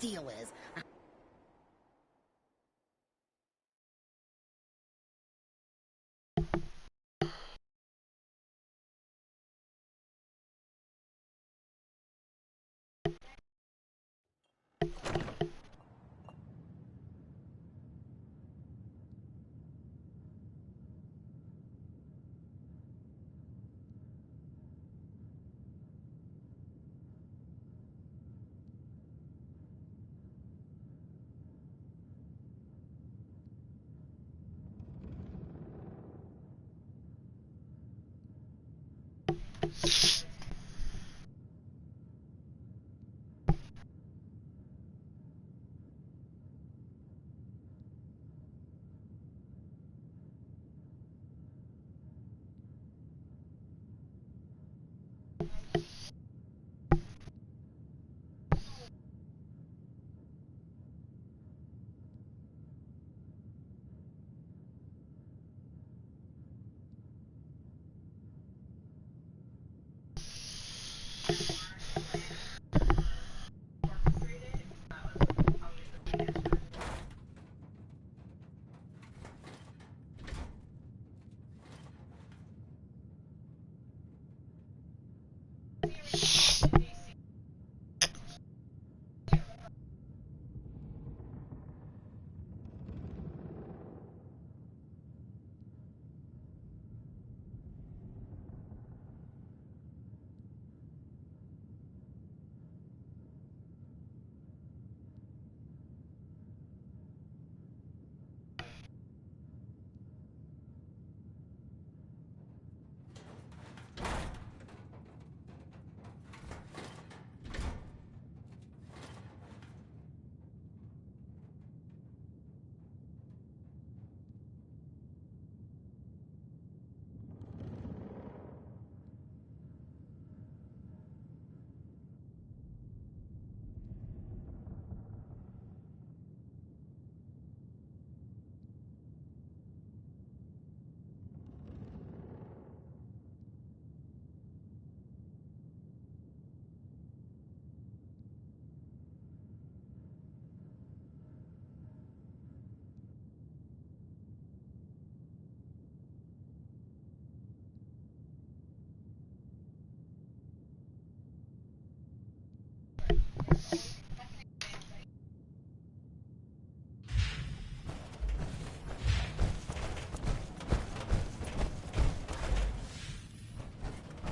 deal is.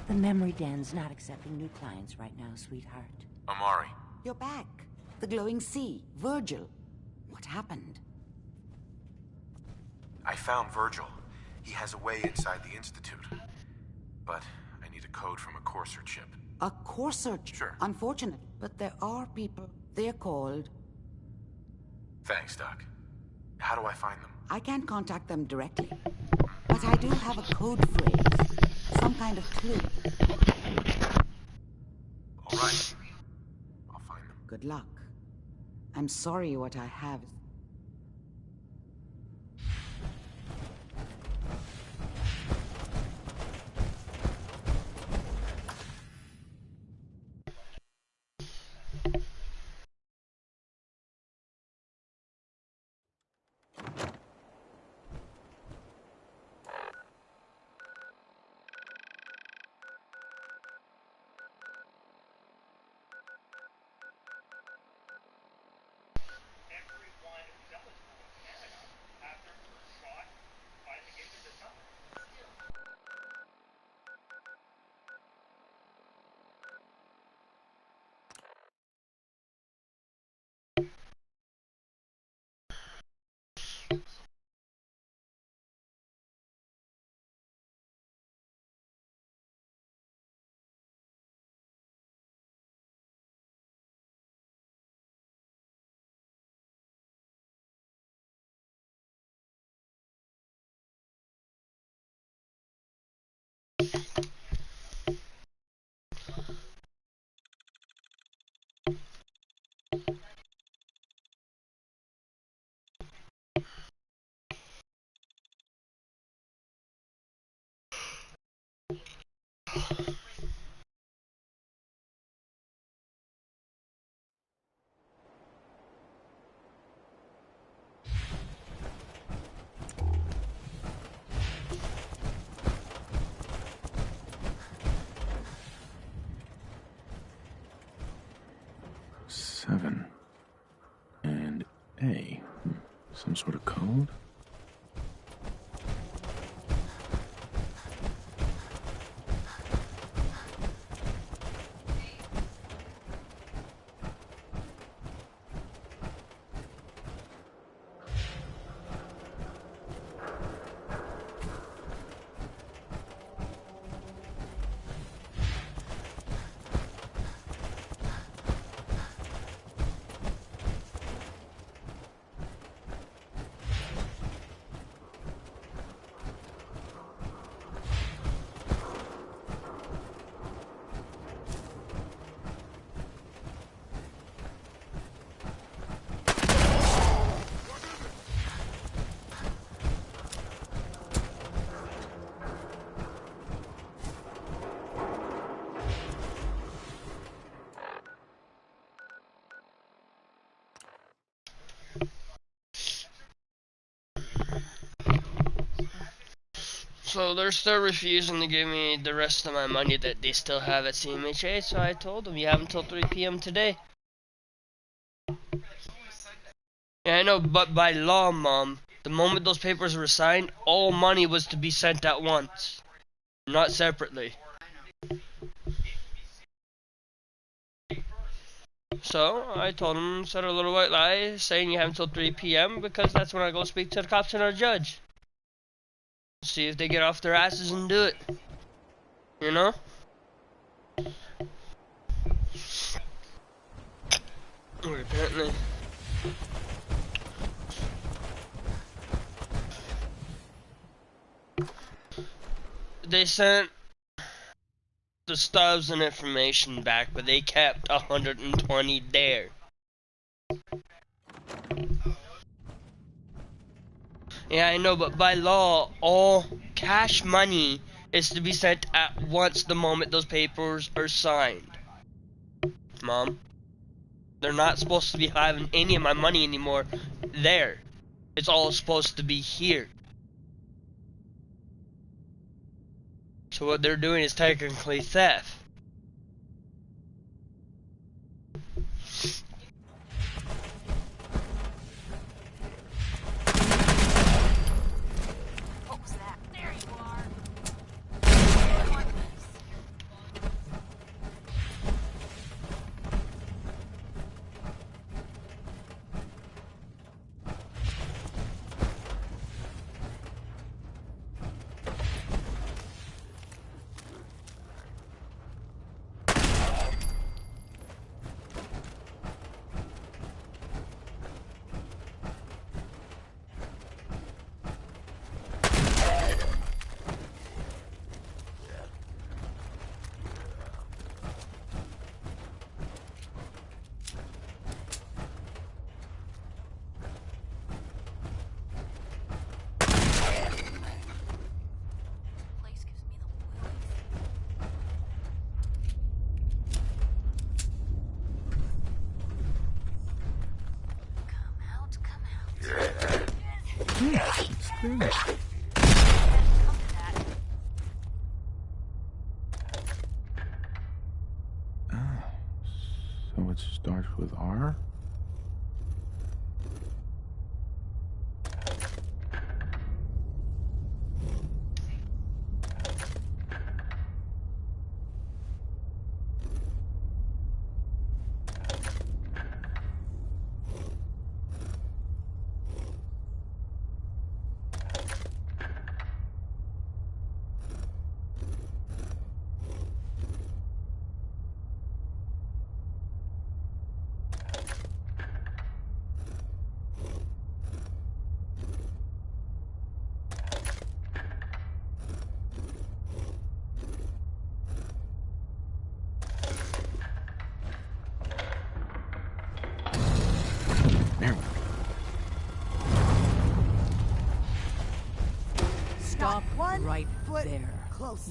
The memory den's not accepting new clients right now, sweetheart. Amari. You're back. The glowing sea. Virgil. What happened? I found Virgil. He has a way inside the Institute. But I need a code from a Courser chip. A Courser chip? Sure. Unfortunate, but there are people. They're called... Thanks, Doc. How do I find them? I can't contact them directly. But I do have a code phrase. Some kind of clue. All right. I'll find them. Good luck. I'm sorry what I have. 7 and A. Some sort of code? So they're still refusing to give me the rest of my money that they still have at CMHA, so I told them you have until 3 p.m. today. Yeah, I know, but by law, Mom, the moment those papers were signed, all money was to be sent at once, not separately. So I told them, said a little white lie, saying you have until 3 p.m. because that's when I go speak to the cops and our judge. See if they get off their asses and do it. You know? Apparently. They sent the stubs and information back, but they kept 120 there. Yeah, I know, but by law, all cash money is to be sent at once the moment those papers are signed. Mom, they're not supposed to be having any of my money anymore there. It's all supposed to be here. So what they're doing is technically theft. What was that? There you are. So it starts with R? Stop right there.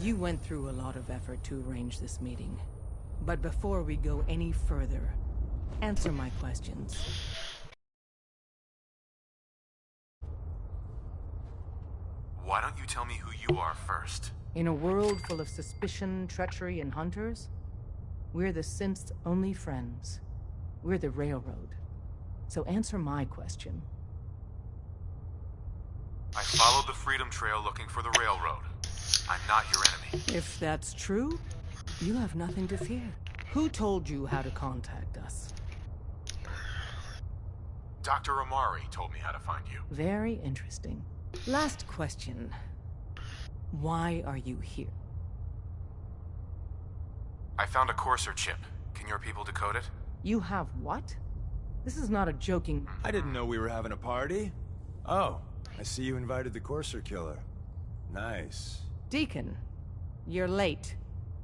You went through a lot of effort to arrange this meeting. But before we go any further, answer my questions. Why don't you tell me who you are first? In a world full of suspicion, treachery, and hunters, we're the synth's only friends. We're the railroad. So answer my question. I followed the Freedom Trail looking for the railroad. I'm not your enemy. If that's true, you have nothing to fear. Who told you how to contact us? Dr. Amari told me how to find you. Very interesting. Last question. Why are you here? I found a Courser chip. Can your people decode it? You have what? This is not a joking... I didn't know we were having a party. Oh, I see you invited the Courser killer. Nice. Deacon, you're late.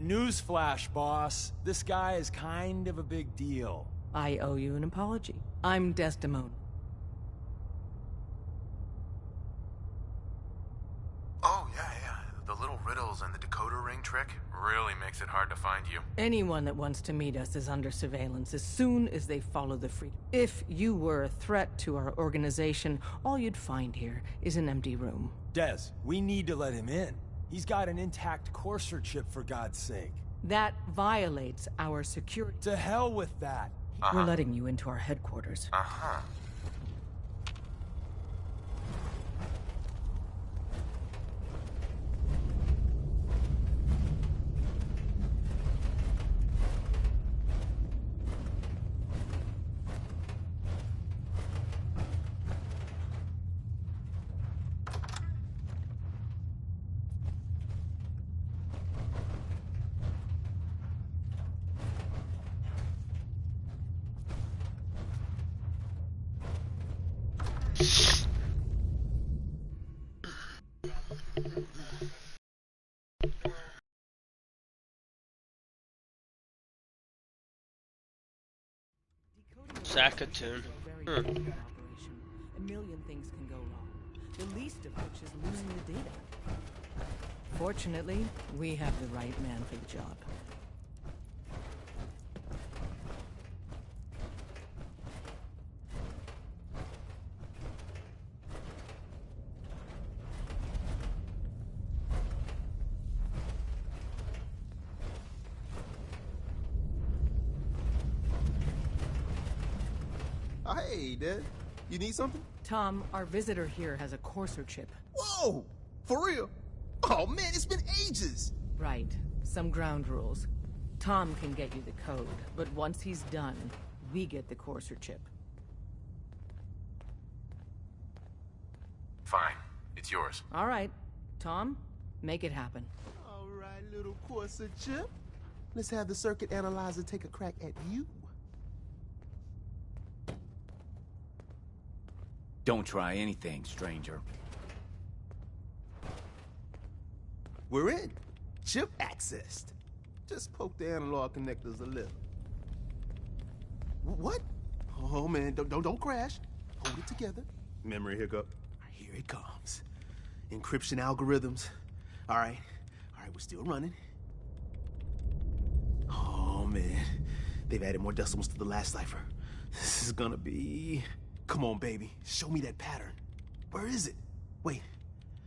Newsflash, boss. This guy is kind of a big deal. I owe you an apology. I'm Desdemona. Oh, yeah. The little riddles and the decoder ring trick really makes it hard to find you. Anyone that wants to meet us is under surveillance as soon as they follow the freedom. If you were a threat to our organization, all you'd find here is an empty room. Des, we need to let him in. He's got an intact Courser chip, for God's sake. That violates our security. To hell with that. We're letting you into our headquarters. Uh-huh. Saskatoon. A million things can go wrong, the least of which is losing the data. Fortunately, we have the right man for the job. Hey, Dad. You need something? Tom, our visitor here has a Courser chip. Whoa! For real? Oh, man, it's been ages! Right. Some ground rules. Tom can get you the code, but once he's done, we get the Courser chip. Fine. It's yours. All right. Tom, make it happen. All right, little Courser chip. Let's have the circuit analyzer take a crack at you. Don't try anything, stranger. We're in. Chip accessed. Just poke the analog connectors a little. What? Oh man, don't crash. Hold it together. Memory hiccup. Here it comes. Encryption algorithms. All right, we're still running. Oh man, they've added more decimals to the last cipher. This is gonna be... Come on, baby. Show me that pattern. Where is it? Wait.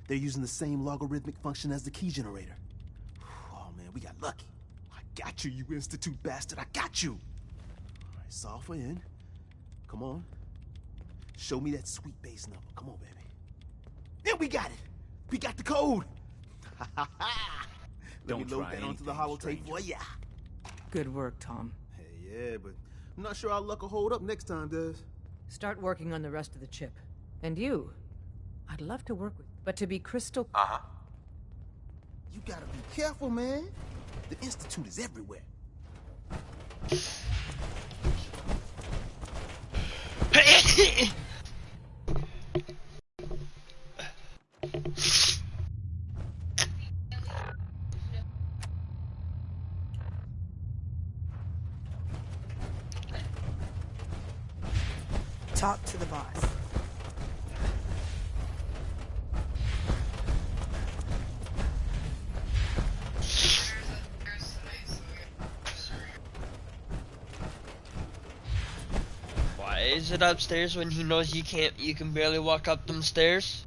They're using the same logarithmic function as the key generator. Oh, man, we got lucky. I got you, you Institute bastard. I got you. All right, solve for N. Come on. Show me that sweet base number. Come on, baby. Yeah, we got it. We got the code. Let Don't me load try that onto the anything, holotape for ya. Good work, Tom. Hey, yeah, but I'm not sure our luck will hold up next time, Des. Start working on the rest of the chip. And you, I'd love to work with you, but to be crystal... Uh-huh. You gotta be careful, man. The Institute is everywhere. Talk to the boss. Why is it upstairs when he knows you can barely walk up them stairs?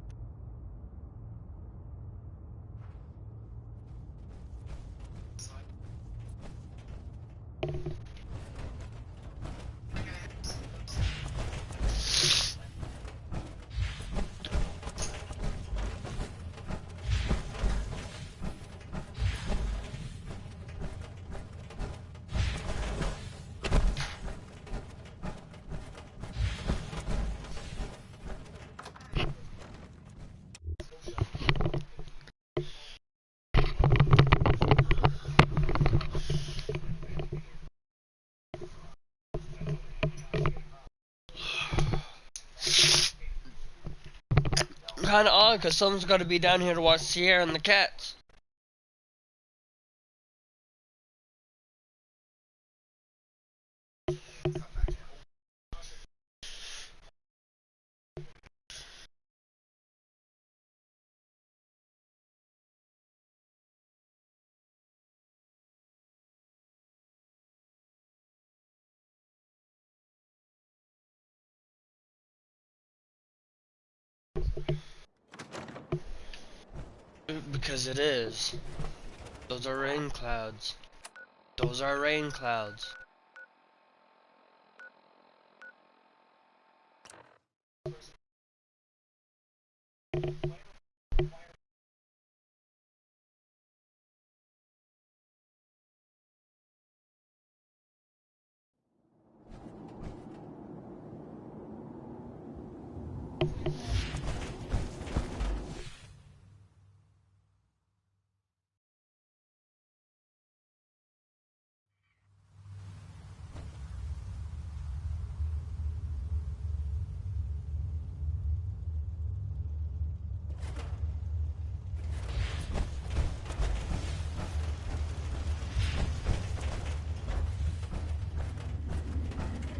kind of odd because someone's got to be down here to watch Sierra and the cats. Because it is. Those are rain clouds. Those are rain clouds.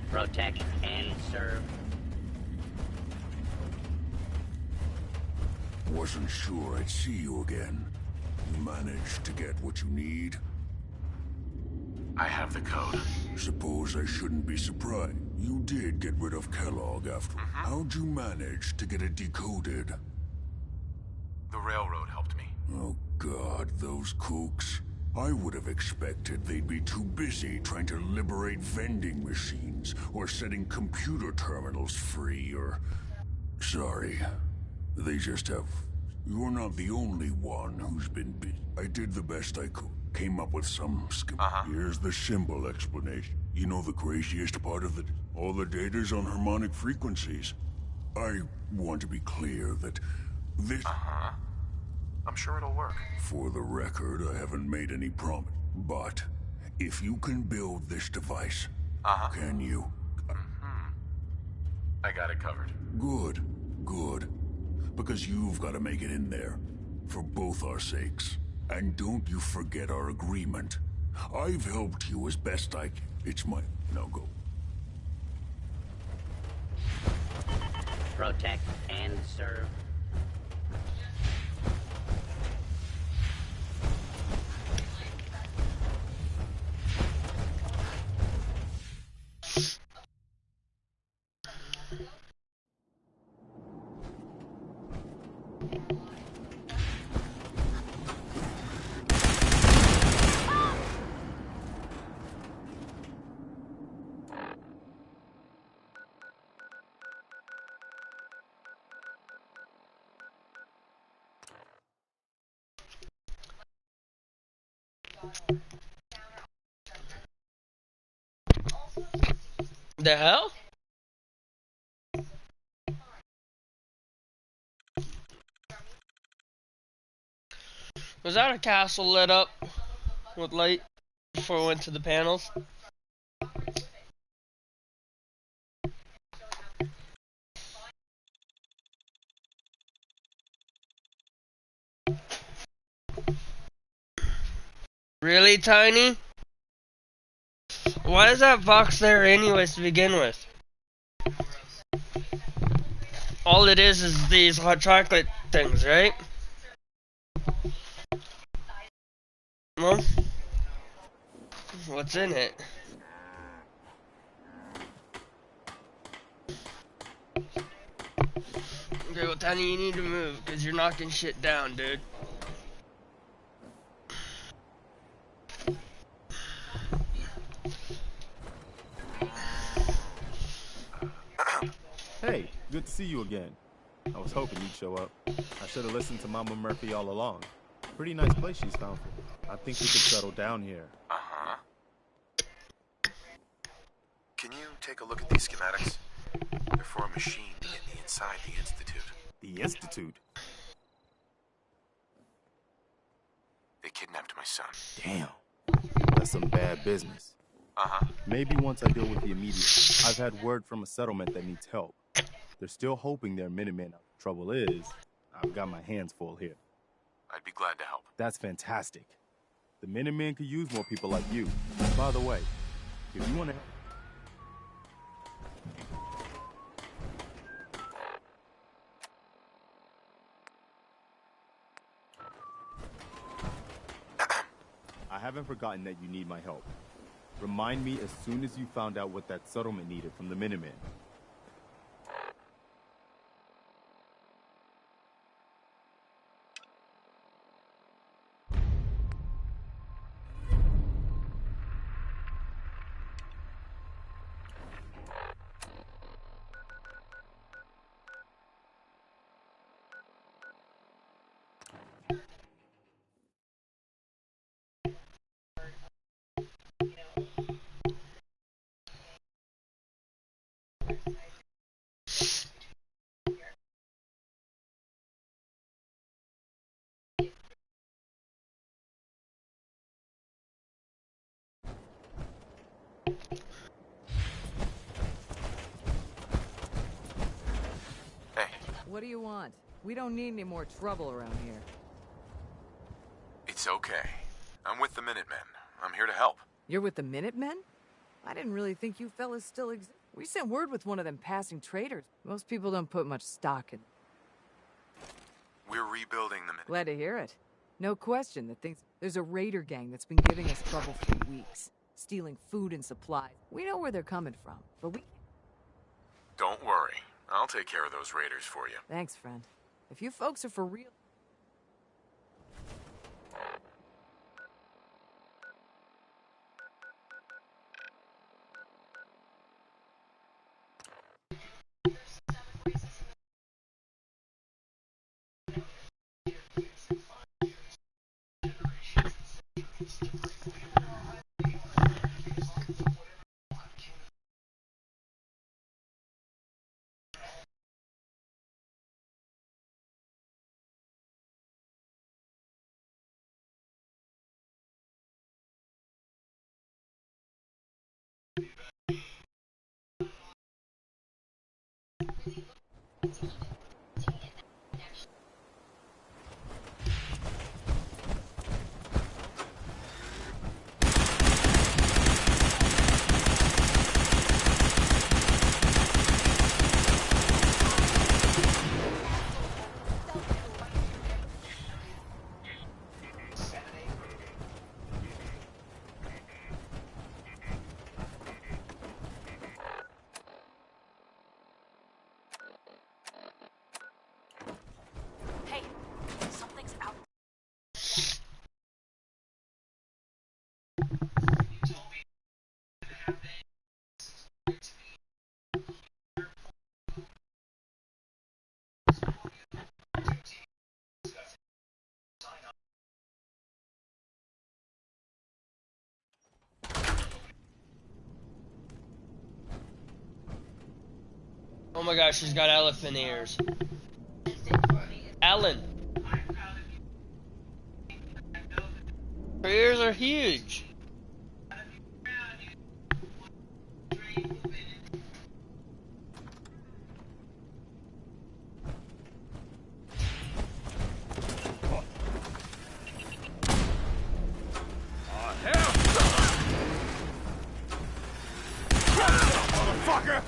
Protect and serve. Wasn't sure I'd see you again. You managed to get what you need? I have the code. Suppose I shouldn't be surprised. You did get rid of Kellogg after. How'd you manage to get it decoded? The railroad helped me. Oh God, those kooks. I would have expected they'd be too busy trying to liberate vending machines, or setting computer terminals free, or... Sorry. They just have... You're not the only one who's been busy. I did the best I could. Came up with some Here's the simple explanation. You know the craziest part of it? All the data's on harmonic frequencies. I want to be clear that this... I'm sure it'll work. For the record, I haven't made any promise. But if you can build this device, can you? I got it covered. Good, good. Because you've got to make it in there. For both our sakes. And don't you forget our agreement. I've helped you as best I can. It's my... Now go. Protect and serve. The hell? Was that a castle lit up with light before we went to the panels? Really, Tiny? Why is that box there anyways to begin with? All it is these hot chocolate things, right? Mom? What's in it? Okay, well, Tiny, you need to move, because you're knocking shit down, dude. Hey, good to see you again. I was hoping you'd show up. I should have listened to Mama Murphy all along. Pretty nice place she's found for me. I think we could settle down here. Can you take a look at these schematics? They're for a machine to get me inside the Institute. The Institute? They kidnapped my son. Damn. That's some bad business. Maybe once I deal with the immediate. I've had word from a settlement that needs help. They're still hoping they're Minutemen. Trouble is, I've got my hands full here. I'd be glad to help. That's fantastic. The Minutemen could use more people like you. By the way, if you want to... I haven't forgotten that you need my help. Remind me as soon as you found out what that settlement needed from the Minutemen. What do you want? We don't need any more trouble around here. It's okay. I'm with the Minutemen. I'm here to help. You're with the Minutemen? I didn't really think you fellas still exist. We sent word with one of them passing traders. Most people don't put much stock in. We're rebuilding the Minutemen. Glad to hear it. No question that there's a raider gang that's been giving us trouble for weeks. Stealing food and supplies. We know where they're coming from, but we... Don't worry. I'll take care of those raiders for you. Thanks, friend. If you folks are for real... Oh my gosh, she's got elephant ears. Alan. Her ears are huge. Motherfucker!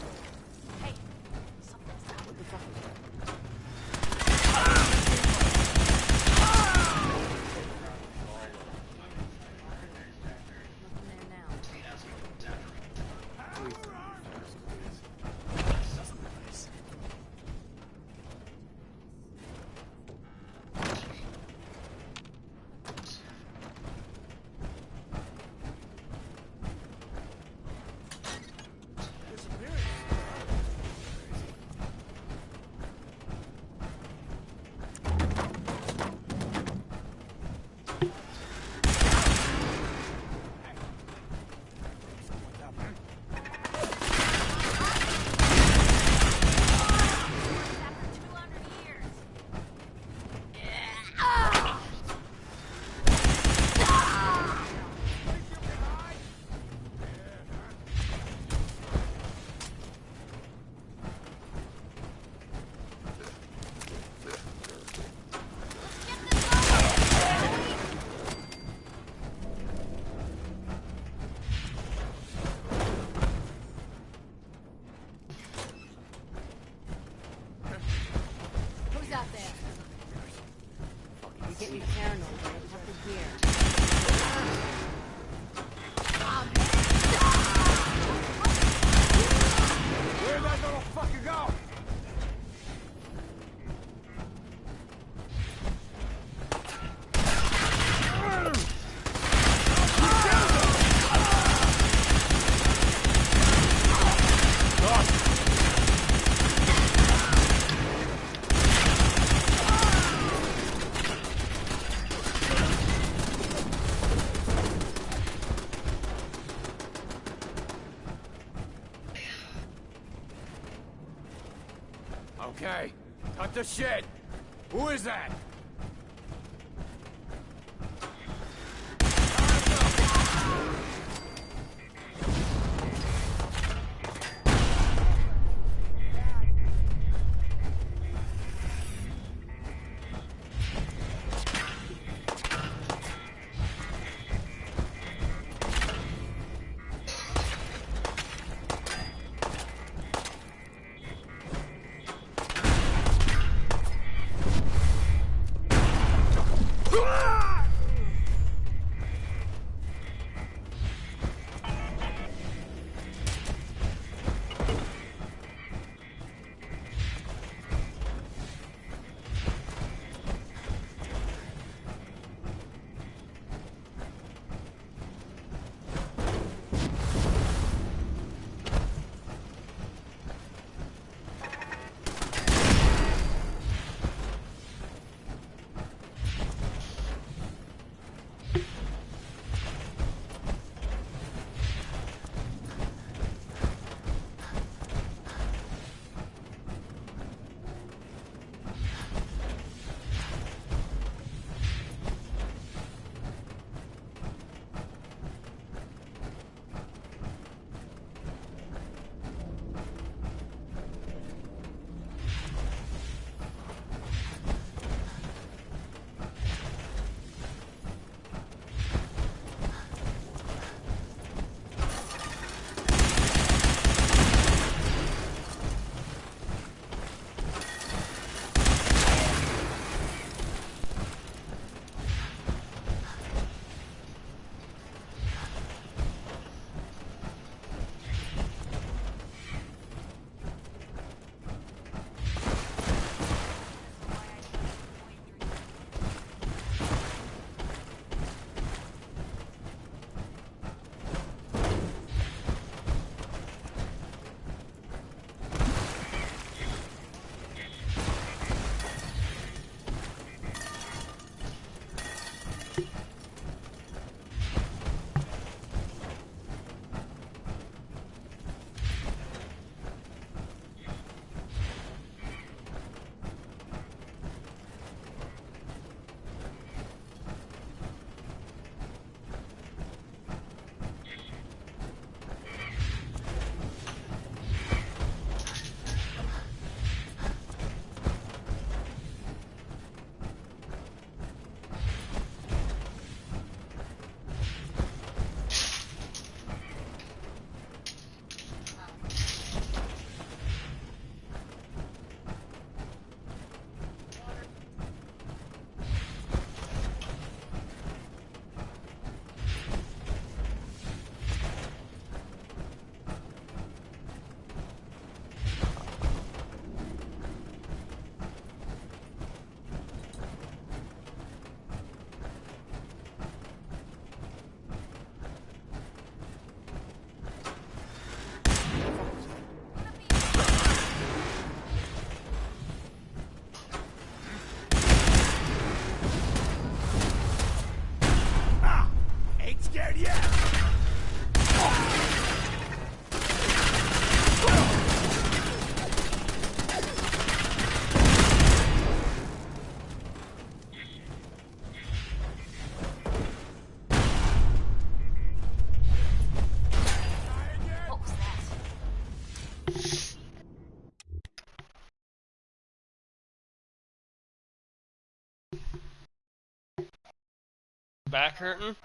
Get me paranoid, but it happened here. Where'd that little fucker go? Okay, cut the shit. Who is that? Back hurting?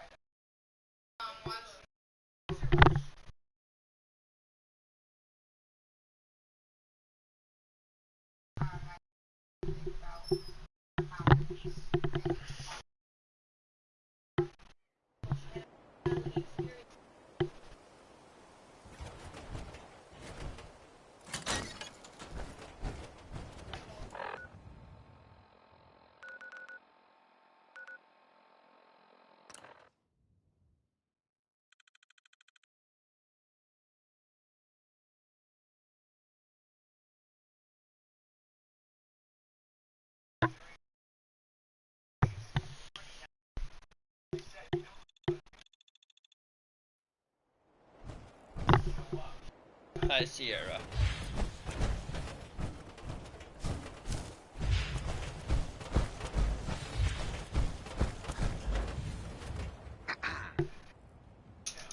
Hi, Sierra.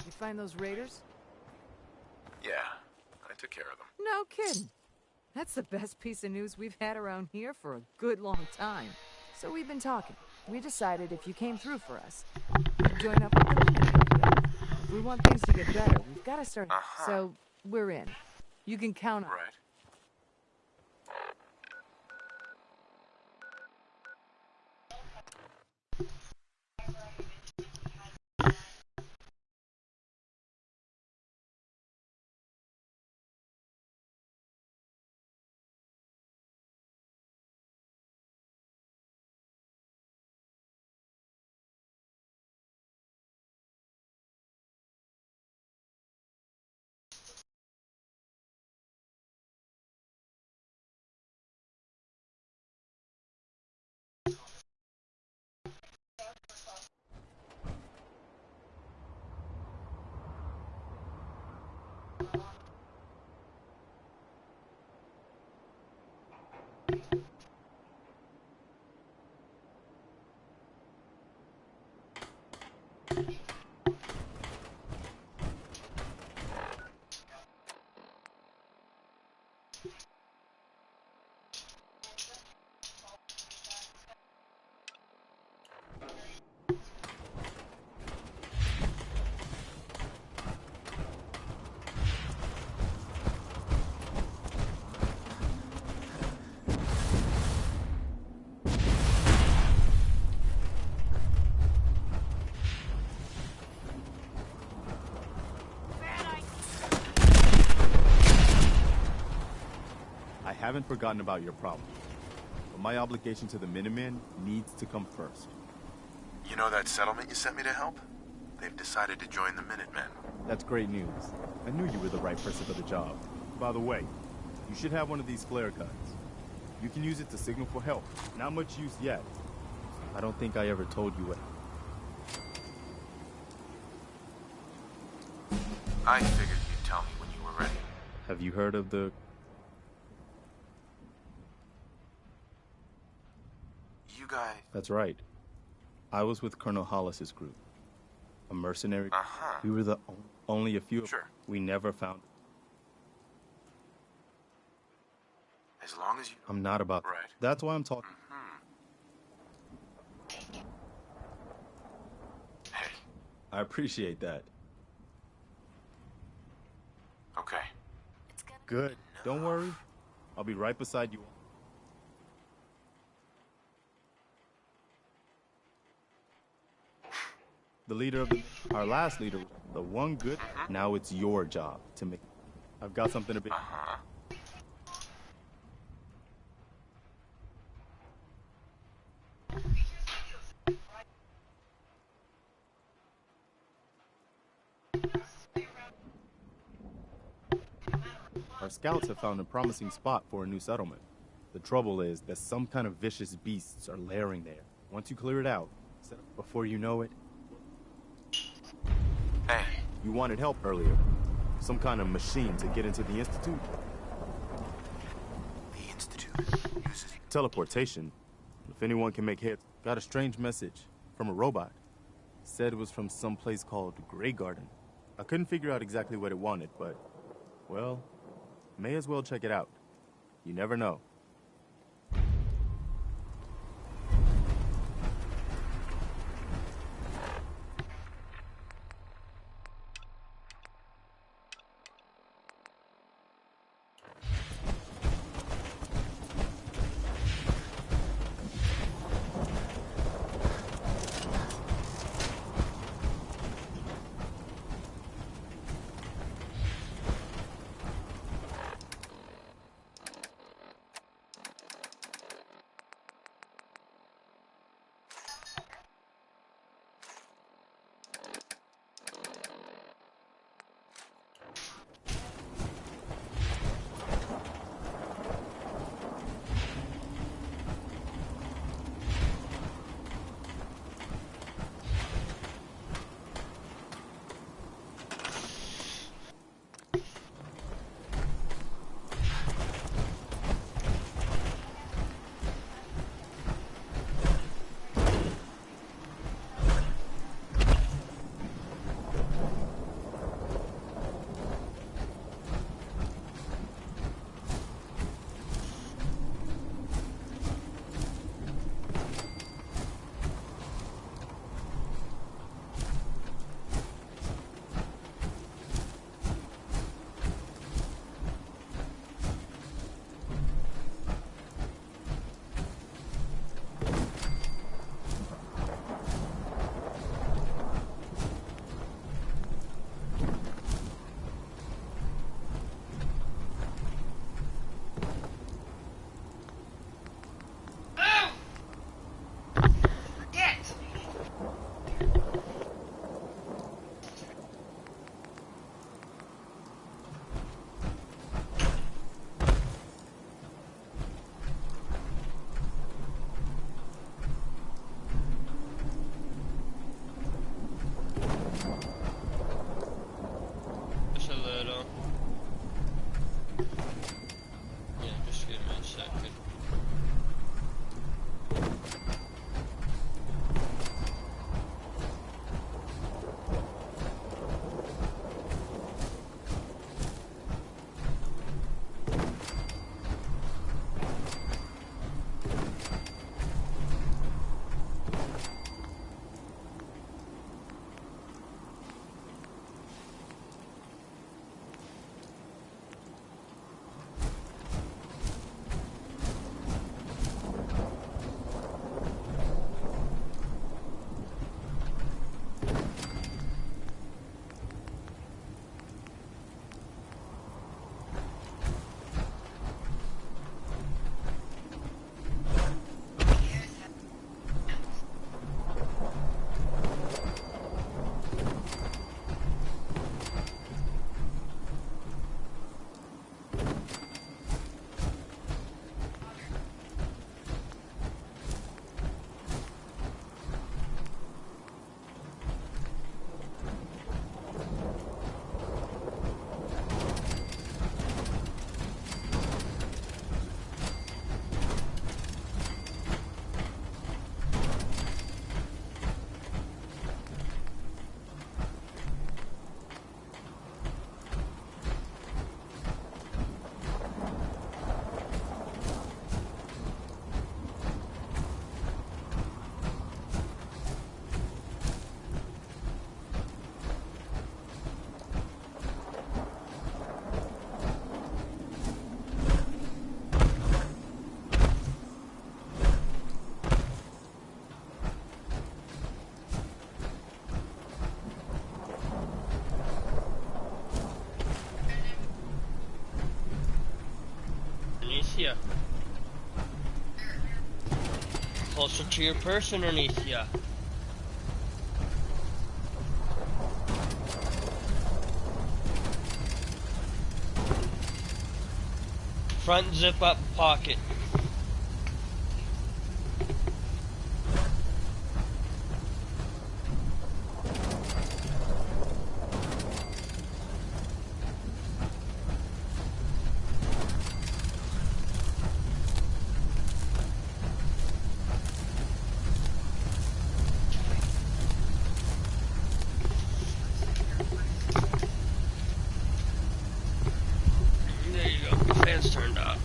You find those raiders? Yeah, I took care of them. No kidding. That's the best piece of news we've had around here for a good long time. So we've been talking. We decided if you came through for us, we'd join up with the Minutemen. If we want things to get better, we've got to start. So we're in. You can count on it. Right. I haven't forgotten about your problem, but my obligation to the Minutemen needs to come first. You know that settlement you sent me to help? They've decided to join the Minutemen. That's great news. I knew you were the right person for the job. By the way, you should have one of these flare guns. You can use it to signal for help. Not much use yet. I don't think I ever told you what. I figured you'd tell me when you were ready. Have you heard of the... You guys... That's right. I was with Colonel Hollis's group. A mercenary. We were the only a few. Sure. We never found. As long as you... I'm not about. Right. That's why I'm talking. Hey. I appreciate that. Okay. Good. Don't worry. I'll be right beside you. The leader of our last leader, the one good. Now it's your job to make. I've got something to be. Our scouts have found a promising spot for a new settlement. The trouble is that some kind of vicious beasts are lairing there. Once you clear it out, before you know it... Hey. You wanted help earlier. Some kind of machine to get into the Institute. The Institute uses... Teleportation. If anyone can make hits. Got a strange message from a robot. Said it was from some place called Grey Garden. I couldn't figure out exactly what it wanted, but... well... may as well check it out. You never know. ya. Closer to your person underneath ya. Front zip up pocket. There you go. The fan's turned off.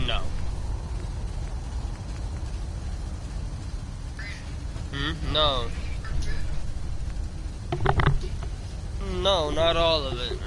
No. No. No, not all of it.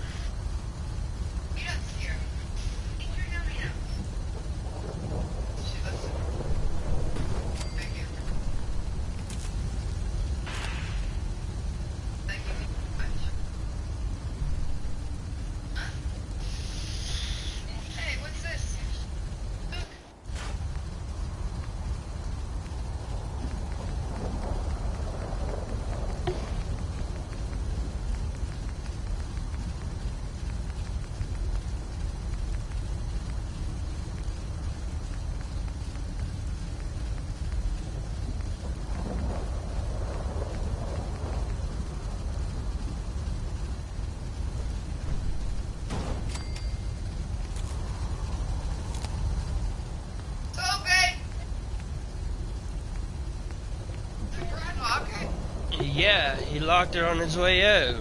Yeah, he locked it on his way out.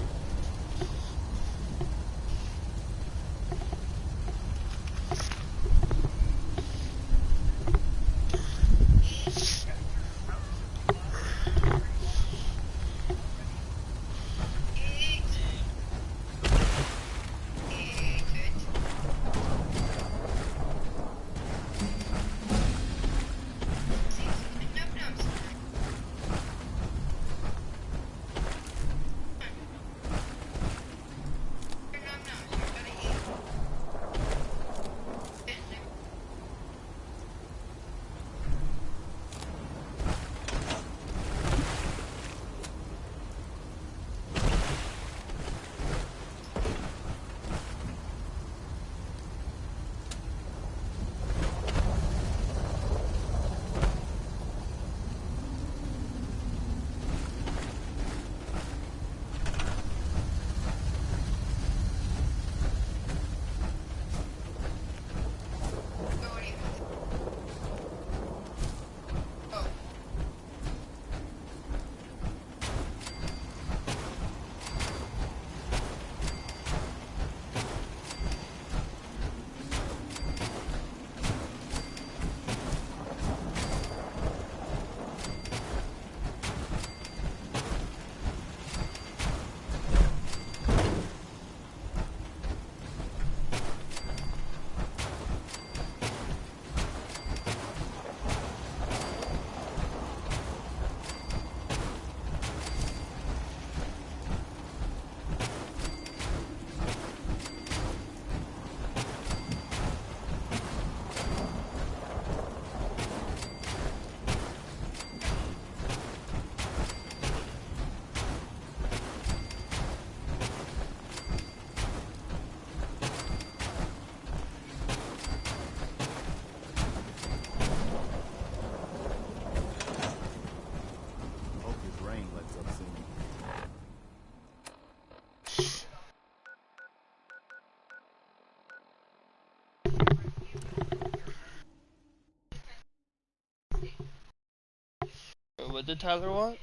What did Tyler want?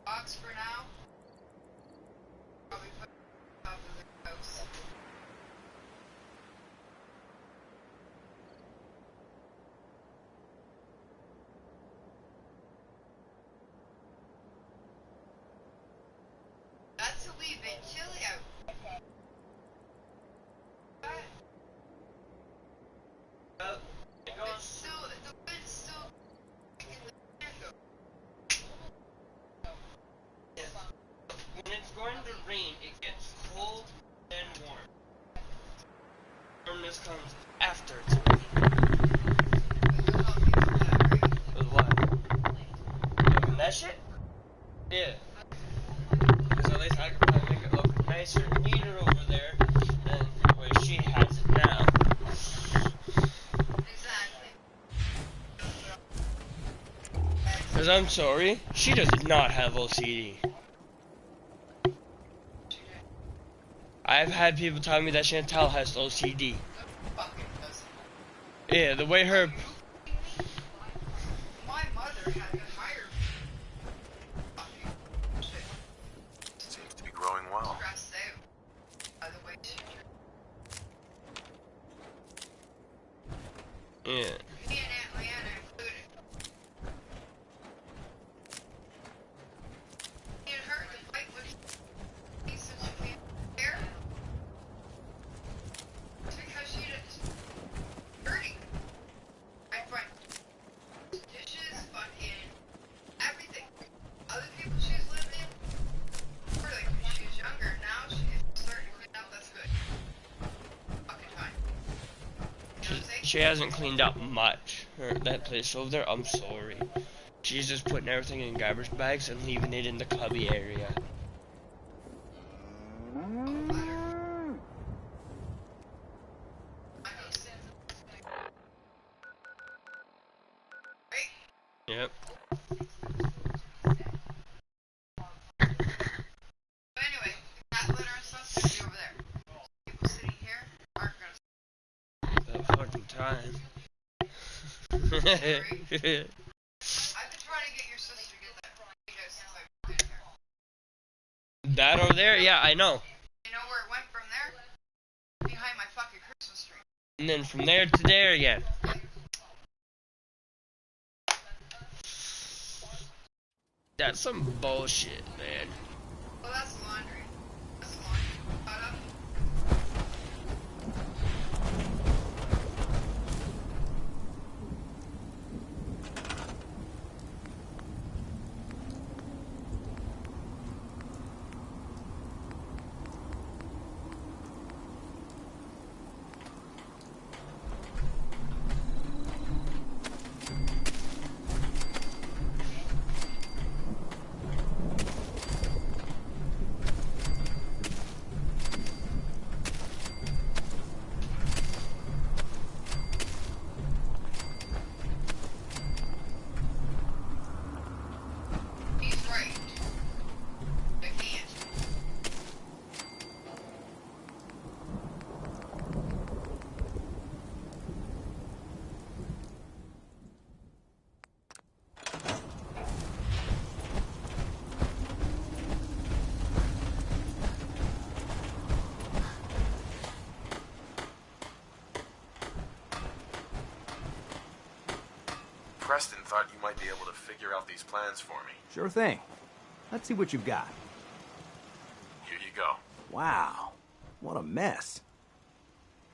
Box for now. Probably put it on top of the house. That's a wee bit chilly out. It's still, the wind's still in the window. When it's going to rain, it gets cold and warm. Warmness comes after it's raining. With what? Doing that shit? Yeah. Because at least I can probably make it look nicer and neater over there than where she has it now. Because I'm sorry, she does not have OCD. I've had people tell me that Chantal has OCD. Yeah, the way her... My mother had to hire me. Seems to be growing well. Stressed out by the way she Yeah. Me and Aunt Leanna included. Me and her to fight with me since she came here. It's because she did dirty. I find dishes, fucking everything. Other people she's lived in, or like when she was younger, now she's starting to clean up, that's good. Fucking time. You know what I'm saying? She hasn't cleaned up much. That place over there, I'm sorry. She's just putting everything in garbage bags and leaving it in the cubby area. Yep. Anyway, cat litter and stuff's gonna be over there. People sitting here aren't gonna That fucking time. I've been trying to get your sister to get that video since I've been here. That over there? Yeah, I know. You know where it went from there? Behind my fucking Christmas tree. And then from there to there again. That's some bullshit, man. Well, that's laundry. That's laundry. Caught up. Preston thought you might be able to figure out these plans for me. Sure thing. Let's see what you've got. Here you go. Wow. What a mess.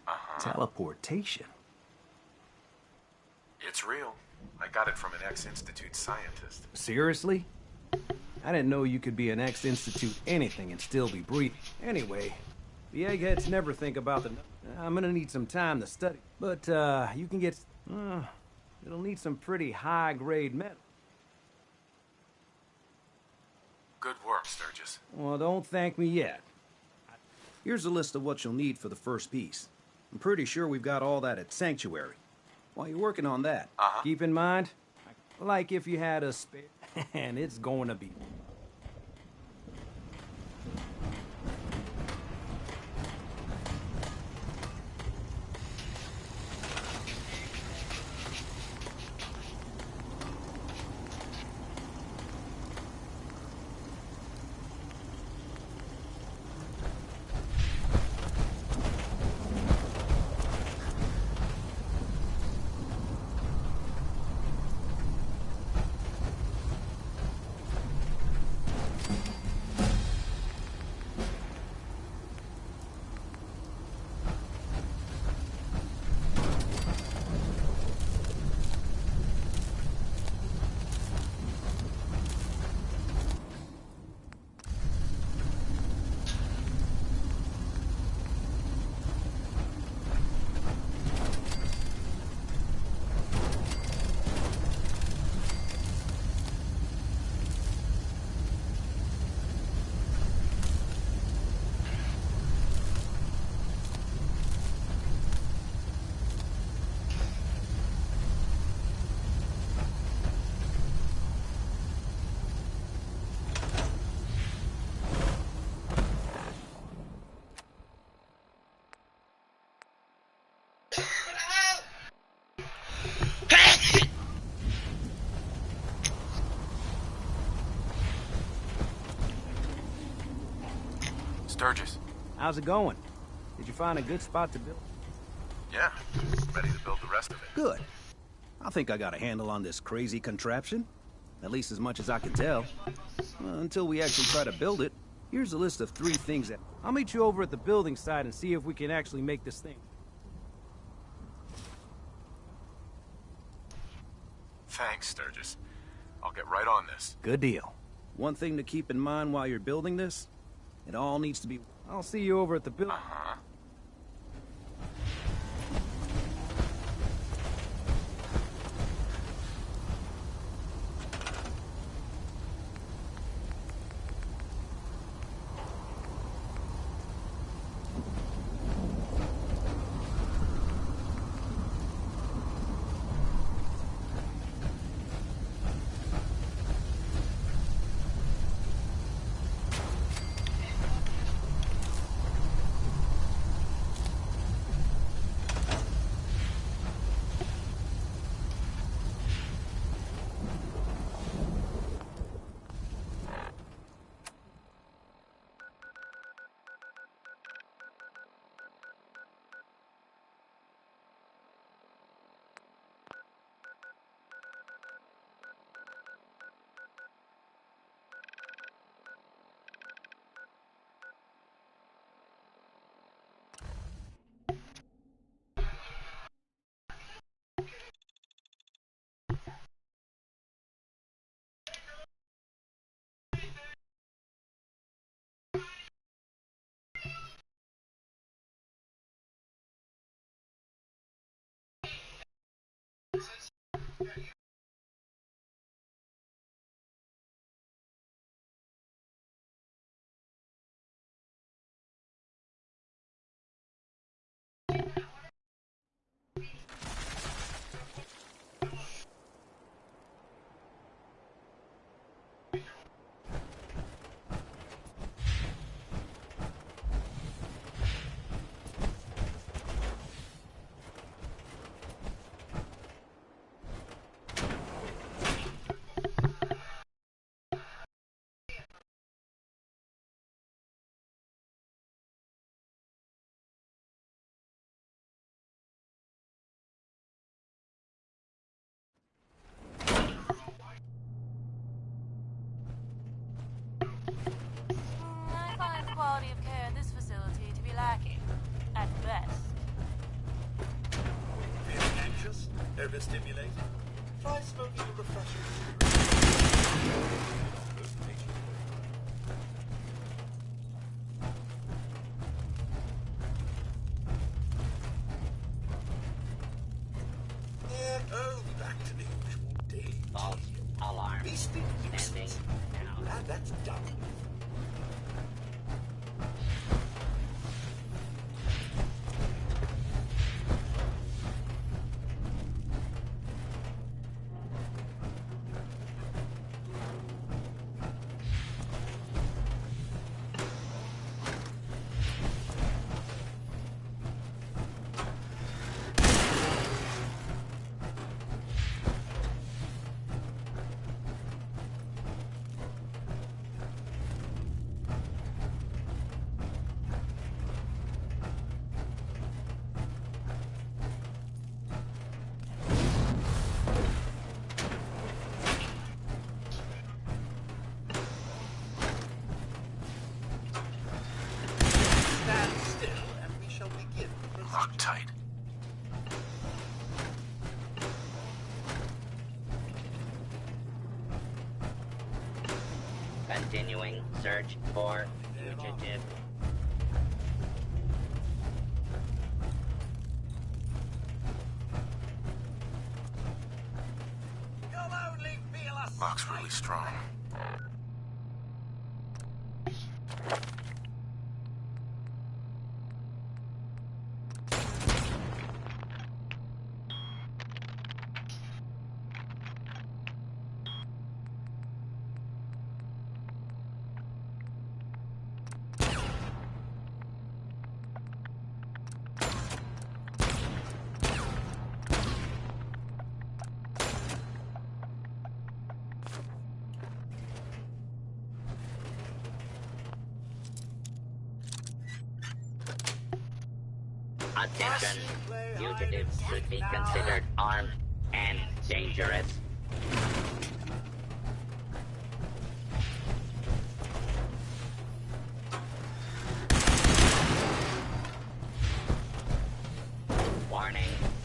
Uh-huh. Teleportation. It's real. I got it from an ex-Institute scientist. Seriously? I didn't know you could be an ex-Institute anything and still be breathing. Anyway, the eggheads never think about the... I'm gonna need some time to study. But, you can get... it'll need some pretty high-grade metal. Good work, Sturgis. Well, don't thank me yet. Here's a list of what you'll need for the first piece. I'm pretty sure we've got all that at Sanctuary. While you're working on that, keep in mind, like if you had a spare, and it's going to be. Sturgis. How's it going? Did you find a good spot to build? Yeah, ready to build the rest of it. Good. I think I got a handle on this crazy contraption. At least as much as I can tell. Until we actually try to build it, here's a list of 3 things that... I'll meet you over at the building site and see if we can actually make this thing. Thanks, Sturgis. I'll get right on this. Good deal. One thing to keep in mind while you're building this, it all needs to be... I'll see you over at the building. Overstimulated? Try smoking a refreshing oh, back to the usual daily. False alarm. Beastly Standing nuisance. now. Glad that's done. Stand still, and we shall begin. Lock tight. Continuing search for fugitive. You'll only feel us. Lock's really strong. Attention, fugitives should be considered armed and dangerous. Warning,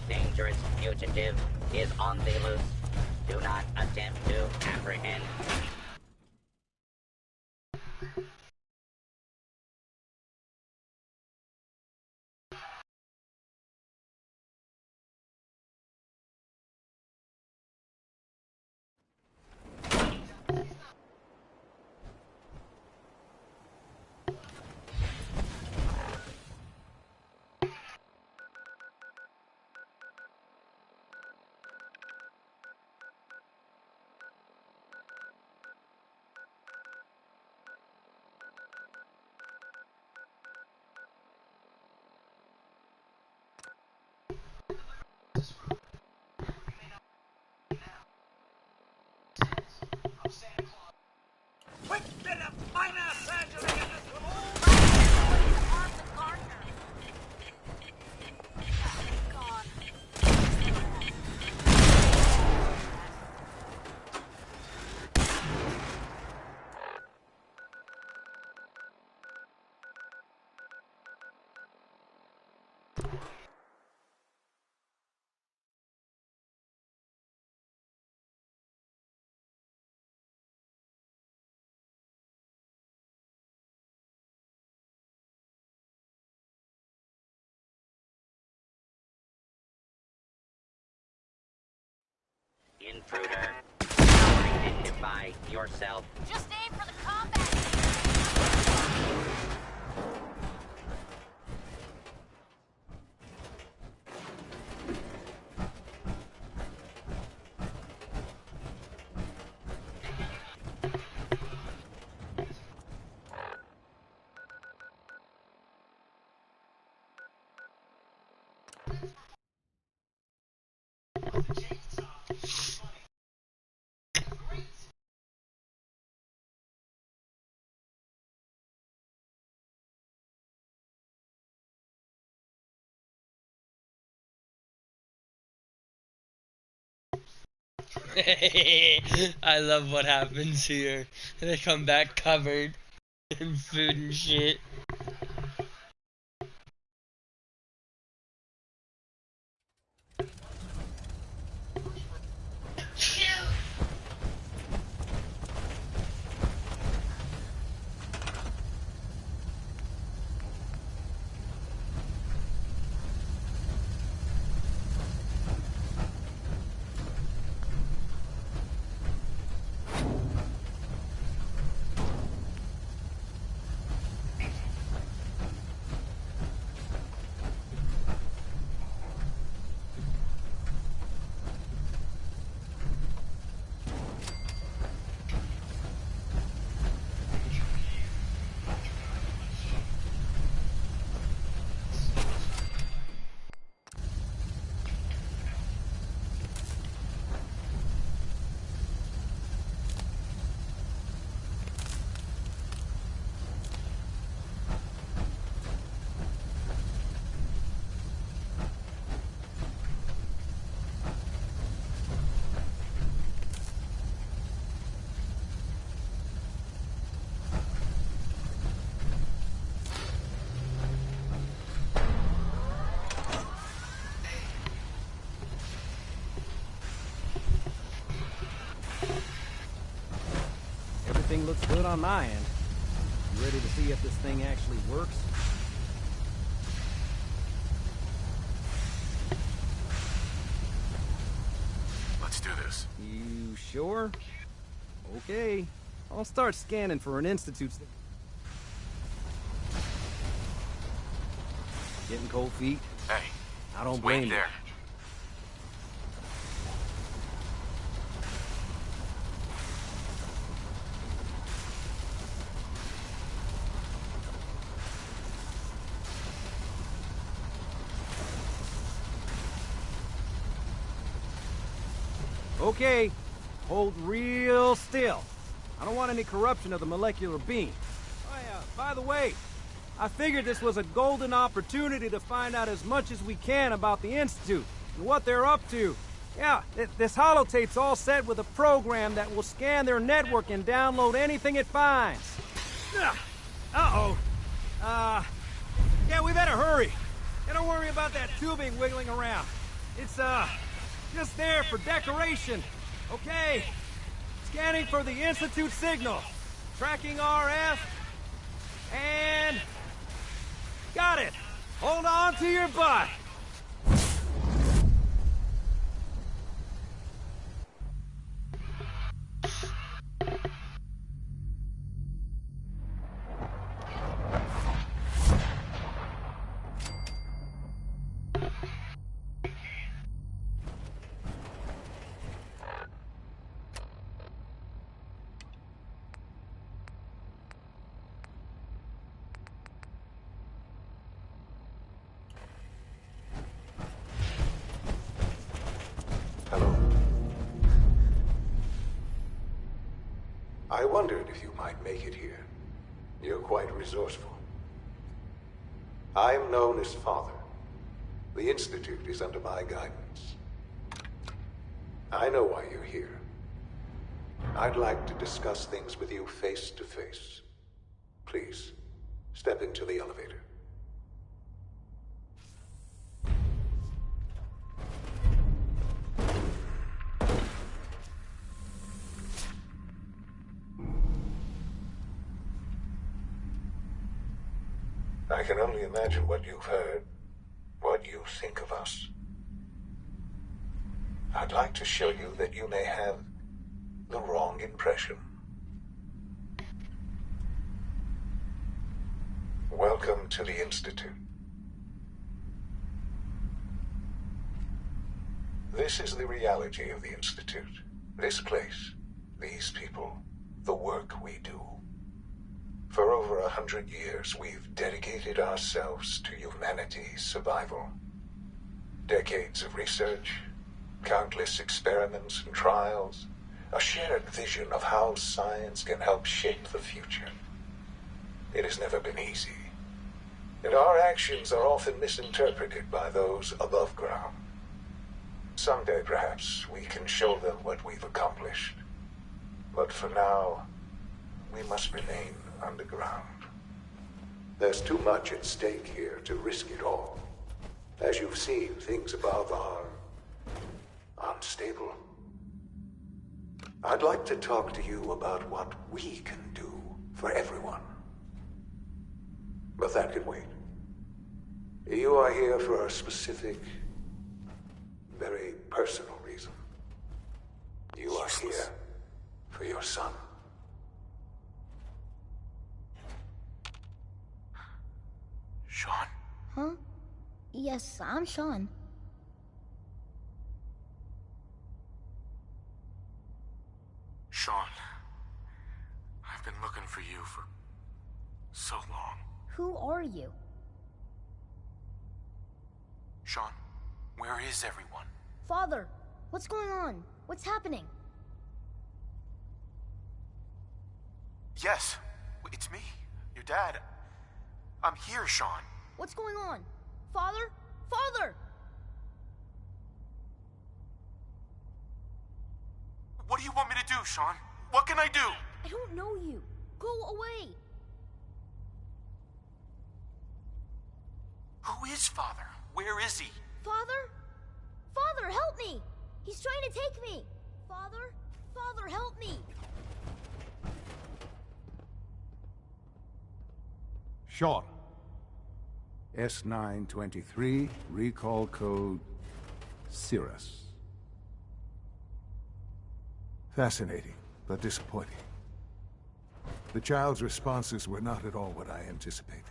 dangerous fugitive is on the loose. Do not attempt to apprehend. Quick, get a minor surgery in this Intruder, identify yourself. Just aim for the combat. I love what happens here. They come back covered in food and shit. Everything looks good on my end. You ready to see if this thing actually works? Let's do this. You sure? Okay. I'll start scanning for an Institute. Getting cold feet? Hey, I don't blame wait you. there. Okay, hold real still. I don't want any corruption of the molecular beam. Oh yeah, by the way, I figured this was a golden opportunity to find out as much as we can about the Institute and what they're up to. Yeah, this holotape's all set with a program that will scan their network and download anything it finds. Uh-oh. Yeah, we better hurry. And don't worry about that tubing wiggling around. It's, just there for decoration. Okay. Scanning for the Institute signal. Tracking RF. And... got it. Hold on to your butt. I wondered if you might make it here. You're quite resourceful. I'm known as Father. The Institute is under my guidance. I know why you're here. I'd like to discuss things with you face to face. Please, step into the elevator. I can only imagine what you've heard, what you think of us. I'd like to show you that you may have the wrong impression. Welcome to the Institute. This is the reality of the Institute. This place, these people, the work we do. For over 100 years, we've dedicated ourselves to humanity's survival. Decades of research, countless experiments and trials, a shared vision of how science can help shape the future. It has never been easy, and our actions are often misinterpreted by those above ground. Someday, perhaps, we can show them what we've accomplished. But for now, we must remain underground. There's too much at stake here to risk it all. As you've seen, things above are unstable. I'd like to talk to you about what we can do for everyone. But that can wait. You are here for a specific, very personal reason. You are here for your son. Sean? Huh? Yes, I'm Sean. Sean, I've been looking for you for so long. Who are you? Sean, where is everyone? Father, what's going on? What's happening? Yes, it's me, your dad. I'm here, Sean. What's going on? Father? Father! What do you want me to do, Sean? What can I do? I don't know you. Go away. Who is Father? Where is he? Father? Father, help me! He's trying to take me! Father? Father, help me! Sean. S923, recall code Cirrus. Fascinating, but disappointing. The child's responses were not at all what I anticipated.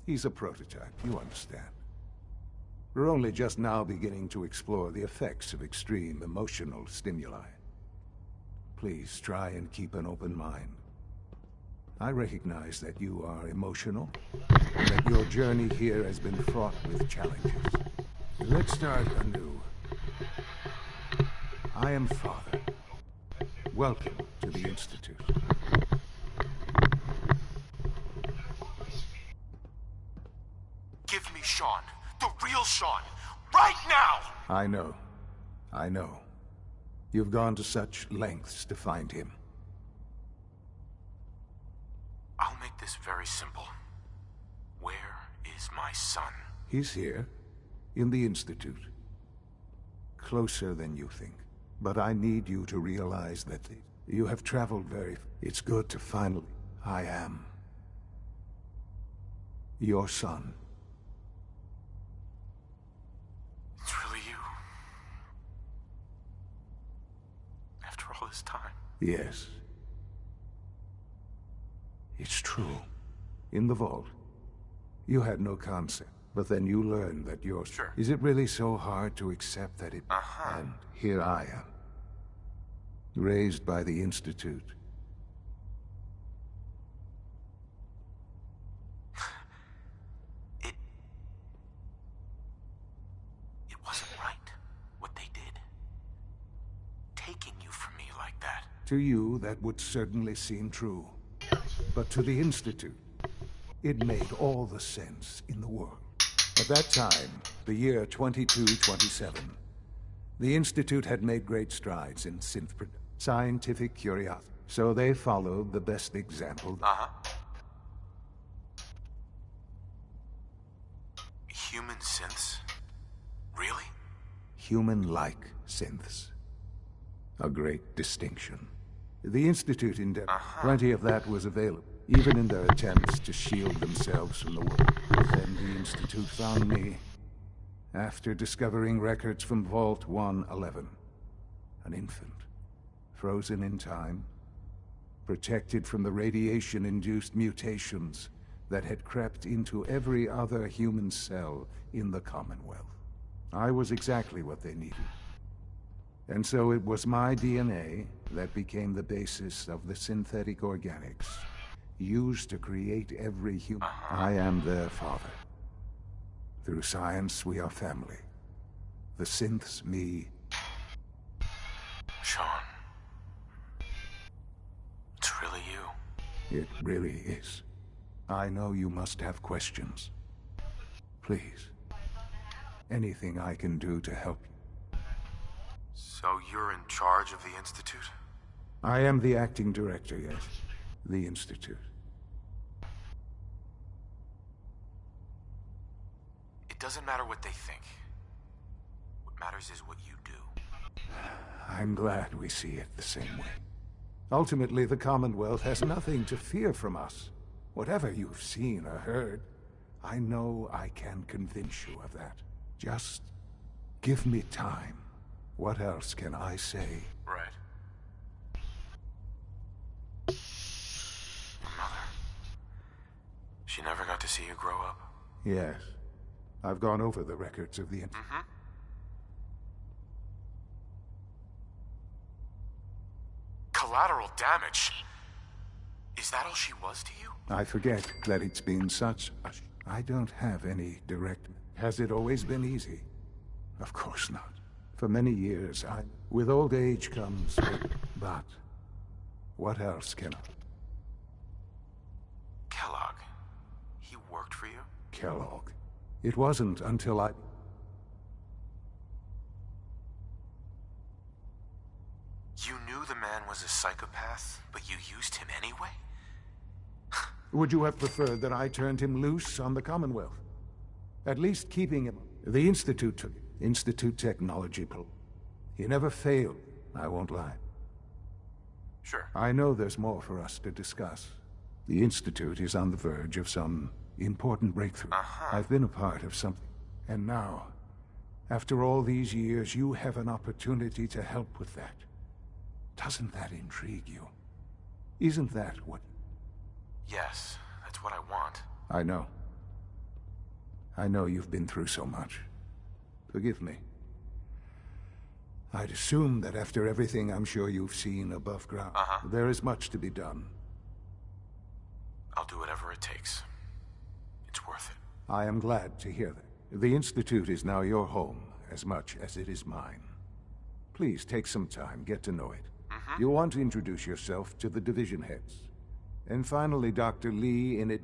He's a prototype, you understand. We're only just now beginning to explore the effects of extreme emotional stimuli. Please try and keep an open mind. I recognize that you are emotional, and that your journey here has been fraught with challenges. Let's start anew. I am Father. Welcome to the Institute. Give me Sean. The real Sean. Right now! I know. I know. You've gone to such lengths to find him. I'll make this very simple. Where is my son? He's here, in the Institute. Closer than you think. But I need you to realize that you have traveled very... It's good to finally... I am your son. It's really you. After all this time. Yes. It's true. In the vault, you had no concept. But then you learned that you're... Sure. Is it really so hard to accept that it... And here I am. Raised by the Institute. It wasn't right, what they did. Taking you from me like that. To you, that would certainly seem true. But to the Institute, it made all the sense in the world. At that time, the year 2227, the Institute had made great strides in scientific curiosity. So they followed the best example. Human synths? Really? Human-like synths. A great distinction. The Institute endeavored. Plenty of that was available, even in their attempts to shield themselves from the world. Then the Institute found me, after discovering records from Vault 111. An infant, frozen in time, protected from the radiation-induced mutations that had crept into every other human cell in the Commonwealth. I was exactly what they needed. And so it was my DNA that became the basis of the synthetic organics used to create every human. I am their father. Through science, we are family. The synths, me. Sean. It's really you. It really is. I know you must have questions. Please. Anything I can do to help you. So you're in charge of the Institute? I am the acting director, yes. The Institute. It doesn't matter what they think. What matters is what you do. I'm glad we see it the same way. Ultimately, the Commonwealth has nothing to fear from us. Whatever you've seen or heard, I know I can convince you of that. Just give me time. What else can I say? Right. Mother. She never got to see you grow up. Yes. I've gone over the records of the... Collateral damage? Is that all she was to you? I forget that it's been such a... I don't have any direct... Has it always been easy? Of course not. For many years, with old age comes... But... What else can I... Kellogg. He worked for you? Kellogg. It wasn't until I... You knew the man was a psychopath, but you used him anyway? Would you have preferred that I turned him loose on the Commonwealth? At least keeping him... The Institute took it. Institute Technology. He never failed, I won't lie. Sure. I know there's more for us to discuss. The Institute is on the verge of some important breakthrough. I've been a part of something. And now, after all these years, you have an opportunity to help with that. Doesn't that intrigue you? Isn't that what... Yes, that's what I want. I know. I know you've been through so much. Forgive me. I'd assume that after everything I'm sure you've seen above ground, there is much to be done. I'll do whatever it takes. It's worth it. I am glad to hear that. The Institute is now your home, as much as it is mine. Please take some time, get to know it. You'll want to introduce yourself to the division heads. And finally, Dr. Lee in it...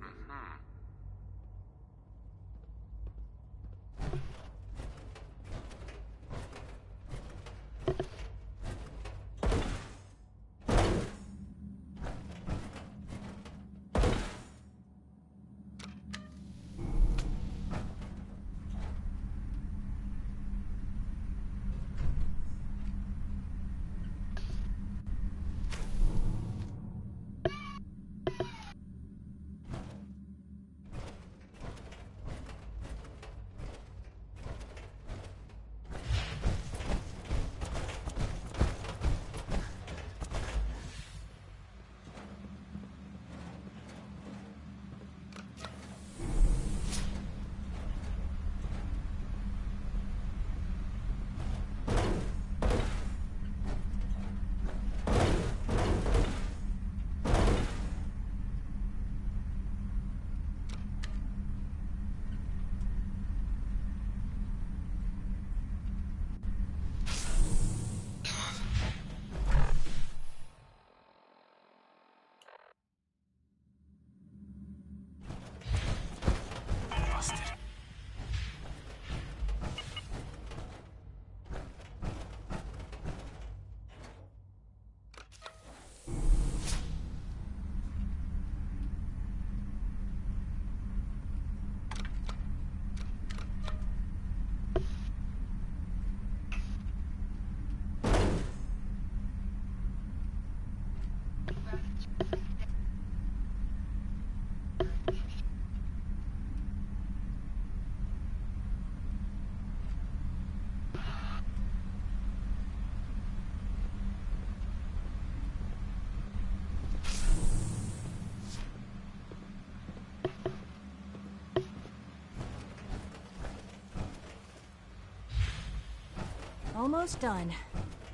Almost done.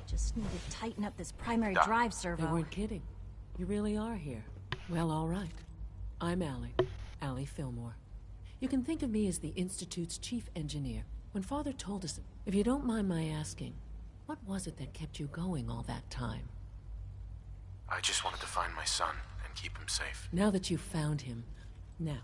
Just need to tighten up this primary drive servo. They weren't kidding. You really are here. Well, all right. I'm Allie Fillmore. You can think of me as the Institute's chief engineer. When Father told us, if you don't mind my asking, what was it that kept you going all that time? I just wanted to find my son and keep him safe. Now that you've found him, now,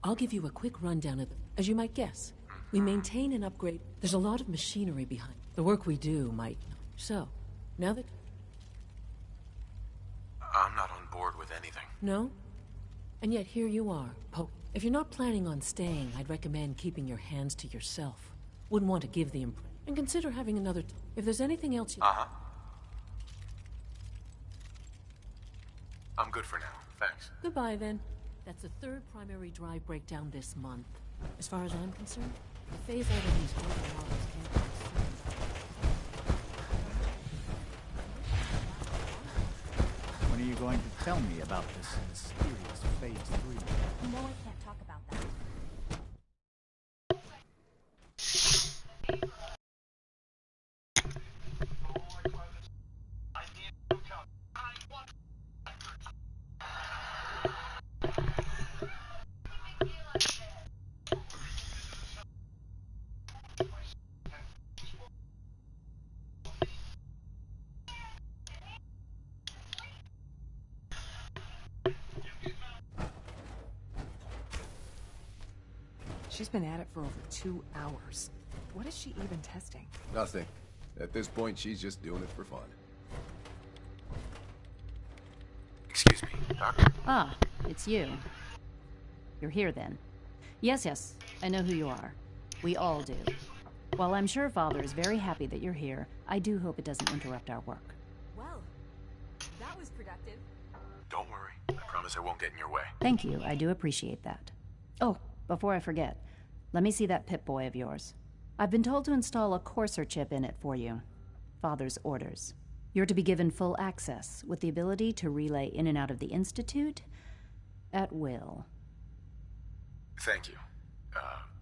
I'll give you a quick rundown of it. As you might guess, we maintain and upgrade. There's a lot of machinery behind the work we do, might. So, now that... I'm not on board with anything. No? And yet here you are, Pope. If you're not planning on staying, I'd recommend keeping your hands to yourself. Wouldn't want to give the impression. And consider having another... If there's anything else you... I'm good for now, thanks. Goodbye, then. That's the third primary drive breakdown this month. As far as I'm concerned, the phase out of these older models can't be When are you going to tell me about this mysterious Phase 3? No, I can't talk about that. She's been at it for over 2 hours. What is she even testing? Nothing. At this point, she's just doing it for fun. Excuse me, Doctor. Ah, it's you. You're here then. Yes, I know who you are. We all do. While I'm sure Father is very happy that you're here, I do hope it doesn't interrupt our work. Well, that was productive. Don't worry. I promise I won't get in your way. Thank you, I do appreciate that. Oh, before I forget, let me see that Pip-Boy of yours. I've been told to install a Courser chip in it for you. Father's orders. You're to be given full access, with the ability to relay in and out of the Institute at will. Thank you.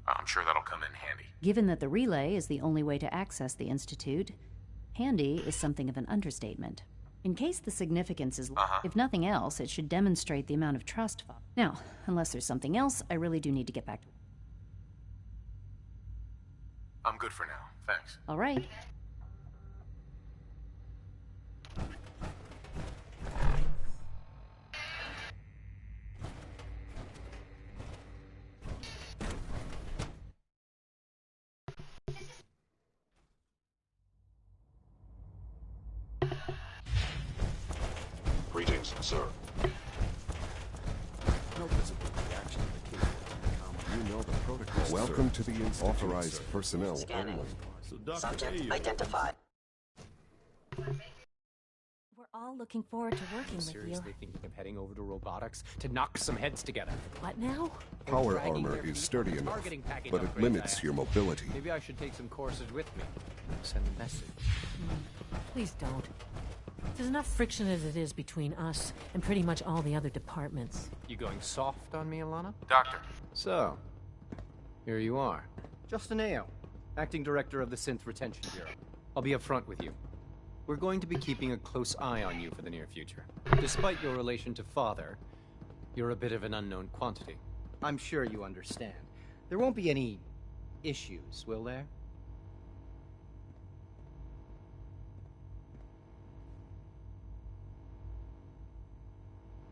I'm sure that'll come in handy. Given that the relay is the only way to access the Institute, handy is something of an understatement. In case the significance is if nothing else, it should demonstrate the amount of trust. Now, unless there's something else, I really do need to get back to... I'm good for now, thanks. All right. Greetings, sir. No visible reaction to the cable. You know the protocol. Welcome to the Institute. Authorized personnel Scanning. only. Subject identified. We're all looking forward to working with you. Seriously thinking of heading over to robotics to knock some heads together. What now? Power armor is sturdy enough, but it limits your mobility. Maybe I should take some courses with me. Send a message. Please don't. There's enough friction as it is between us and pretty much all the other departments. You going soft on me, Alana? Doctor. So, here you are. Justin Ayo, Acting Director of the Synth Retention Bureau. I'll be upfront with you. We're going to be keeping a close eye on you for the near future. Despite your relation to Father, you're a bit of an unknown quantity. I'm sure you understand. There won't be any issues, will there?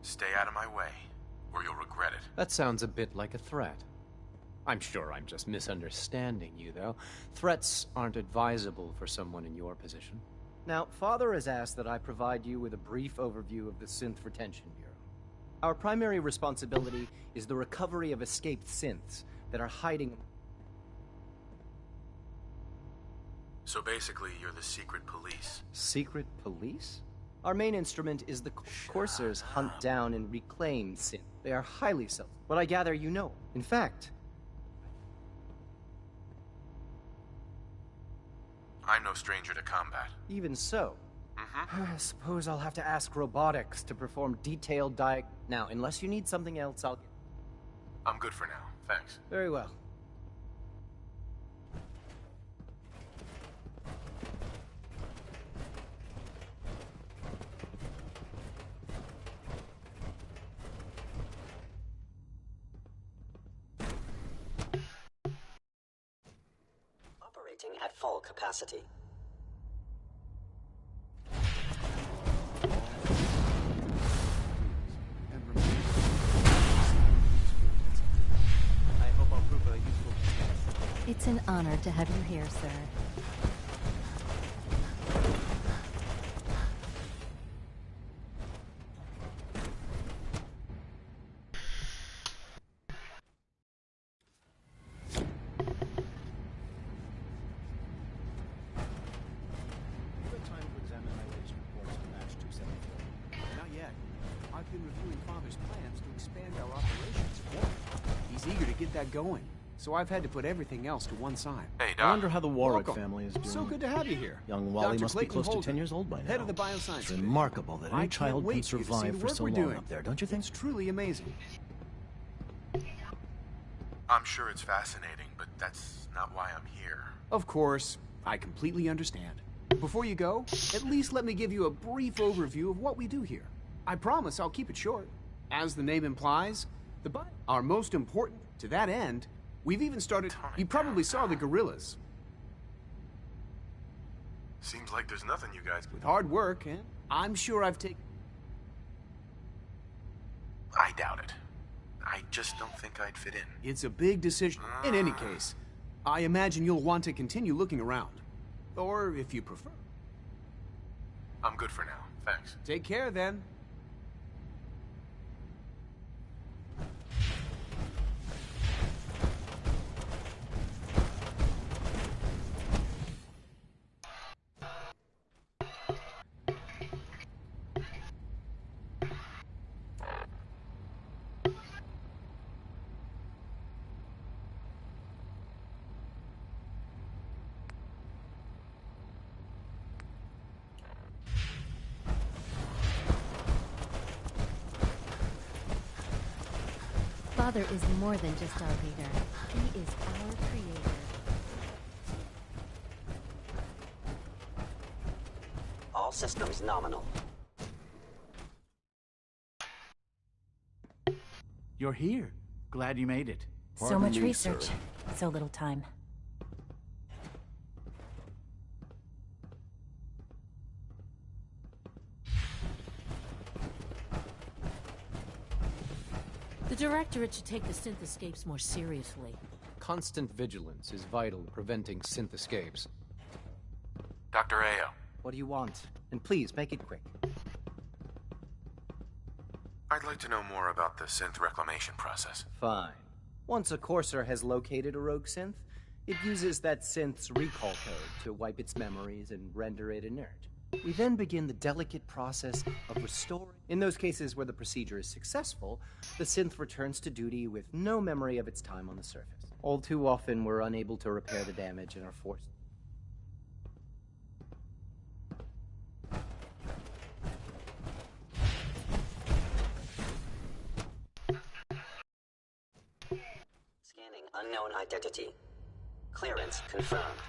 Stay out of my way, or you'll regret it. That sounds a bit like a threat. I'm sure I'm just misunderstanding you, though. Threats aren't advisable for someone in your position. Now, Father has asked that I provide you with a brief overview of the Synth Retention Bureau. Our primary responsibility is the recovery of escaped synths that are hiding... So basically, you're the secret police. Secret police? Our main instrument is the Coursers hunt down and reclaim synth. They are highly self. But I gather you know. In fact... I'm no stranger to combat. Even so. I suppose I'll have to ask robotics to perform detailed Now, unless you need something else, I'll... I'm good for now, thanks. Very well. Operating at full capacity. I hope I'll prove a useful... It's an honor to have you here, sir. Going. So I've had to put everything else to one side. Hey, Doc. I wonder how the Warwick family is doing. So good to have you here. Young Wally Dr. must Clayton be close Holden, to 10 years old by now. Head of the bioscience. It's remarkable that any child can survive for so long up there, don't you think? It's truly amazing. I'm sure it's fascinating, but that's not why I'm here. Of course, I completely understand. Before you go, at least let me give you a brief overview of what we do here. I promise I'll keep it short. As the name implies, the bio are most important. To that end, we've even started... You probably saw the gorillas. Seems like there's nothing you guys... With hard work, and I'm sure I've taken... I doubt it. I just don't think I'd fit in. It's a big decision. In any case, I imagine you'll want to continue looking around. Or, if you prefer... I'm good for now, thanks. Take care, then. Father is more than just our leader. He is our creator. All systems nominal. You're here. Glad you made it. So much research, so little time. The Directorate should take the synth escapes more seriously. Constant vigilance is vital to preventing synth escapes. Dr. Ayo. What do you want? And please, make it quick. I'd like to know more about the synth reclamation process. Fine. Once a Courser has located a rogue synth, it uses that synth's recall code to wipe its memories and render it inert. We then begin the delicate process of restoring. In those cases where the procedure is successful, the synth returns to duty with no memory of its time on the surface. All too often, we're unable to repair the damage and are forced. Scanning unknown identity. Clearance confirmed.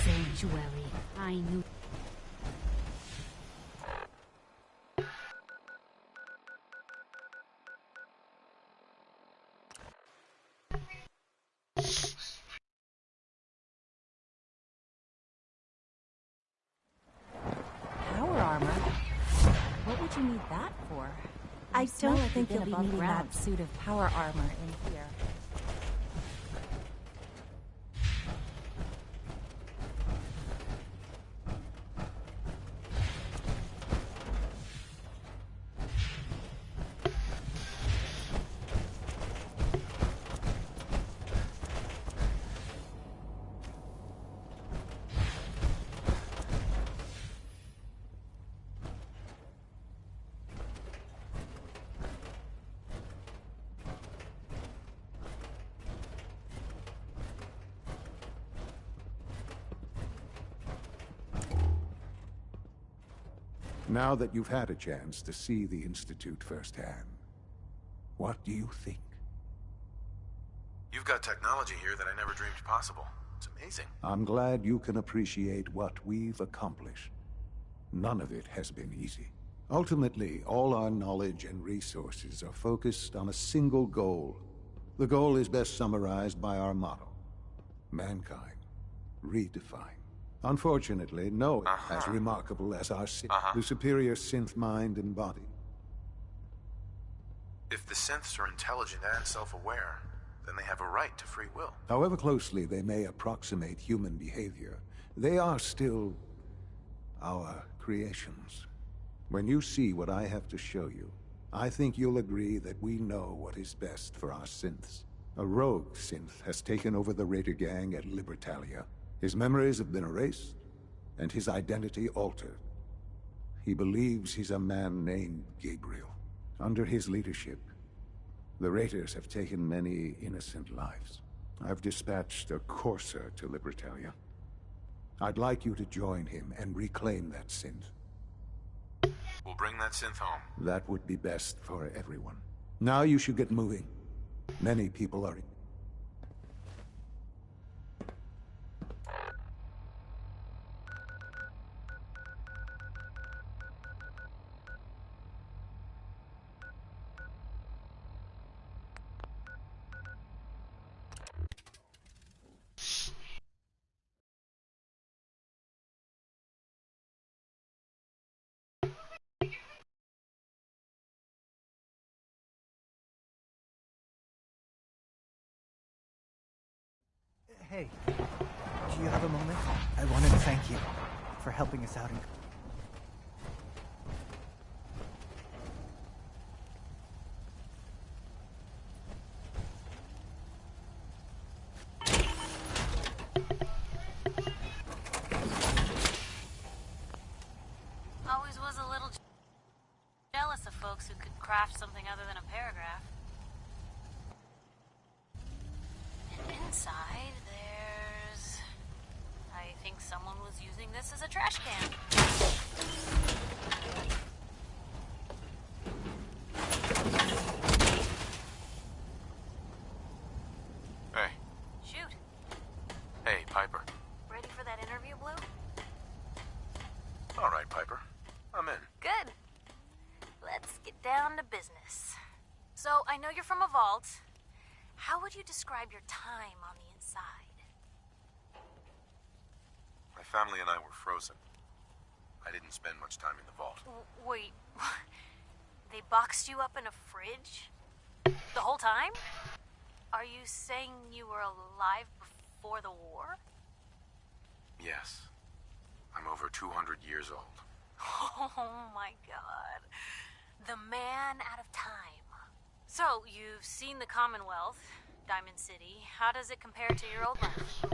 Sanctuary. I knew. Power armor? What would you need that for? I don't think you'll be needing that suit of power armor in here. Now that you've had a chance to see the Institute firsthand, what do you think? You've got technology here that I never dreamed possible. It's amazing. I'm glad you can appreciate what we've accomplished. None of it has been easy. Ultimately, all our knowledge and resources are focused on a single goal. The goal is best summarized by our motto: mankind, redefined. Unfortunately, no as remarkable as our the superior synth mind and body. If the synths are intelligent and self-aware, then they have a right to free will. However closely they may approximate human behavior, they are still our creations. When you see what I have to show you, I think you'll agree that we know what is best for our synths. A rogue synth has taken over the Raider gang at Libertalia. His memories have been erased, and his identity altered. He believes he's a man named Gabriel. Under his leadership, the Raiders have taken many innocent lives. I've dispatched a courser to Libertalia. I'd like you to join him and reclaim that synth. We'll bring that synth home. That would be best for everyone. Now you should get moving. Many people are... Hey, do you have a moment? I wanted to thank you for helping us out. Always was a little jealous of folks who could craft something other than a paragraph. And inside, there's... I think someone was using this as a trash can. Hey. Shoot. Hey, Piper. Ready for that interview, Blue? All right, Piper. I'm in. Good. Let's get down to business. So, I know you're from a vault. How would you describe your time on the inside? My family and I were frozen. I didn't spend much time in the vault. Wait, they boxed you up in a fridge? The whole time? Are you saying you were alive before the war? Yes. I'm over 200 years old. Oh my god. The man out of time. So, you've seen the Commonwealth, Diamond City. How does it compare to your old life?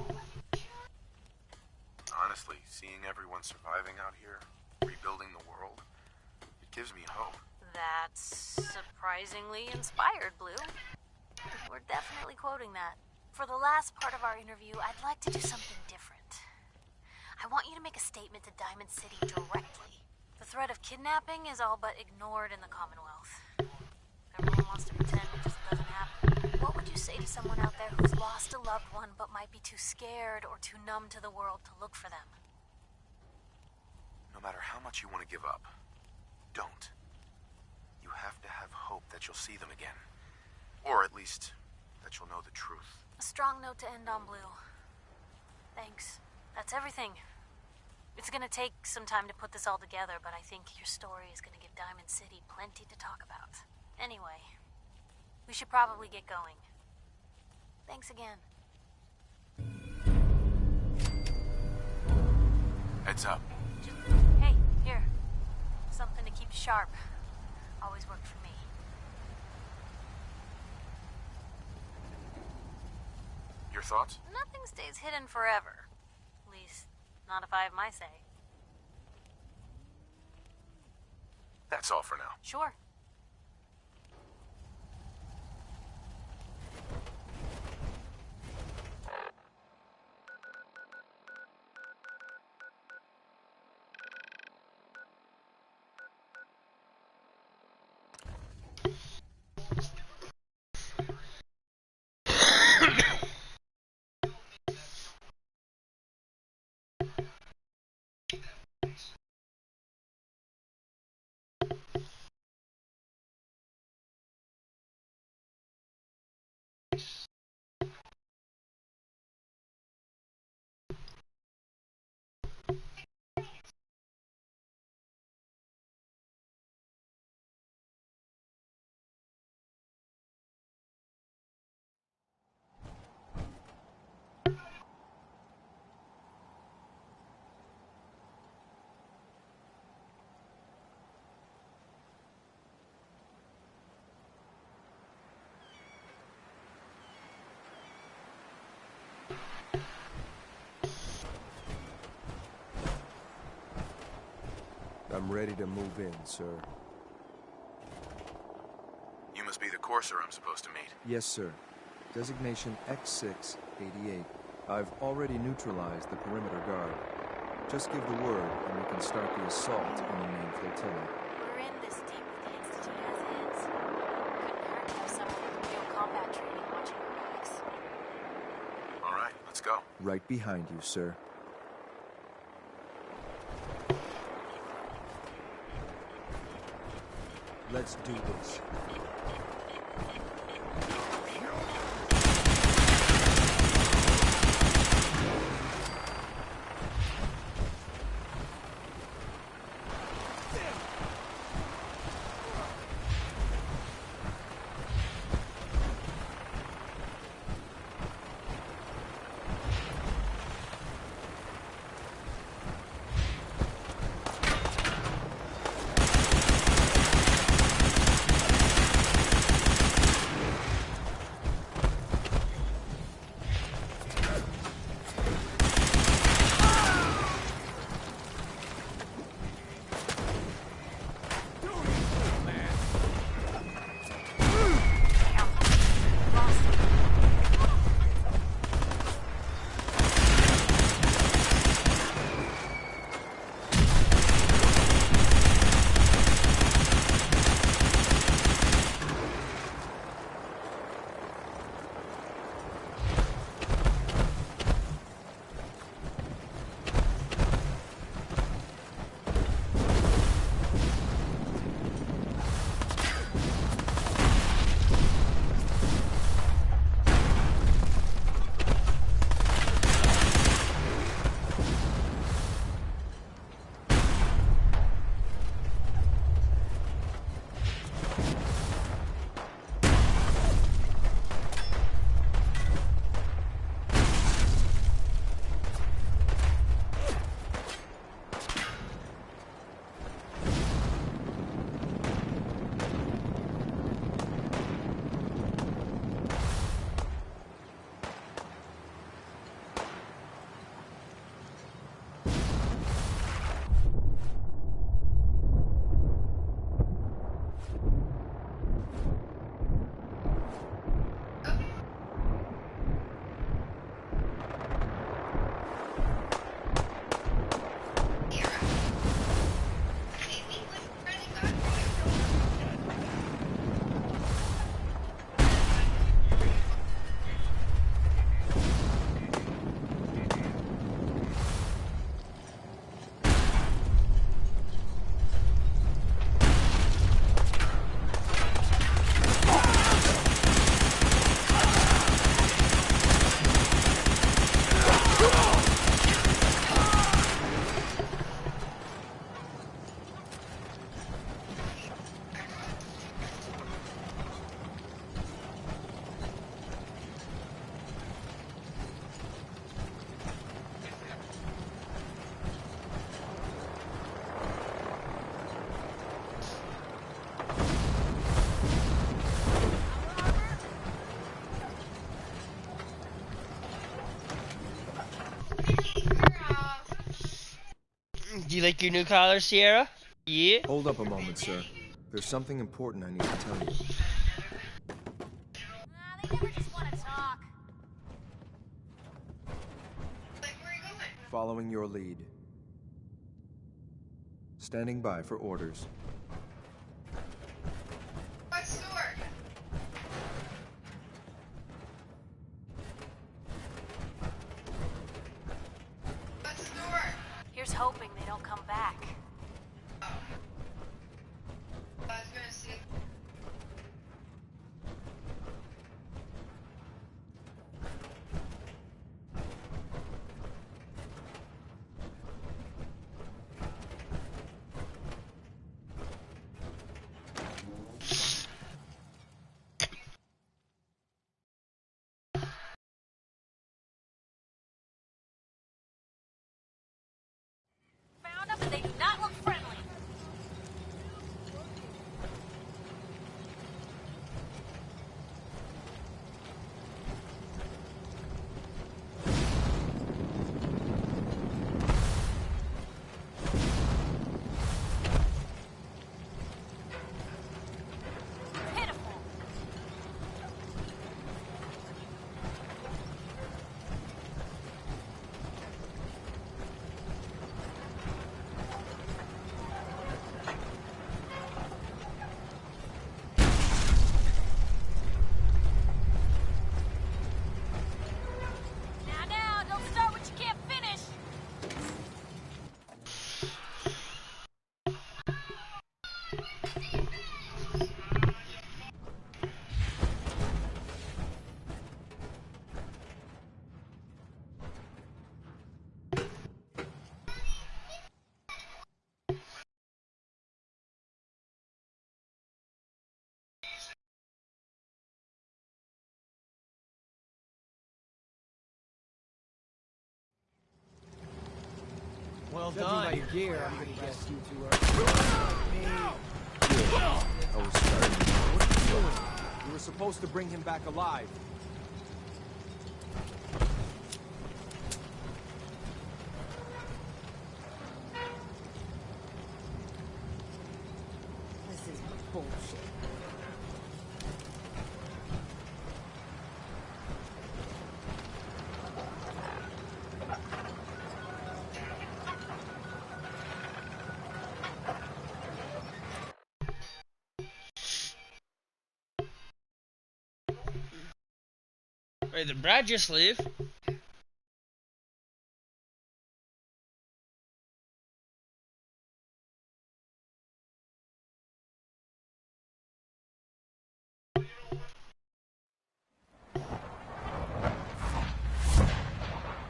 Honestly, seeing everyone surviving out here, rebuilding the world, it gives me hope. That's surprisingly inspired, Blue. We're definitely quoting that. For the last part of our interview, I'd like to do something different. I want you to make a statement to Diamond City directly. The threat of kidnapping is all but ignored in the Commonwealth. Everyone wants to pretend it just doesn't happen. What would you say to someone out there who's lost a loved one but might be too scared or too numb to the world to look for them? No matter how much you want to give up, don't. You have to have hope that you'll see them again. Or at least, that you'll know the truth. A strong note to end on, Blue. Thanks. That's everything. It's gonna take some time to put this all together, but I think your story is gonna give Diamond City plenty to talk about. Anyway, we should probably get going. Thanks again. Heads up. Hey, here. Something to keep you sharp. Always worked for me. Your thoughts? Nothing stays hidden forever. At least, not if I have my say. That's all for now. Sure. I'm ready to move in, sir. You must be the courser I'm supposed to meet. Yes, sir. Designation X688. I've already neutralized the perimeter guard. Just give the word, and we can start the assault on the main flotilla. We're in this deep with the Institute as is. Couldn't hurt to have someone with real combat training watching our backs. All right, let's go. Right behind you, sir. Let's do this. Do you like your new collar, Sierra? Yeah? Hold up a moment, sir. There's something important I need to tell you. They never just want to talk. Following your lead. Standing by for orders. What sword? What's the door? Here's hoping they don't come back. Oh. I was gonna see. Found them and they do not Well Judging done. by your gear, I'm gonna guess you two are... I was starting. What are you doing? You were supposed to bring him back alive. This is bullshit. Wait, did Brad just leave?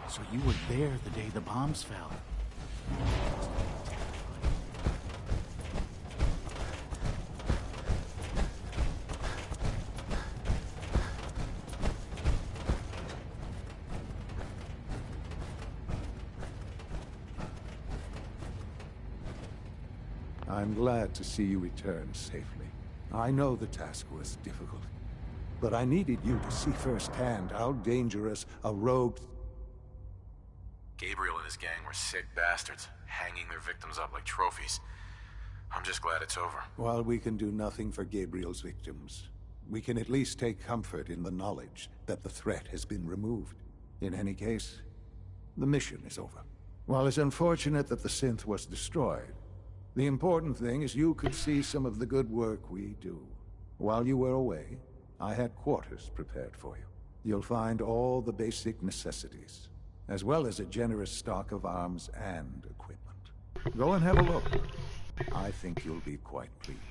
So you were there the day the bombs fell. I'm glad to see you return safely. I know the task was difficult, but I needed you to see firsthand how dangerous a rogue... Gabriel and his gang were sick bastards, hanging their victims up like trophies. I'm just glad it's over. While we can do nothing for Gabriel's victims, we can at least take comfort in the knowledge that the threat has been removed. In any case, the mission is over. While it's unfortunate that the synth was destroyed, the important thing is you could see some of the good work we do. While you were away, I had quarters prepared for you. You'll find all the basic necessities, as well as a generous stock of arms and equipment. Go and have a look. I think you'll be quite pleased.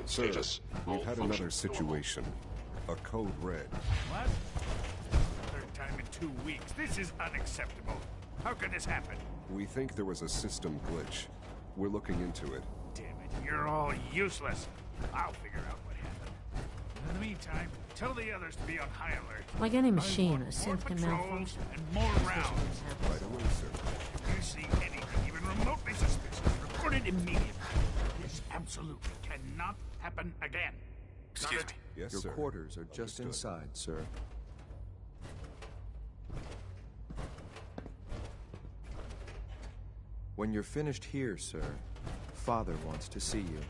Sir, we've had another situation. A code red. What? Third time in 2 weeks. This is unacceptable. How could this happen? We think there was a system glitch. We're looking into it. Damn it, you're all useless. I'll figure out what happened. In the meantime, tell the others to be on high alert. Like any machine, a synth can Patrols malfunction. and more rounds. Right away, sir. If you see anything even remotely suspicious, report it immediately. This absolutely cannot happen again. Excuse me. Yes, Your quarters are just inside, sir. When you're finished here, sir, Father wants to see you.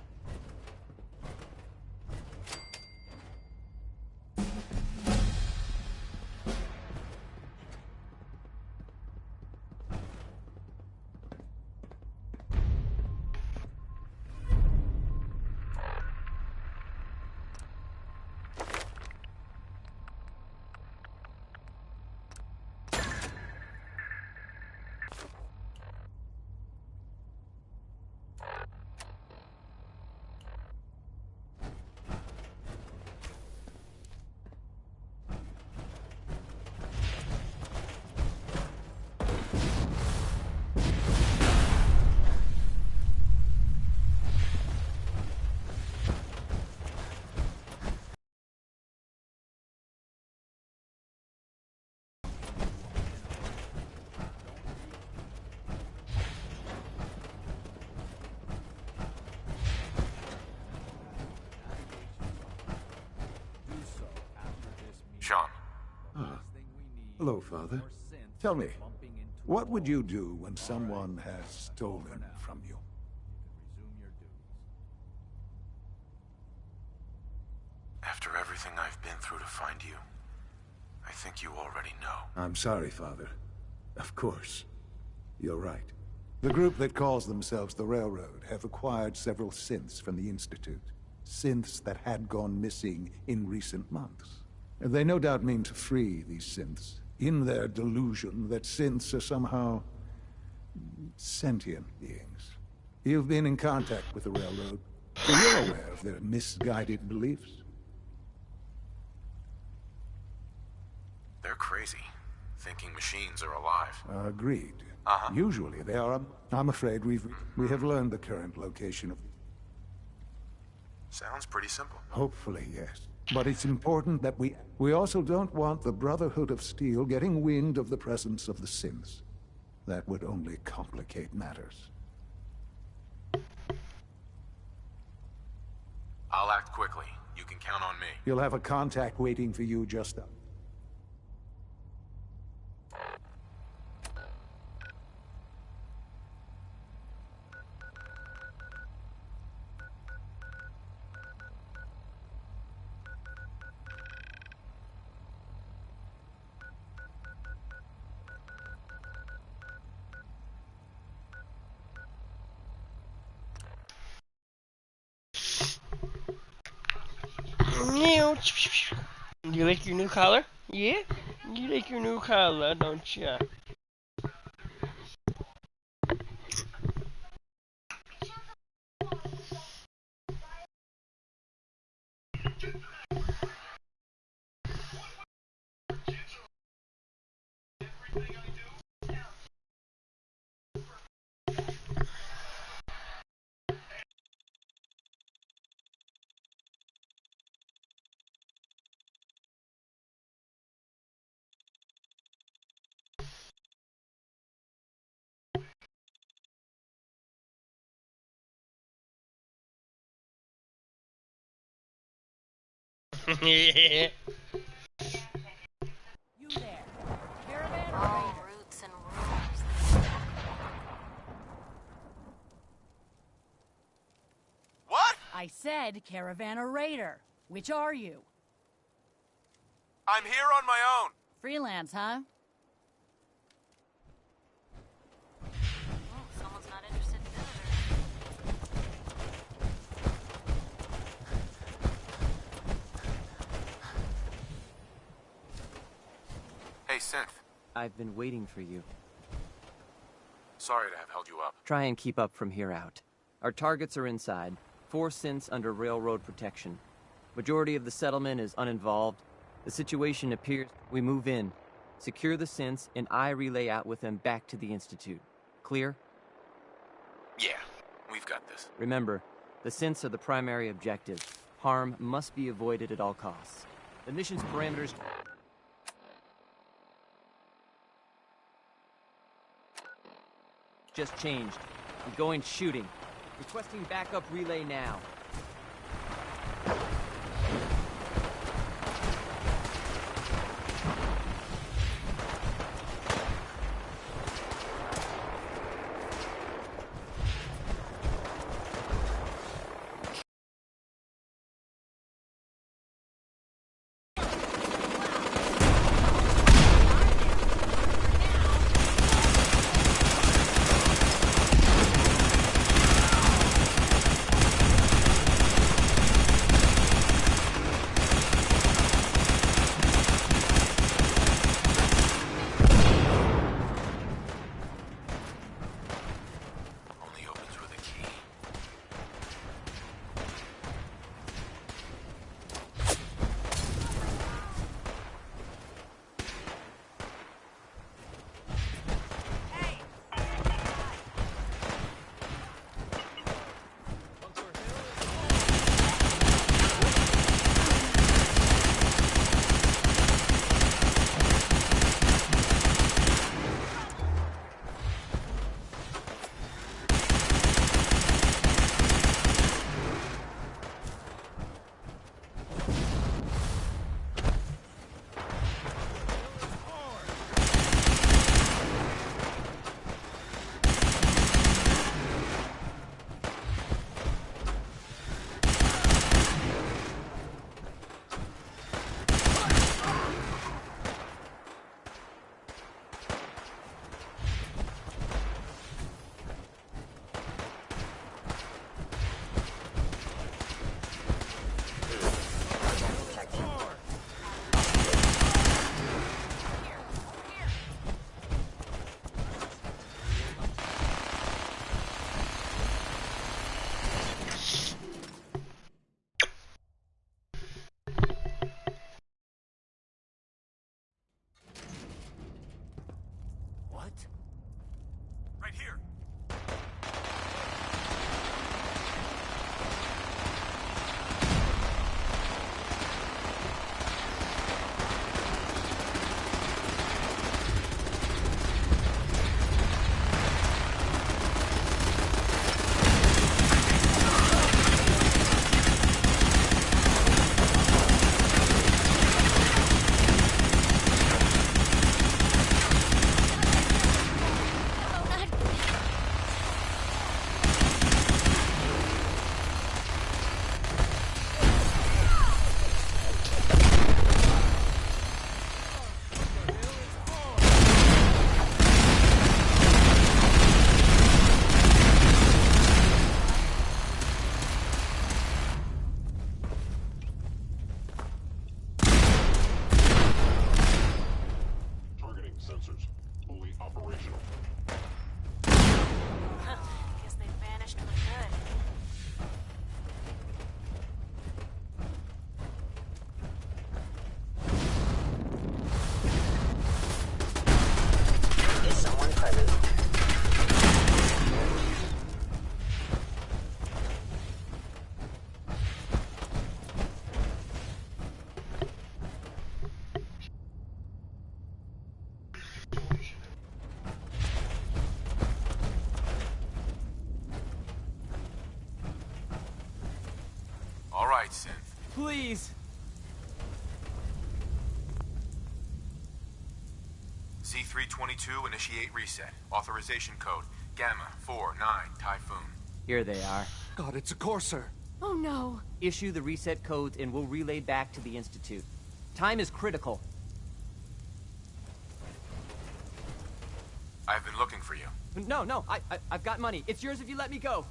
Sean. Ah. Hello, Father. Tell me, what would you do when someone has stolen from you? After everything I've been through to find you, I think you already know. I'm sorry, Father. Of course. You're right. The group that calls themselves the Railroad have acquired several synths from the Institute. Synths that had gone missing in recent months. They no doubt mean to free these synths, in their delusion that synths are somehow sentient beings. You've been in contact with the Railroad, so you're aware of their misguided beliefs. They're crazy, thinking machines are alive. Agreed. Usually they are. I'm afraid we have learned the current location of... Sounds pretty simple. Hopefully, yes. But it's important that we also don't want the Brotherhood of Steel getting wind of the presence of the synths. That would only complicate matters. I'll act quickly. You can count on me. You'll have a contact waiting for you just up. You like your new collar? Yeah? You like your new collar, don't you? Yeah. You there. Caravan all roots and rumors. What? I said Caravana Raider. Which are you? I'm here on my own. Freelance, huh? Oh, someone's not interested in visitors. Hey, Synth. I've been waiting for you. Sorry to have held you up. Try and keep up from here out. Our targets are inside. 4 synths under railroad protection. Majority of the settlement is uninvolved. The situation appears we move in, secure the synths, and I relay out with them back to the Institute. Clear? Yeah, we've got this. Remember, the synths are the primary objective. Harm must be avoided at all costs. The mission's parameters... just changed. I'm going shooting. Requesting backup relay now. right, Synth. Please. Z322, initiate reset. Authorization code, Gamma 49 Typhoon. Here they are. God, it's a Corsair. Oh no. Issue the reset codes and we'll relay back to the Institute. Time is critical. I've been looking for you. No, I've got money. It's yours if you let me go.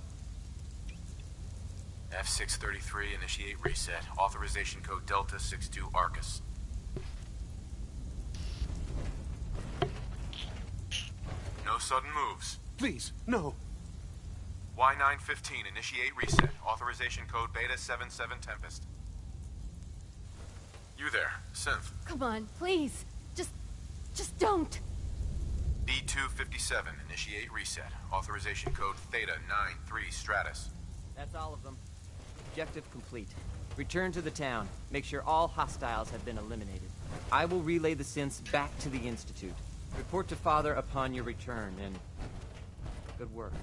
F633, initiate reset. Authorization code Delta 62 Arcus. No sudden moves. Please, no. Y915, initiate reset. Authorization code Beta 77 Tempest. You there, Synth. Come on, please. Just don't. B257, initiate reset. Authorization code Theta 93 Stratus. That's all of them. Objective complete. Return to the town. Make sure all hostiles have been eliminated. I will relay the synths back to the Institute. Report to Father upon your return, and good work.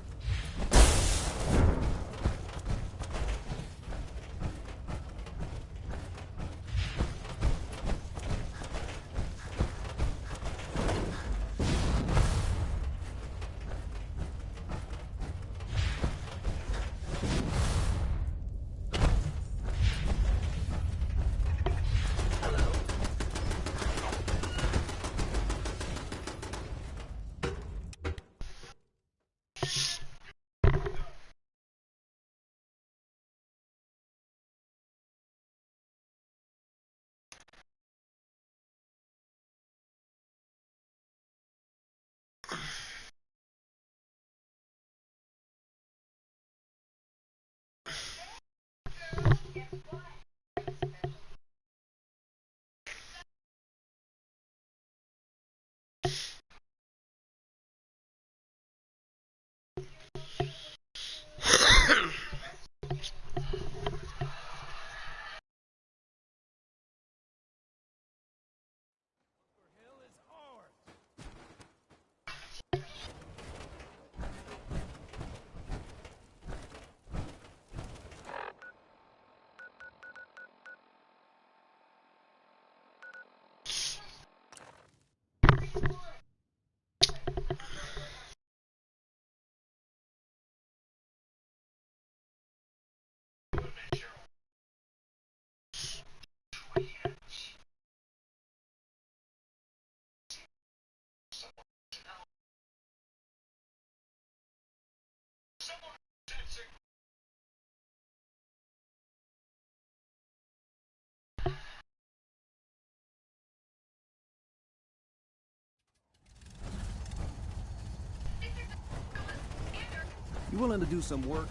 You willing to do some work?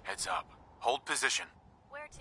Heads up. Hold position. Where to?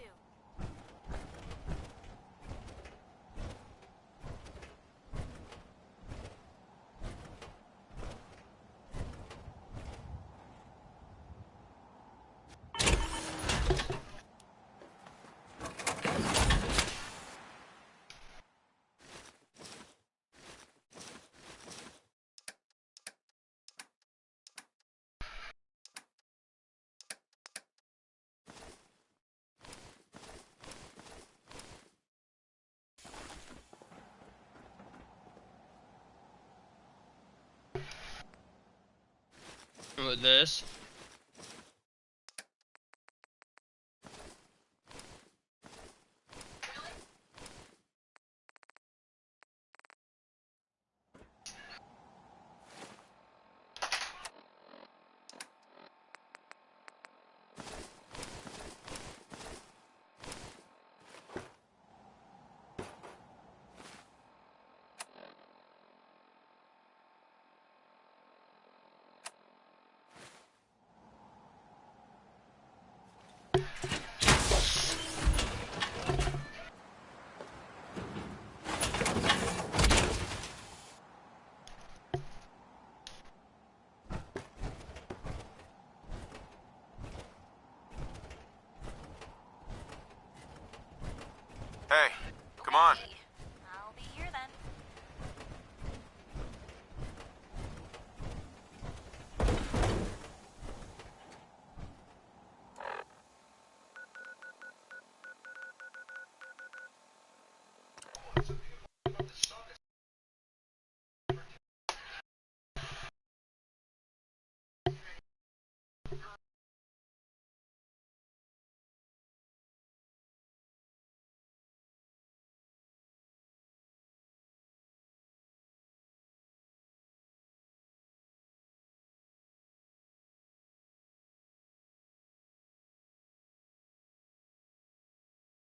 With this. Hey, come on. I'll be here then.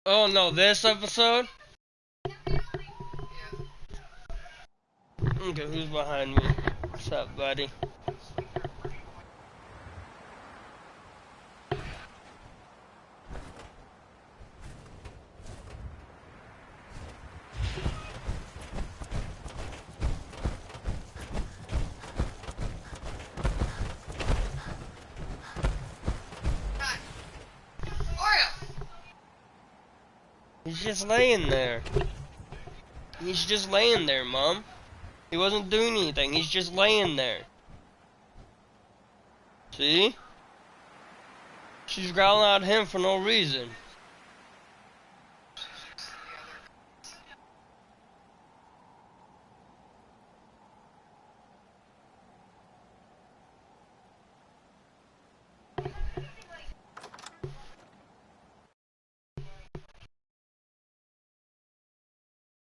Oh no, this episode? Okay, who's behind me? What's up, buddy? He's just laying there. He's just laying there, Mom. He wasn't doing anything. He's just laying there. See? She's growling at him for no reason.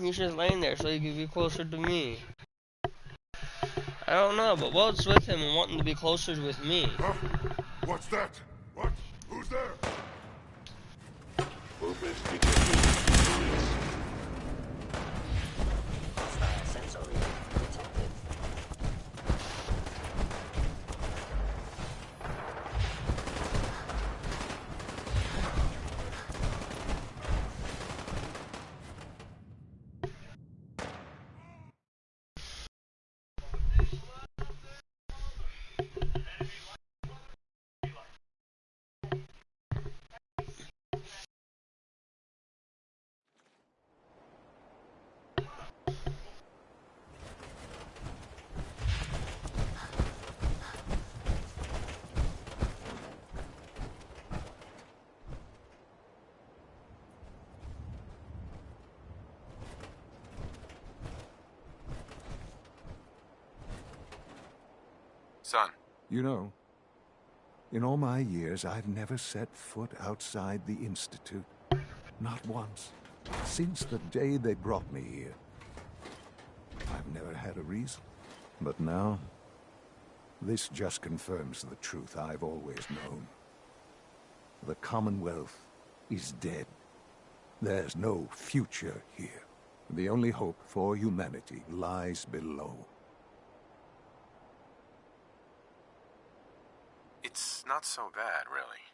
He's just laying there so he could be closer to me. I don't know, but what's with him and wanting to be closer with me? Huh? What's that? What? Who's there? Sensory detected. Son. You know, in all my years, I've never set foot outside the Institute. Not once. Since the day they brought me here. I've never had a reason. But now, this just confirms the truth I've always known. The Commonwealth is dead. There's no future here. The only hope for humanity lies below. It's not so bad, really.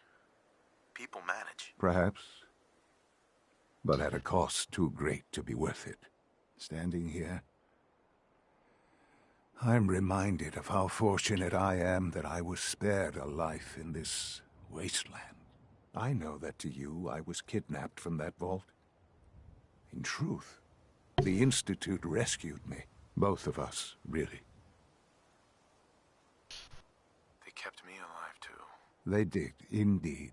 People manage. Perhaps. But at a cost too great to be worth it. Standing here, I'm reminded of how fortunate I am that I was spared a life in this wasteland. I know that to you, I was kidnapped from that vault. In truth, the Institute rescued me. Both of us, really. They kept me alive, too. They did, indeed.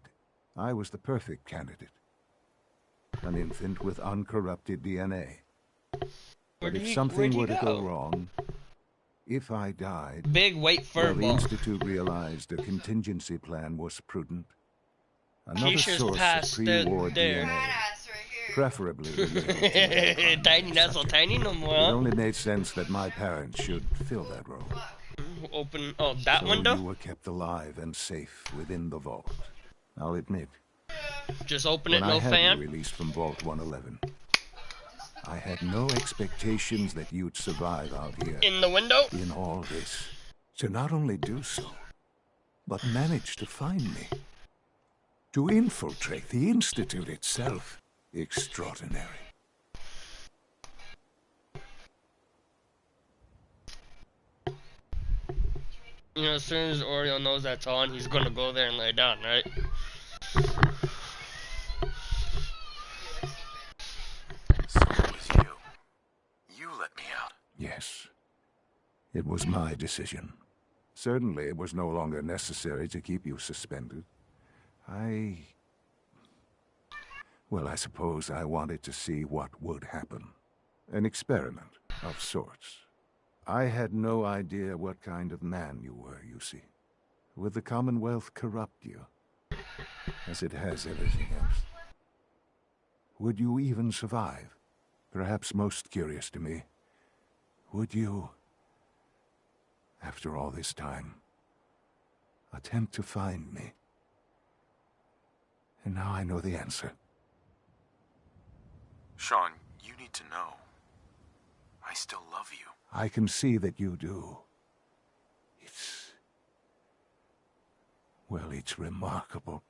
I was the perfect candidate. An infant with uncorrupted DNA. But if something were to go wrong, if I died... Big wait for the Institute realized a contingency plan was prudent. Another Keisha's source past of pre-war there. DNA. Preferably. Tiny, not so tiny no more. It only made sense that my parents should fill that role. Open, oh, that window? You were kept alive and safe within the vault. I'll admit. Just open it, when no I had fan? you released from Vault 111, I had no expectations that you'd survive out here. In the window? In all this. To not only do so, but manage to find me. To infiltrate the Institute itself. Extraordinary. You know, as soon as Oreo knows that's on, he's gonna go there and lay down, right? Yes. It was my decision. Certainly, it was no longer necessary to keep you suspended. Well, I suppose I wanted to see what would happen. An experiment of sorts. I had no idea what kind of man you were, you see. Would the Commonwealth corrupt you, as it has everything else? Would you even survive? Perhaps most curious to me, would you, after all this time, attempt to find me? And now I know the answer. Sean, you need to know. I still love you. I can see that you do. It's remarkable.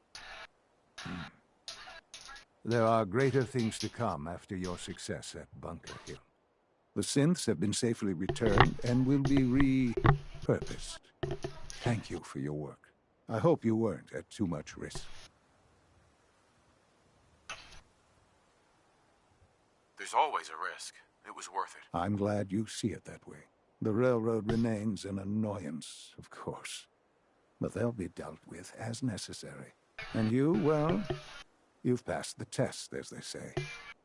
There are greater things to come after your success at Bunker Hill. The synths have been safely returned and will be repurposed. Thank you for your work. I hope you weren't at too much risk. There's always a risk. It was worth it. I'm glad you see it that way. The railroad remains an annoyance, of course. But they'll be dealt with as necessary. And you, well, you've passed the test, as they say.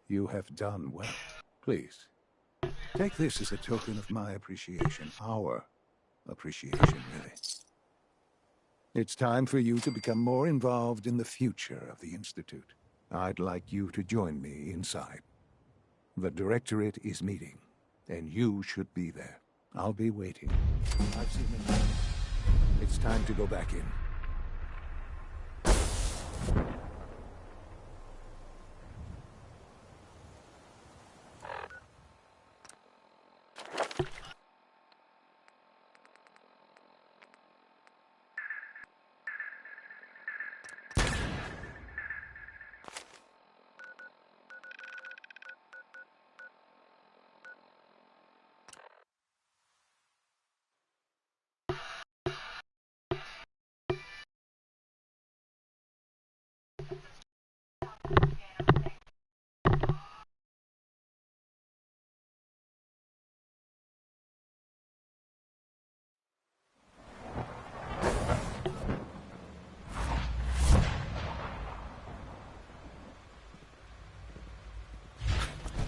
You have done well. Please, take this as a token of my appreciation. Our appreciation, really. It's time for you to become more involved in the future of the Institute. I'd like you to join me inside. The Directorate is meeting, and you should be there. I'll be waiting. I've seen enough. It's time to go back in.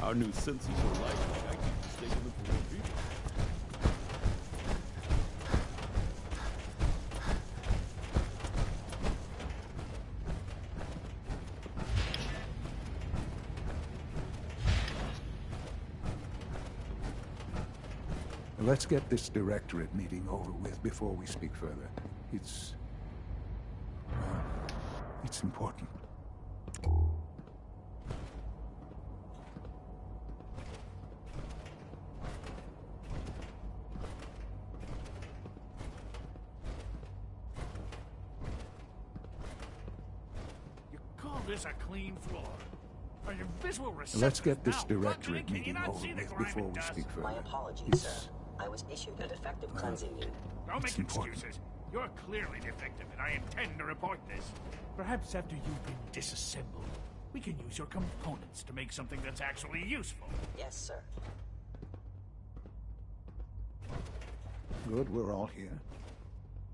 Our new senses are light. I keep mistaking them for real people. Let's get this Directorate meeting over with before we speak further. It's important. This a clean floor. Are your visual receptors Let's get this now Directorate functioning? Can you meeting not over see the with grime before and we dust? speak further. My apologies, sir. I was issued a defective cleansing unit. Don't make important. excuses. You're clearly defective, and I intend to report this. Perhaps after you've been disassembled, we can use your components to make something that's actually useful. Yes, sir. Good, we're all here.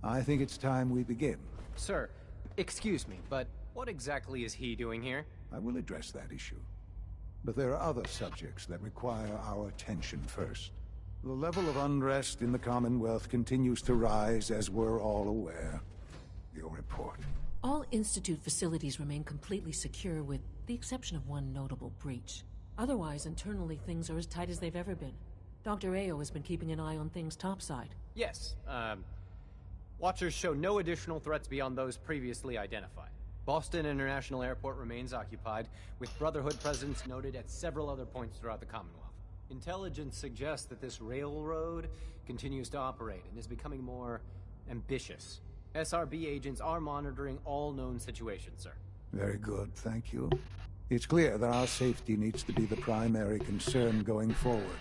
I think it's time we begin. Sir, excuse me, but what exactly is he doing here? I will address that issue. But there are other subjects that require our attention first. The level of unrest in the Commonwealth continues to rise, as we're all aware. Your report. All Institute facilities remain completely secure with the exception of one notable breach. Otherwise, internally, things are as tight as they've ever been. Dr. Ao has been keeping an eye on things topside. Yes, Watchers show no additional threats beyond those previously identified. Boston International Airport remains occupied, with Brotherhood presence noted at several other points throughout the Commonwealth. Intelligence suggests that this railroad continues to operate and is becoming more ambitious. SRB agents are monitoring all known situations, sir. Very good, thank you. It's clear that our safety needs to be the primary concern going forward.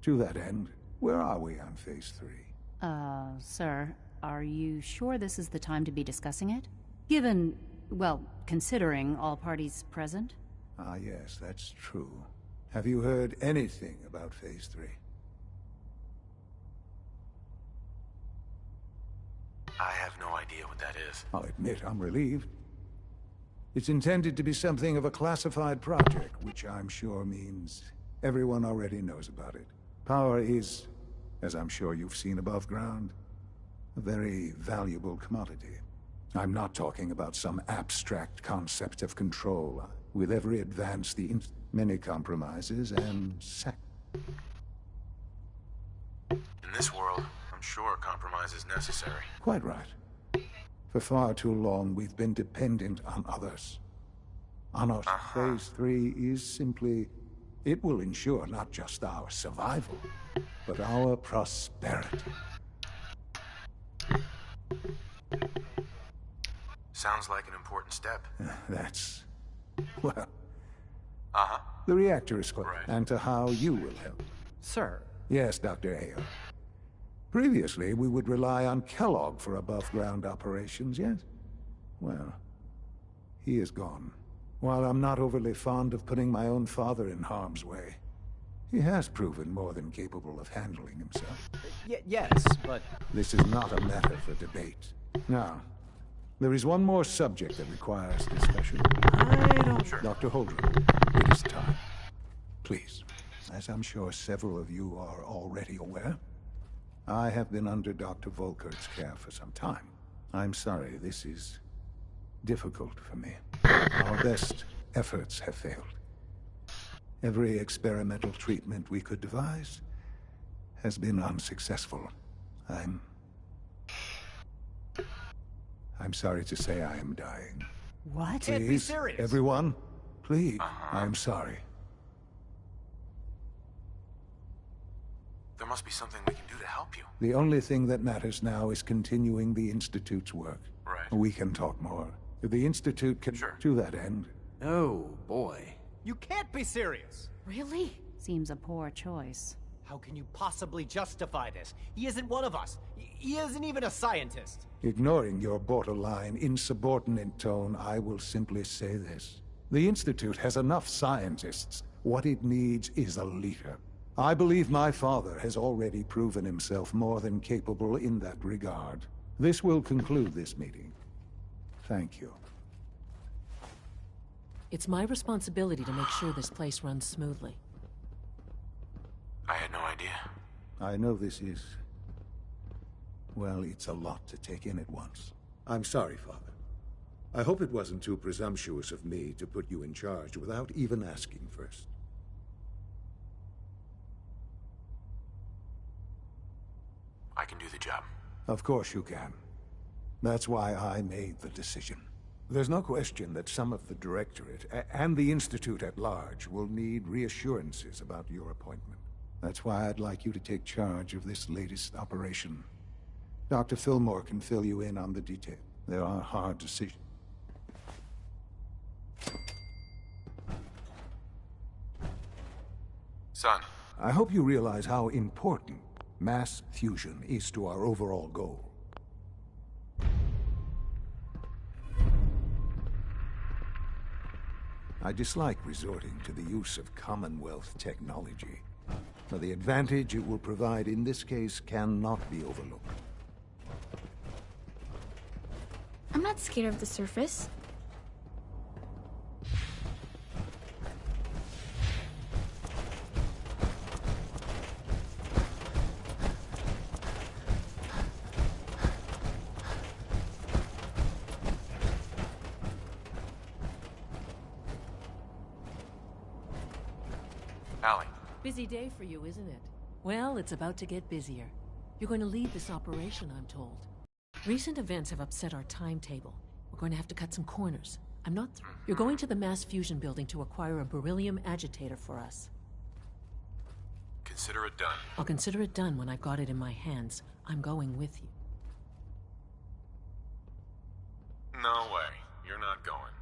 To that end, where are we on Phase 3? Sir, are you sure this is the time to be discussing it? Given, well, considering all parties present? Ah, yes, that's true. Have you heard anything about Phase 3? idea what that is. I'll admit I'm relieved. It's intended to be something of a classified project, which I'm sure means everyone already knows about it. Power is, as I'm sure you've seen above ground, a very valuable commodity. I'm not talking about some abstract concept of control. With every advance, many compromises and In this world, I'm sure compromise is necessary. Quite right. For far too long, we've been dependent on others. On us, Phase 3 is simply... It will ensure not just our survival, but our prosperity. Sounds like an important step. That's... well... Uh-huh. The reactor is close, Right. and to how you will help. Sir. Yes, Dr. Ayo. Previously, we would rely on Kellogg for above-ground operations, yes? Well, he is gone. While I'm not overly fond of putting my own father in harm's way, he has proven more than capable of handling himself. Yes, but... This is not a matter for debate. Now, there is one more subject that requires discussion. I don't... Sure. Dr. Holdren, it is time. Please. As I'm sure several of you are already aware, I have been under Dr. Volkert's care for some time. I'm sorry, this is difficult for me. Our best efforts have failed. Every experimental treatment we could devise has been unsuccessful. I'm sorry to say I am dying. What? Can't be Please, serious. everyone, please, I'm sorry. There must be something we can do to help you. The only thing that matters now is continuing the Institute's work. Right. We can talk more. If the Institute can, to that end. Oh, boy. You can't be serious! Really? Seems a poor choice. How can you possibly justify this? He isn't one of us. He isn't even a scientist. Ignoring your borderline, insubordinate tone, I will simply say this. The Institute has enough scientists. What it needs is a leader. I believe my father has already proven himself more than capable in that regard. This will conclude this meeting. Thank you. It's my responsibility to make sure this place runs smoothly. I had no idea. I know this is... well, it's a lot to take in at once. I'm sorry, Father. I hope it wasn't too presumptuous of me to put you in charge without even asking first. I can do the job. Of course you can. That's why I made the decision. There's no question that some of the Directorate and the Institute at large will need reassurances about your appointment. That's why I'd like you to take charge of this latest operation. Dr. Fillmore can fill you in on the detail. There are hard decisions. Son. I hope you realize how important mass fusion is to our overall goal. I dislike resorting to the use of Commonwealth technology. But the advantage it will provide in this case cannot be overlooked. I'm not scared of the surface. Allie. Busy day for you, isn't it? Well, it's about to get busier. You're going to lead this operation, I'm told. Recent events have upset our timetable. We're going to have to cut some corners. I'm not through. You're going to the Mass Fusion building to acquire a beryllium agitator for us. Consider it done. I'll consider it done when I've got it in my hands. I'm going with you. No way. You're not going.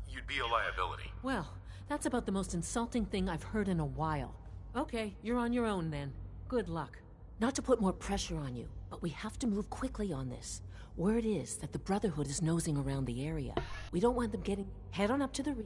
You'd be a liability. Well, that's about the most insulting thing I've heard in a while. Okay, you're on your own then. Good luck. Not to put more pressure on you, but we have to move quickly on this. Word is that the Brotherhood is nosing around the area. We don't want them getting... Head on up to the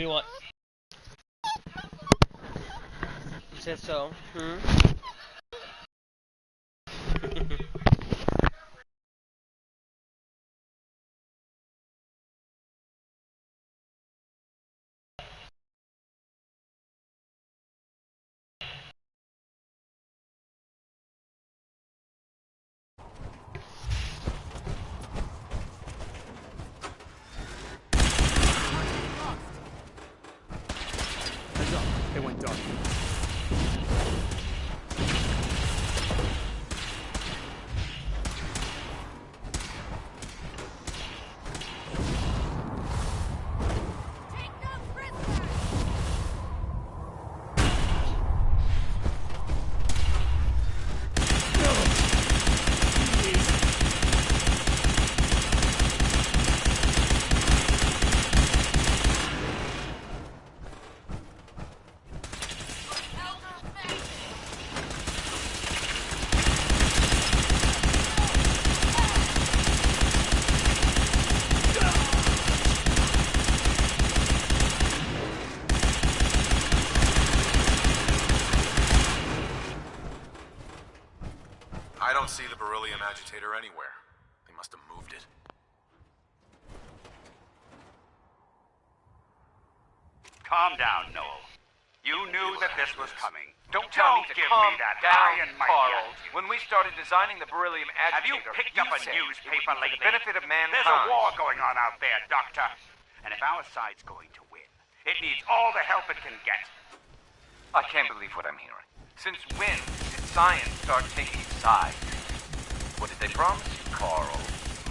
you want? You said so. Heads up, it went dark. I don't see the beryllium agitator anywhere. They must have moved it. Calm down, Noel. You knew that this was coming. Don't tell me to calm high and down, mighty Carl. attitude. When we started designing the beryllium Have you agitator, picked up a said newspaper it was lately? for the benefit of mankind. There's a war going on out there, Doctor. And if our side's going to win, it needs all the help it can get. I can't believe what I'm hearing. Since when did science start taking sides? What did they promise you, Carl?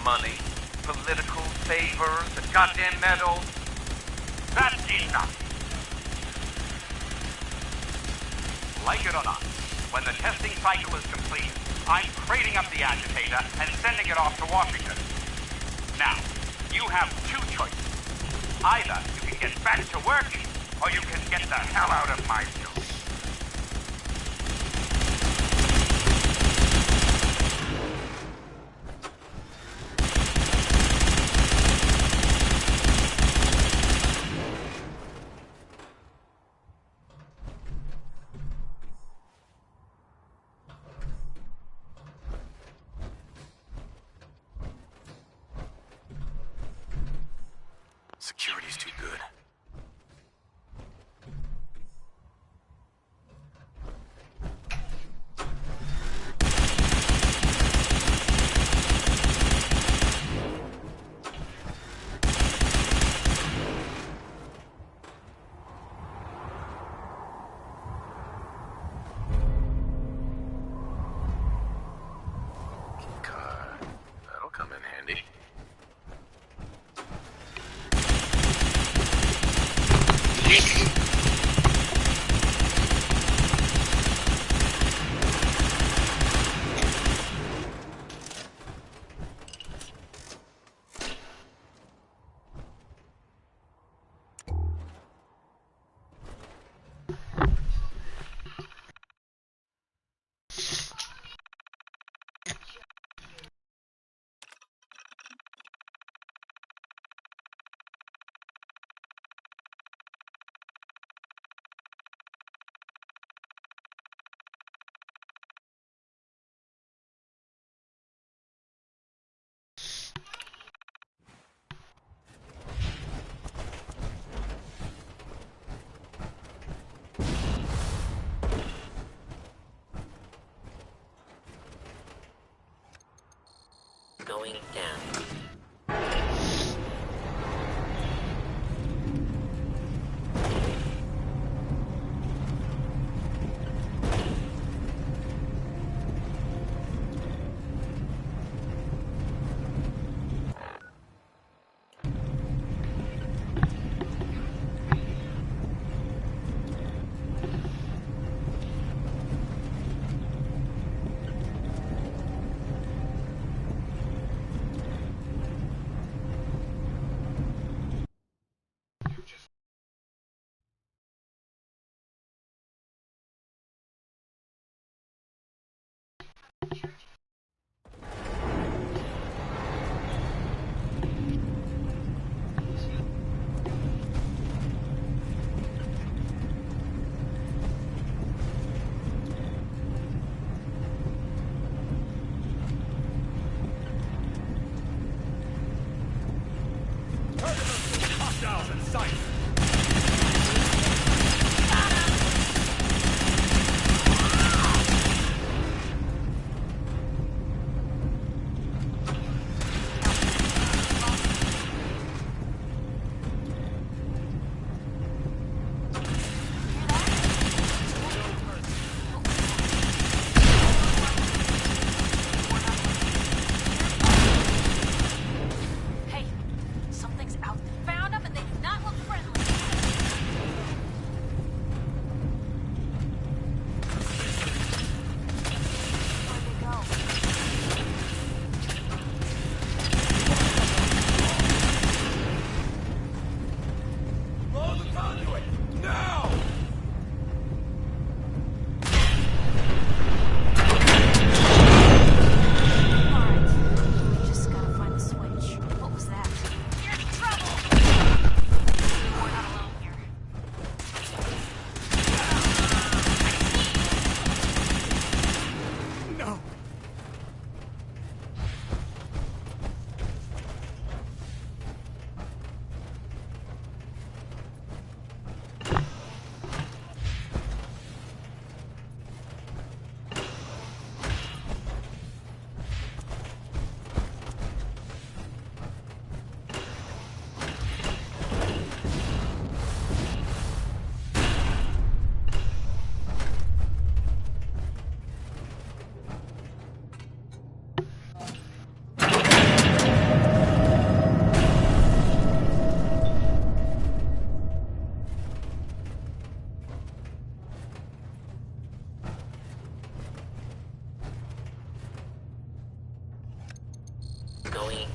Money? Political favor? The goddamn medal? That's enough. Like it or not, when the testing cycle is complete, I'm crating up the agitator and sending it off to Washington. Now, you have two choices. Either you can get back to work, or you can get the hell out of my view. Security's too good. Keycard. That'll come in handy. Going down. going in.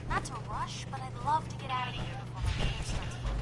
Not to rush, but I'd love to get out of here before my hair starts blowing.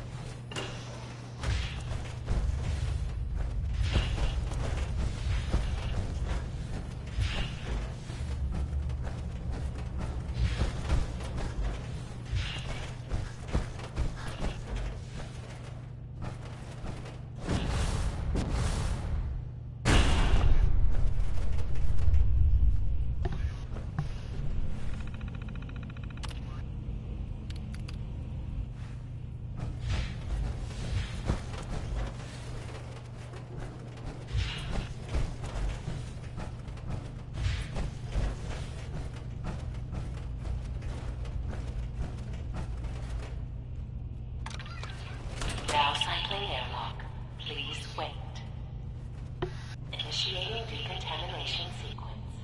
Now cycling airlock. Please wait. Initiating decontamination sequence.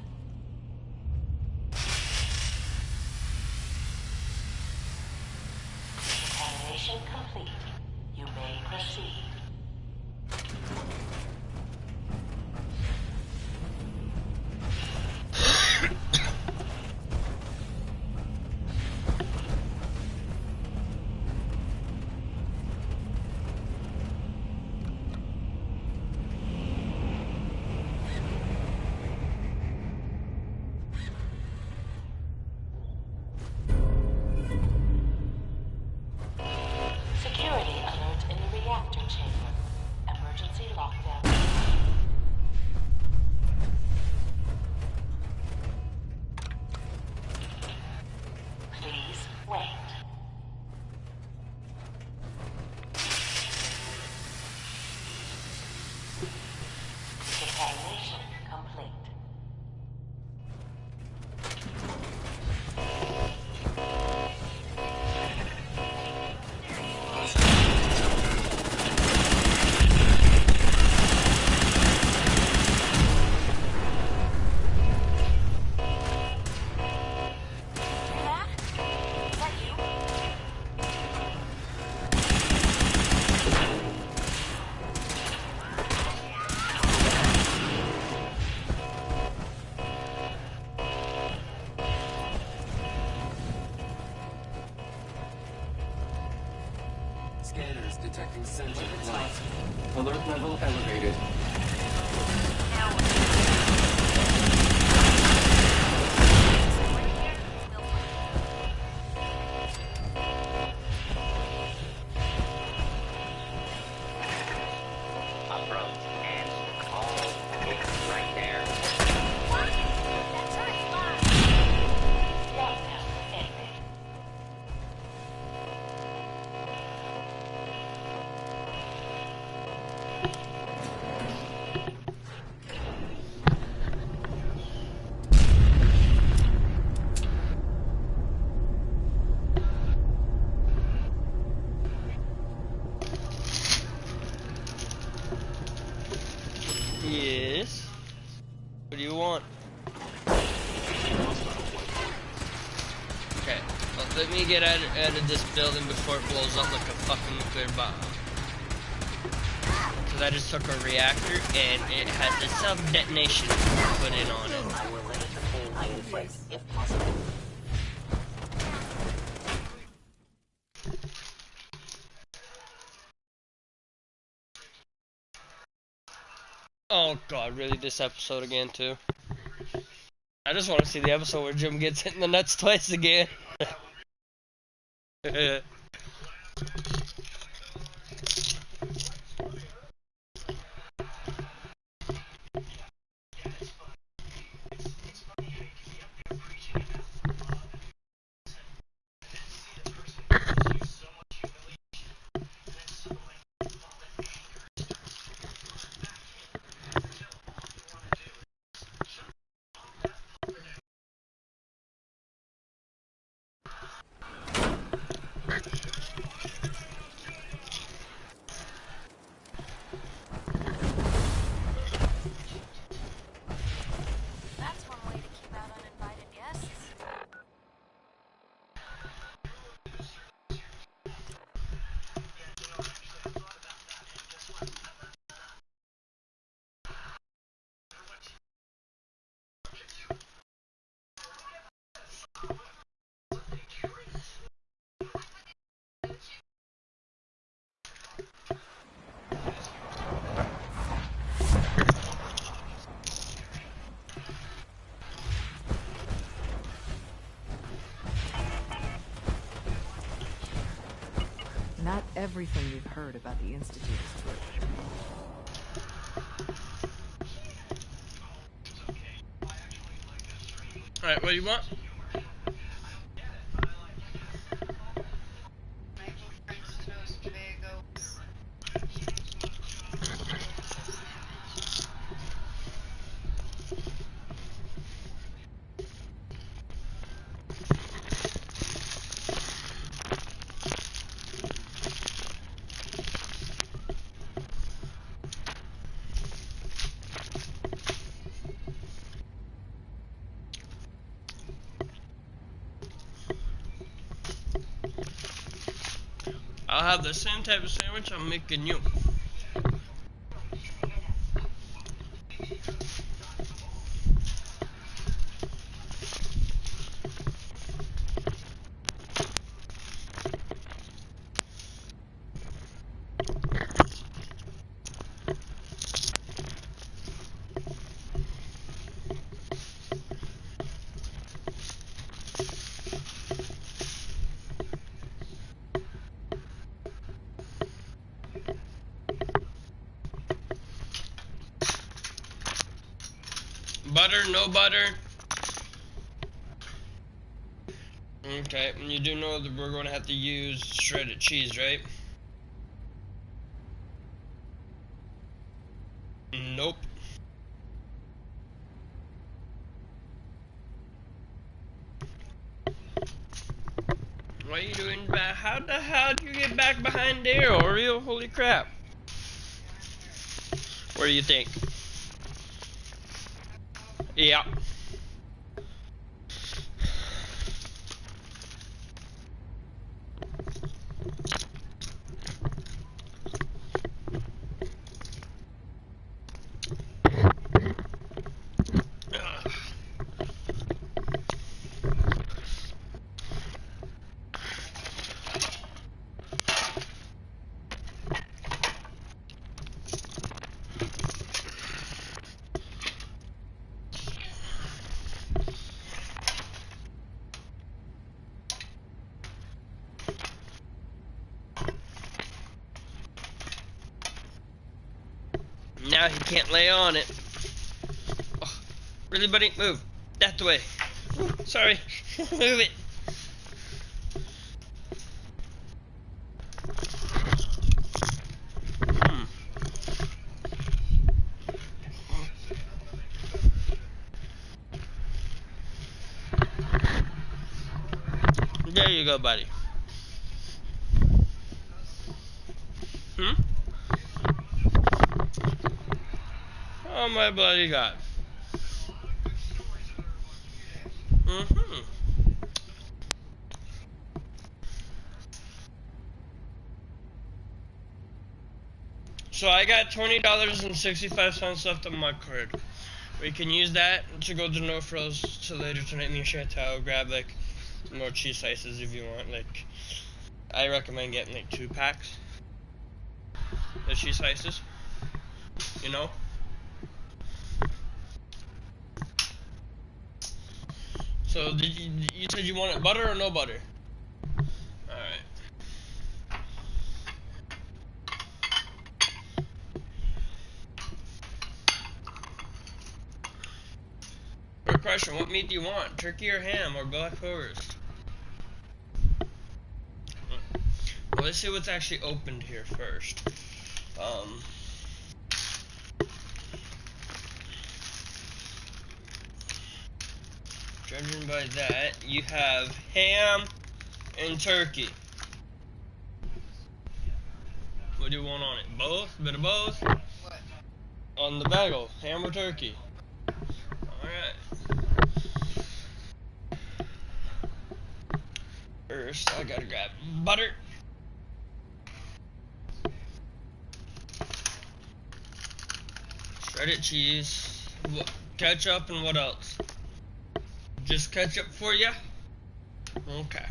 Decontamination complete. You may proceed. Security alert in the reactor chamber. Emergency lockdown. Please wait. Decontamination complete. Scanners detecting sentient life. Alert level elevated. Approach and call. It's right there. Yes. What do you want? Okay, well, let me get out of this building before it blows up like a fucking nuclear bomb. Because I just took a reactor and it has a self-detonation put in on it. I will let it remain in place if possible. Oh god, really this episode again too? I just want to see the episode where Jim gets hit in the nuts twice again. That's one way to keep out uninvited guests. Not everything you've heard about the Institute is true. Alright, what do you want? I'll have the same type of sandwich I'm making you. Butter, no butter? Okay, and you do know that we're going to have to use shredded cheese, right? Nope. What are you doing back? How the hell did you get back behind there, Oreo? Holy crap. What do you think? Yeah. Now he can't lay on it. Oh, really, buddy? Move. That way. Ooh, sorry. Move it. There you go, buddy. Oh my bloody god. So I got $20.65 left on my card. We can use that to go to No Frills to later tonight near Chateau. Grab like more cheese slices if you want. Like, I recommend getting like 2 packs. The cheese slices. You know? So you said you wanted butter or no butter? Alright. Quick question, what meat do you want? Turkey or ham or Black Forest? Well, let's see what's actually opened here first. Judging by that, you have ham and turkey. What do you want on it? Both? A bit of both? What? On the bagel, ham or turkey? Alright. First, I gotta grab butter. Shredded cheese. Ketchup and what else? Just ketchup for you? Okay.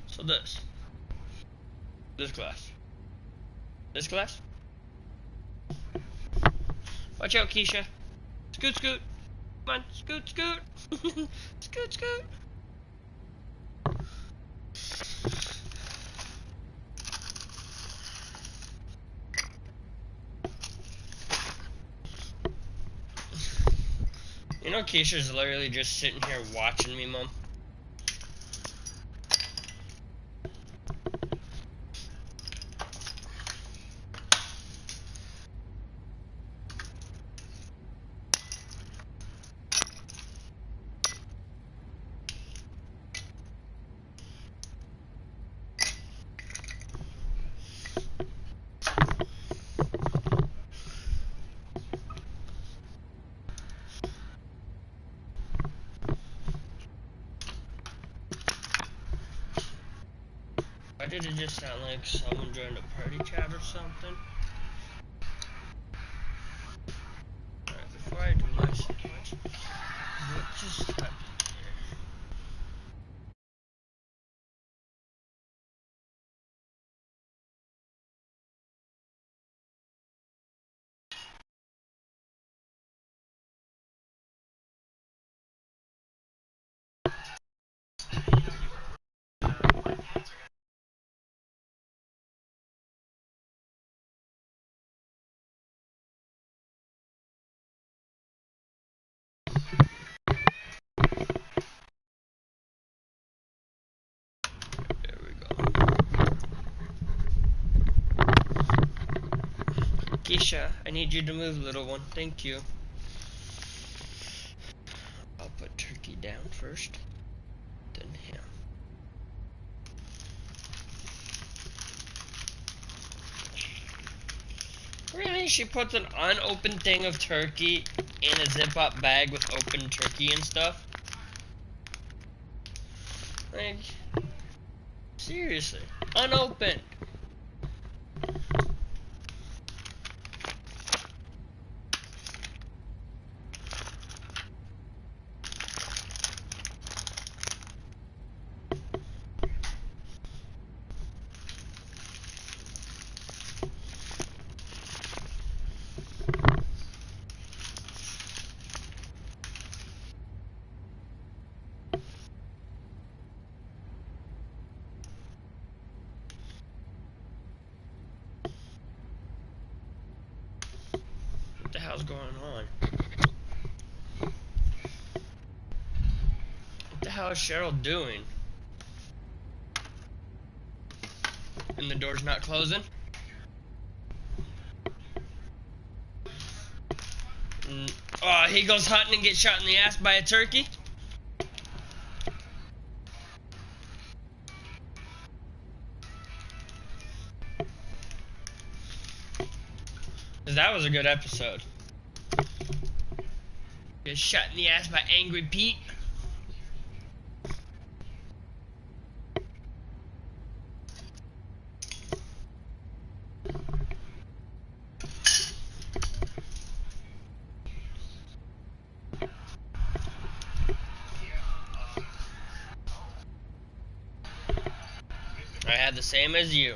So this glass. Watch out, Keisha. Scoot, scoot. Come on, scoot, scoot. Scoot, scoot. You know, Keisha's literally just sitting here watching me, Mom. Why did it just sound like someone joined a party chat or something? Alright, before I do my sandwich, what just happened here? Keisha, I need you to move, little one. Thank you. I'll put turkey down first, then ham. Really? me she puts an unopened thing of turkey in a zip-up bag with open turkey and stuff? Like, seriously, unopened. What the hell's going on? What the hell is Cheryl doing? And the door's not closing? Oh, he goes hunting and gets shot in the ass by a turkey? That was a good episode. Gets shot in the ass by Angry Pete. I had the same as you.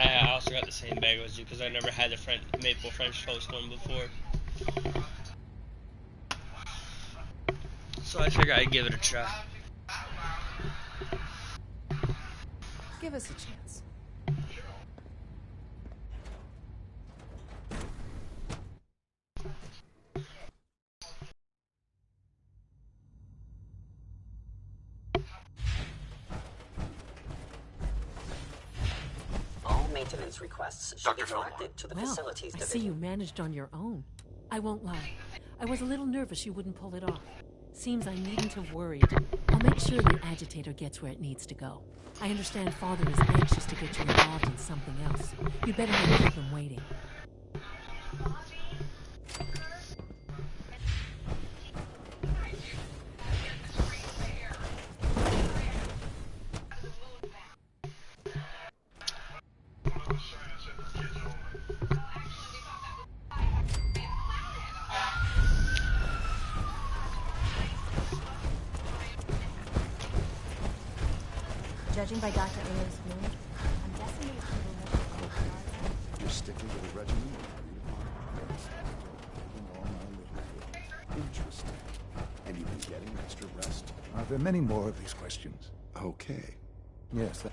I also got the same bag as you because I never had the maple French toast one before. So I figured I'd give it a try. Give us a chance. All maintenance requests should be Dr. Fillmore. directed to the Well, facilities I division. see you managed on your own. I won't lie. I was a little nervous you wouldn't pull it off. Seems I needn't have worried. I'll make sure the agitator gets where it needs to go. I understand Father is anxious to get you involved in something else. You better not keep him waiting. Judging by Dr. Ayer's wound, I'm guessing it was You're sticking to the regimen? Interesting. And you've been getting extra rest? Are there many more of these questions? Okay. Yes, that...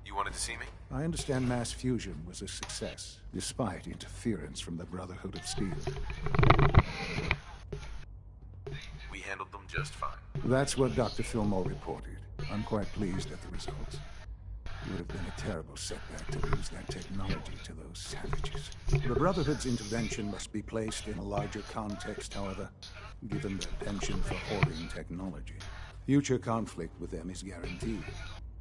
You wanted to see me? I understand mass fusion was a success, despite interference from the Brotherhood of Steel. We handled them just fine. That's what Dr. Fillmore reported. I'm quite pleased at the results. It would have been a terrible setback to lose that technology to those savages. The Brotherhood's intervention must be placed in a larger context, however, given their penchant for hoarding technology. Future conflict with them is guaranteed.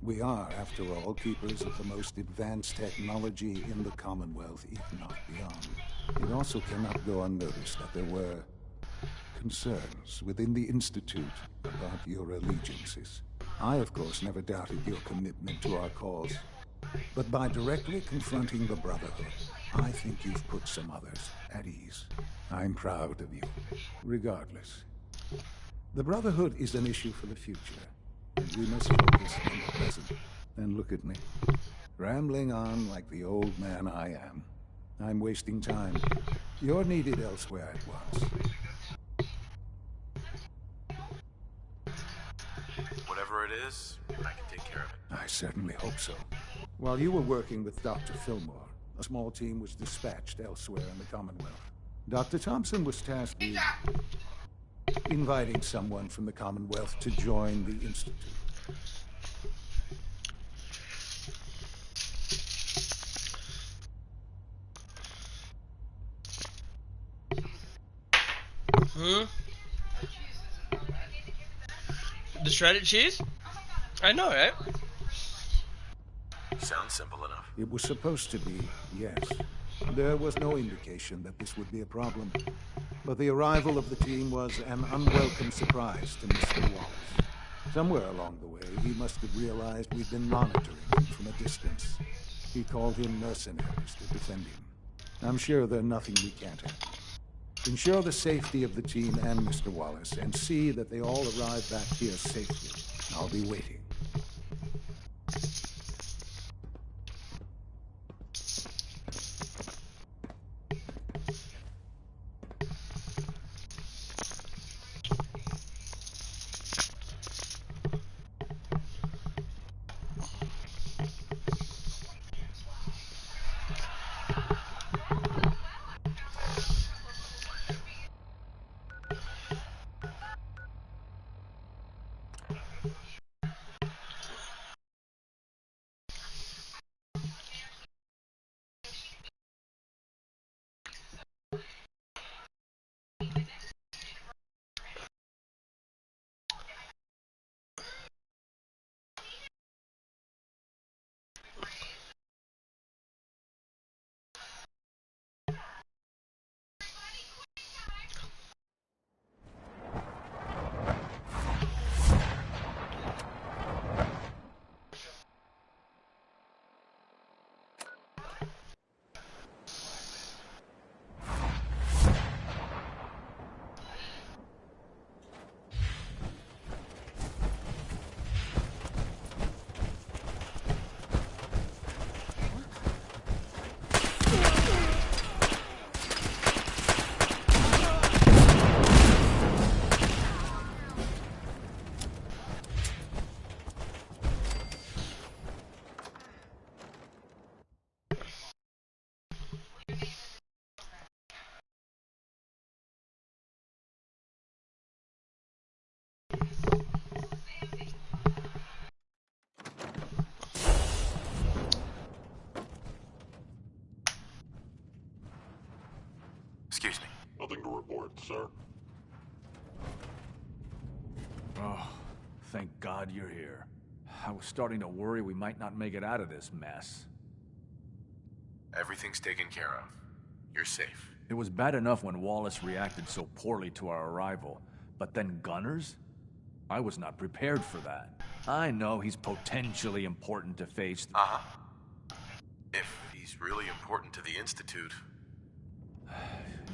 We are, after all, keepers of the most advanced technology in the Commonwealth, if not beyond. It also cannot go unnoticed that there were concerns within the Institute about your allegiances. I, of course, never doubted your commitment to our cause. But by directly confronting the Brotherhood, I think you've put some others at ease. I'm proud of you, regardless. The Brotherhood is an issue for the future, and we must focus on the present. And look at me, rambling on like the old man I am. I'm wasting time. You're needed elsewhere at once. Whatever it is, I can take care of it. I certainly hope so. While you were working with Dr. Fillmore, a small team was dispatched elsewhere in the Commonwealth. Dr. Thompson was tasked with inviting someone from the Commonwealth to join the Institute. The shredded cheese? I know, right? Sounds simple enough. It was supposed to be, yes. There was no indication that this would be a problem. But the arrival of the team was an unwelcome surprise to Mr. Wallace. Somewhere along the way, he must have realized we'd been monitoring him from a distance. He called in mercenaries to defend him. I'm sure there's nothing we can't handle. Ensure the safety of the team and Mr. Wallace, and see that they all arrive back here safely. I'll be waiting. Excuse me. Nothing to report, sir. Oh, thank God you're here. I was starting to worry we might not make it out of this mess. Everything's taken care of. You're safe. It was bad enough when Wallace reacted so poorly to our arrival, but then Gunners? I was not prepared for that. I know he's potentially important to Phase 3. Uh-huh. If he's really important to the Institute.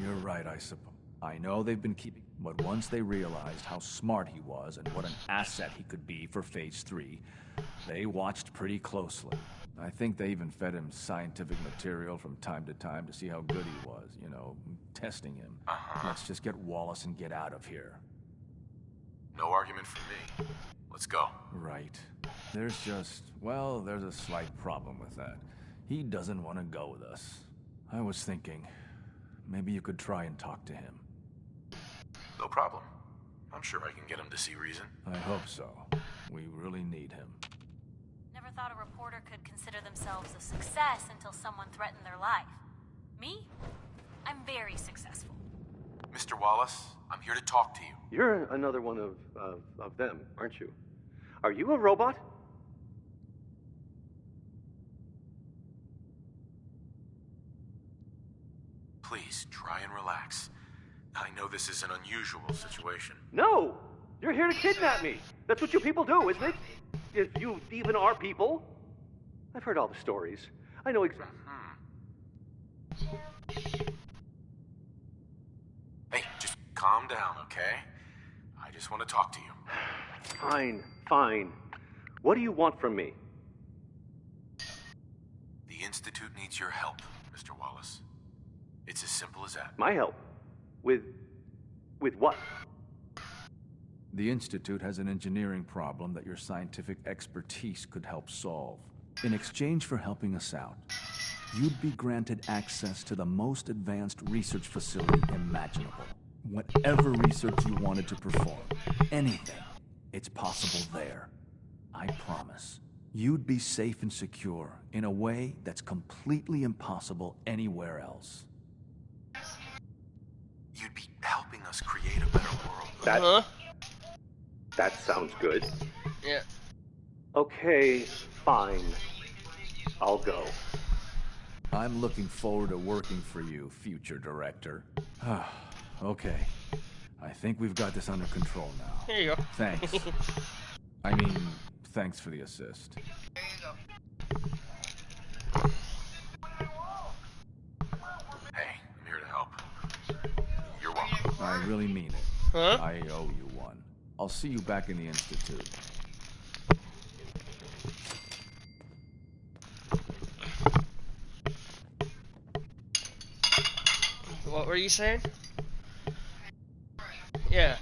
You're right, I suppose. I know they've been keeping... But once they realized how smart he was and what an asset he could be for Phase 3, they watched pretty closely. I think they even fed him scientific material from time to time to see how good he was, you know, testing him. Let's just get Wallace and get out of here. No argument from me. Let's go. Right. There's just... well, there's a slight problem with that. He doesn't want to go with us. I was thinking... maybe you could try and talk to him. No problem. I'm sure I can get him to see reason. I hope so. We really need him. Never thought a reporter could consider themselves a success until someone threatened their life. Me? I'm very successful. Mr. Wallace, I'm here to talk to you. You're another one of them, aren't you? Are you a robot? Please, try and relax. I know this is an unusual situation. No! You're here to kidnap me! That's what you people do, isn't it? If you even are people. I've heard all the stories. I know exactly... Hey, just calm down, okay? I just want to talk to you. Fine, fine. What do you want from me? The Institute needs your help, Mr. Wallace. It's as simple as that. My help? With what? The Institute has an engineering problem that your scientific expertise could help solve. In exchange for helping us out, you'd be granted access to the most advanced research facility imaginable. Whatever research you wanted to perform, anything, it's possible there. I promise. You'd be safe and secure in a way that's completely impossible anywhere else. You'd be helping us create a better world. That sounds good. Yeah. Okay, fine. I'll go. I'm looking forward to working for you, future director. Okay. I think we've got this under control now. Here you go. Thanks. I mean, thanks for the assist. Hey, I'm here to help. You're welcome. I really mean it. Huh? I owe you one. I'll see you back in the Institute. What were you saying? Yeah.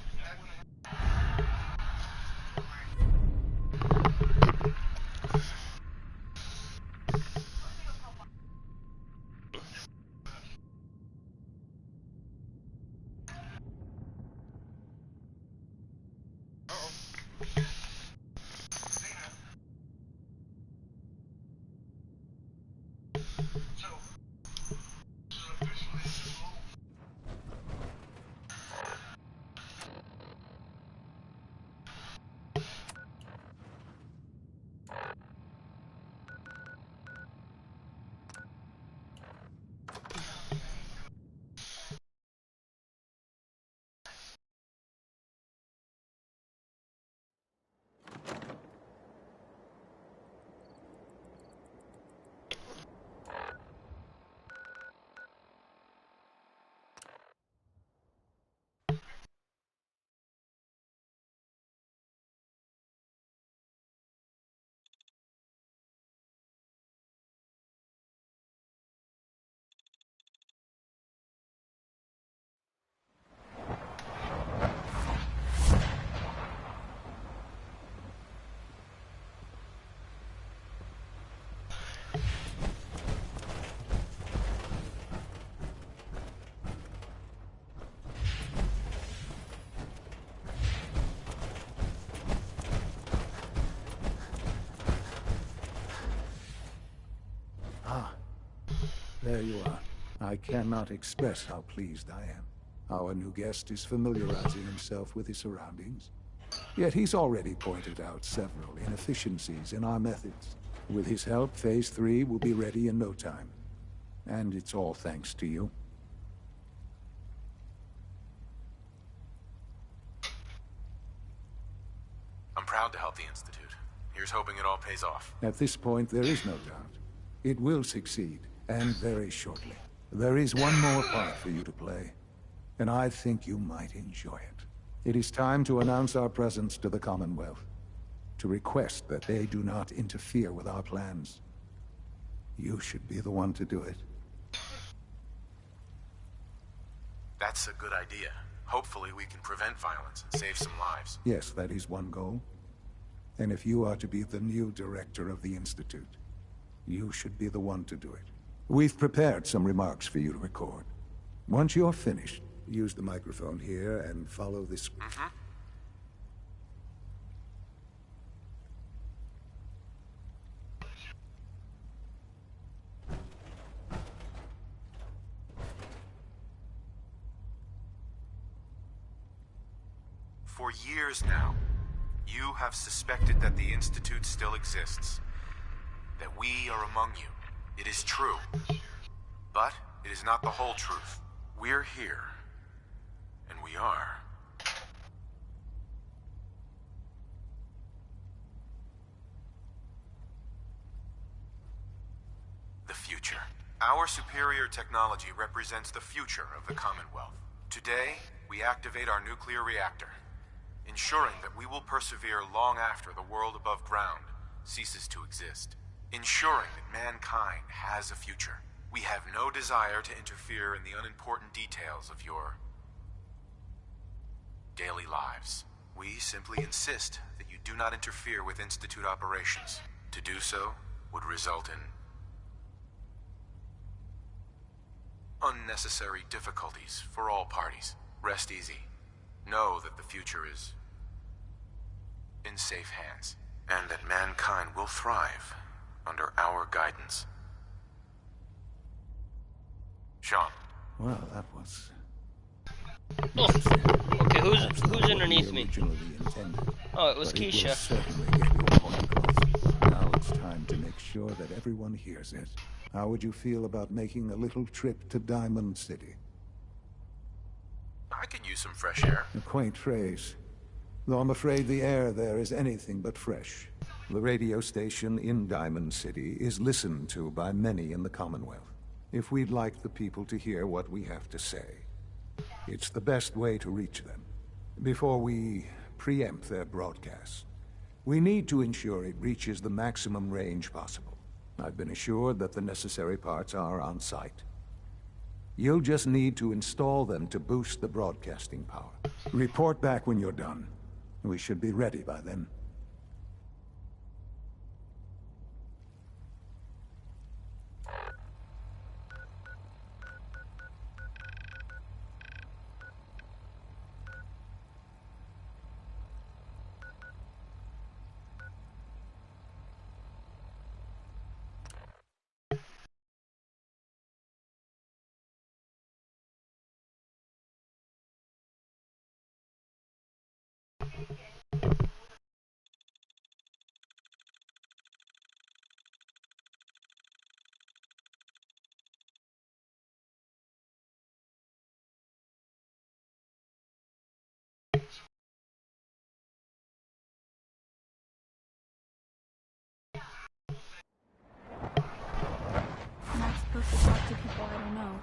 There you are. I cannot express how pleased I am. Our new guest is familiarizing himself with his surroundings. Yet he's already pointed out several inefficiencies in our methods. With his help, Phase 3 will be ready in no time. And it's all thanks to you. I'm proud to help the Institute. Here's hoping it all pays off. At this point, there is no doubt. It will succeed, and very shortly. There is one more part for you to play, and I think you might enjoy it. It is time to announce our presence to the Commonwealth, to request that they do not interfere with our plans. You should be the one to do it. That's a good idea. Hopefully we can prevent violence and save some lives. Yes, that is one goal. And if you are to be the new director of the Institute, you should be the one to do it. We've prepared some remarks for you to record. Once you're finished, use the microphone here and follow this... For years now, you have suspected that the Institute still exists. That we are among you. It is true. But it is not the whole truth. We're here. And we are. The future. Our superior technology represents the future of the Commonwealth. Today, we activate our nuclear reactor, ensuring that we will persevere long after the world above ground ceases to exist. Ensuring that mankind has a future. We have no desire to interfere in the unimportant details of your daily lives. We simply insist that you do not interfere with Institute operations. To do so would result in unnecessary difficulties for all parties. Rest easy. Know that the future is in safe hands, and that mankind will thrive under our guidance. Sean. Well, that was Oh, okay, who's underneath me? Originally intended. Oh, it was But it will Keisha. certainly get your point across. Now it's time to make sure that everyone hears it. How would you feel about making a little trip to Diamond City? I could use some fresh air. A quaint phrase, though I'm afraid the air there is anything but fresh. The radio station in Diamond City is listened to by many in the Commonwealth. If we'd like the people to hear what we have to say, it's the best way to reach them. Before we preempt their broadcast, we need to ensure it reaches the maximum range possible. I've been assured that the necessary parts are on site. You'll just need to install them to boost the broadcasting power. Report back when you're done. We should be ready by then. I'm not supposed to talk to people I don't know.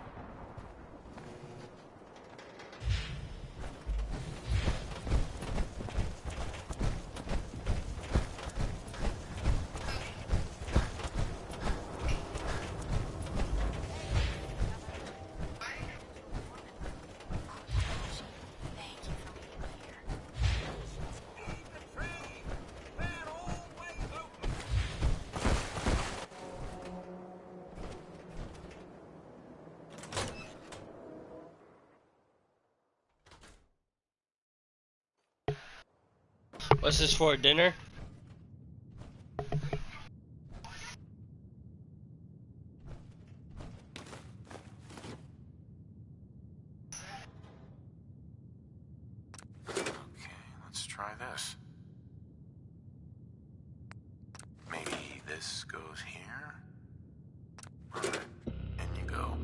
What's this for, dinner? Okay, let's try this. Maybe this goes here? Alright, in you go.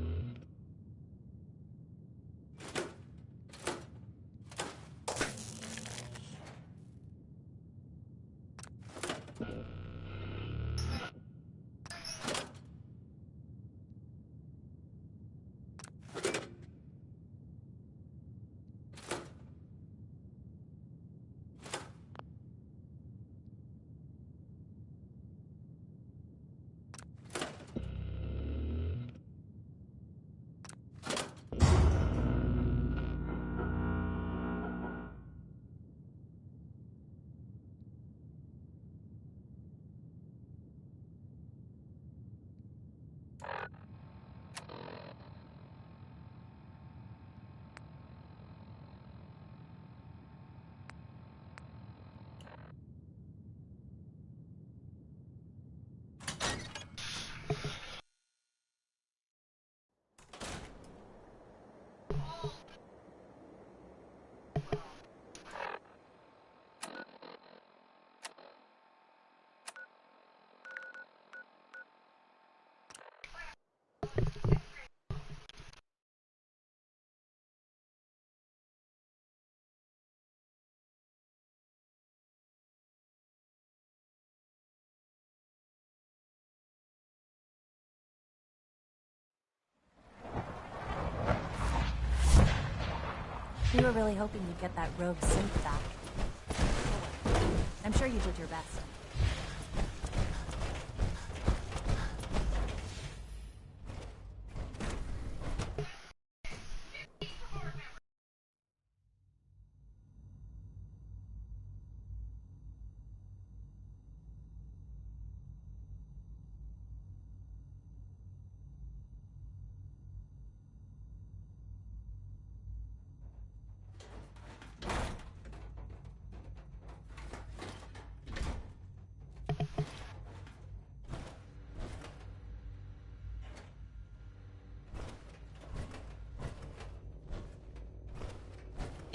We were really hoping you'd get that rogue synth back. I'm sure you did your best.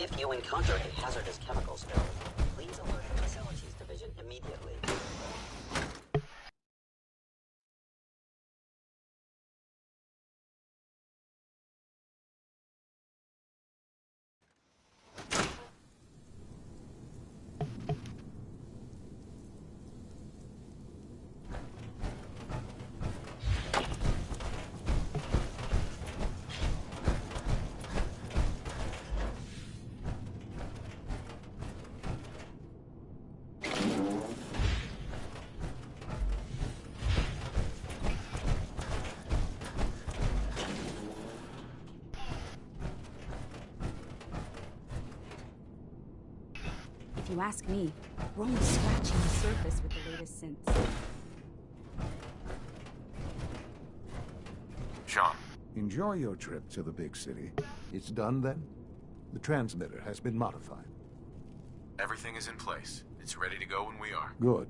If you encounter a hazardous chemical spill, please alert the Facilities Division immediately. If you ask me, we're only scratching the surface with the latest synths. Sean. Enjoy your trip to the big city. It's done then? The transmitter has been modified. Everything is in place. It's ready to go when we are. Good.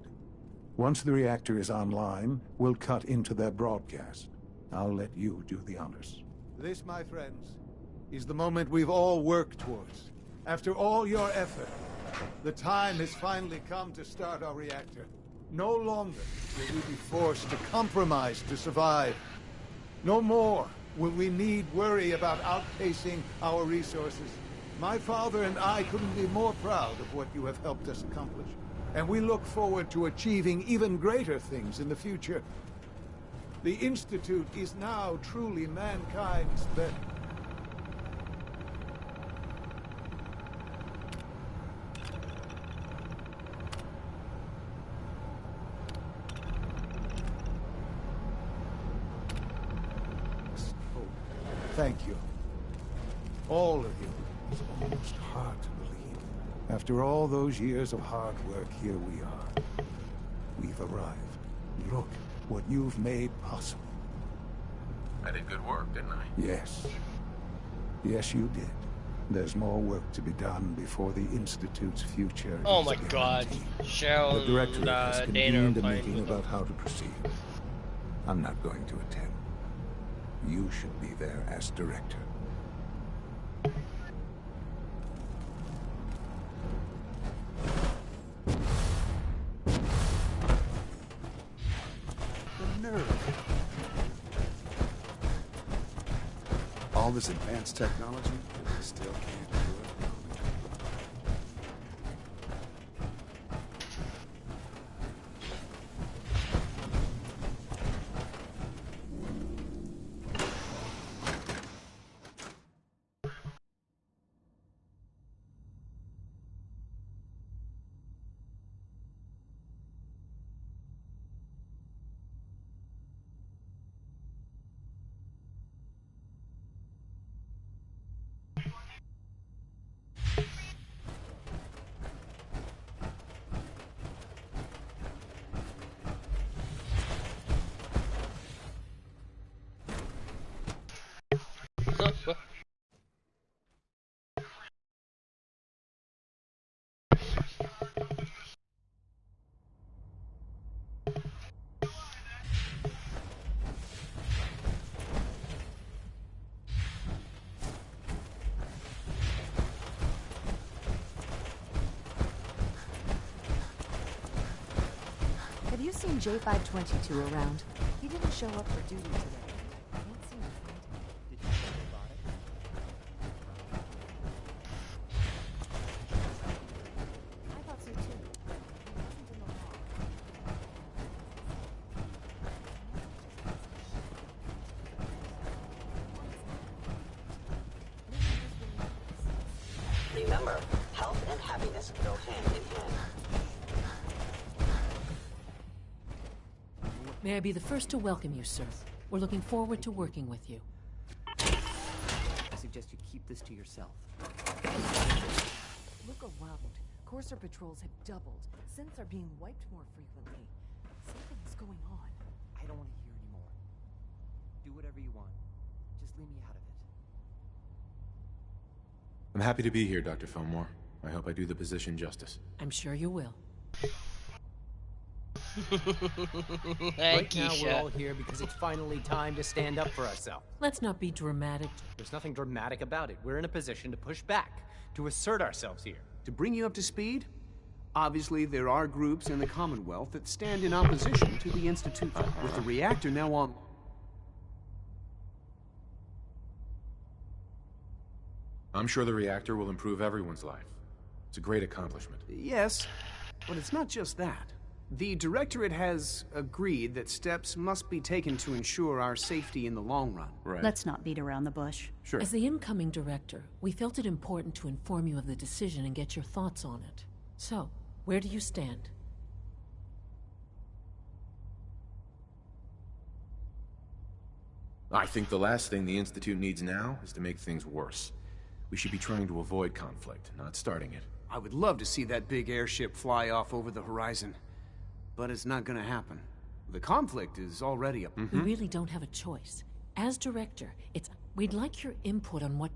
Once the reactor is online, we'll cut into their broadcast. I'll let you do the honors. This, my friends, is the moment we've all worked towards. After all your effort, the time has finally come to start our reactor. No longer will we be forced to compromise to survive. No more will we need worry about outpacing our resources. My father and I couldn't be more proud of what you have helped us accomplish. And we look forward to achieving even greater things in the future. The Institute is now truly mankind's best. Thank you. All of you. It's almost hard to believe. After all those years of hard work, here we are. We've arrived. Look what you've made possible. I did good work, didn't I? Yes. Yes, you did. There's more work to be done before the Institute's future Oh is my god. Cheryl The director has and Dana convened are a playing meeting with them. about how to proceed. I'm not going to attend. You should be there as director. The nerve. All this advanced technology, and they still can't do it. Have you seen J522 around? He didn't show up for duty today. Can't seem to find him. Did you hear about it? I thought so too. He wasn't in the log. Remember, health and happiness go hand in hand. May I be the first to welcome you, sir. We're looking forward to working with you. I suggest you keep this to yourself. Look around. Courser patrols have doubled. Synths are being wiped more frequently. Something's going on. I don't want to hear anymore. Do whatever you want. Just leave me out of it. I'm happy to be here, Dr. Fillmore. I hope I do the position justice. I'm sure you will. Right now, we're all here because it's finally time to stand up for ourselves. Let's not be dramatic. There's nothing dramatic about it. We're in a position to push back, to assert ourselves here. To bring you up to speed, obviously there are groups in the Commonwealth that stand in opposition to the Institute. With the reactor now on... I'm sure the reactor will improve everyone's life. It's a great accomplishment. Yes, but it's not just that. The Directorate has agreed that steps must be taken to ensure our safety in the long run. Right. Let's not beat around the bush. Sure. As the incoming director, we felt it important to inform you of the decision and get your thoughts on it. So, where do you stand? I think the last thing the Institute needs now is to make things worse. We should be trying to avoid conflict, not starting it. I would love to see that big airship fly off over the horizon. But it's not gonna happen. The conflict is already up. We really don't have a choice. As director, we'd like your input on what...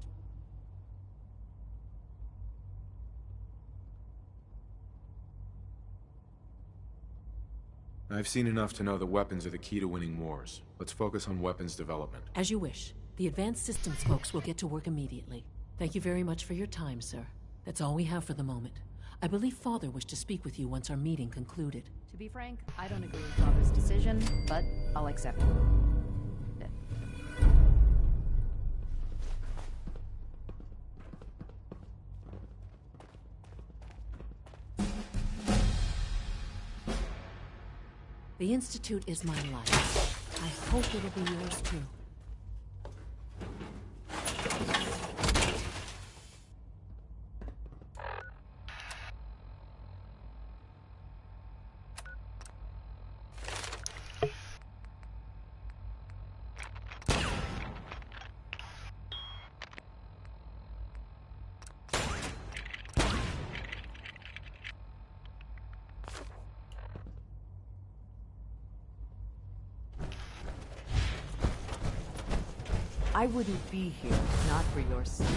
I've seen enough to know that weapons are the key to winning wars. Let's focus on weapons development. As you wish. The Advanced Systems folks will get to work immediately. Thank you very much for your time, sir. That's all we have for the moment. I believe Father wished to speak with you once our meeting concluded. To be frank, I don't agree with Father's decision, but I'll accept it. The Institute is my life. I hope it'll be yours too. I wouldn't be here, not for your sake.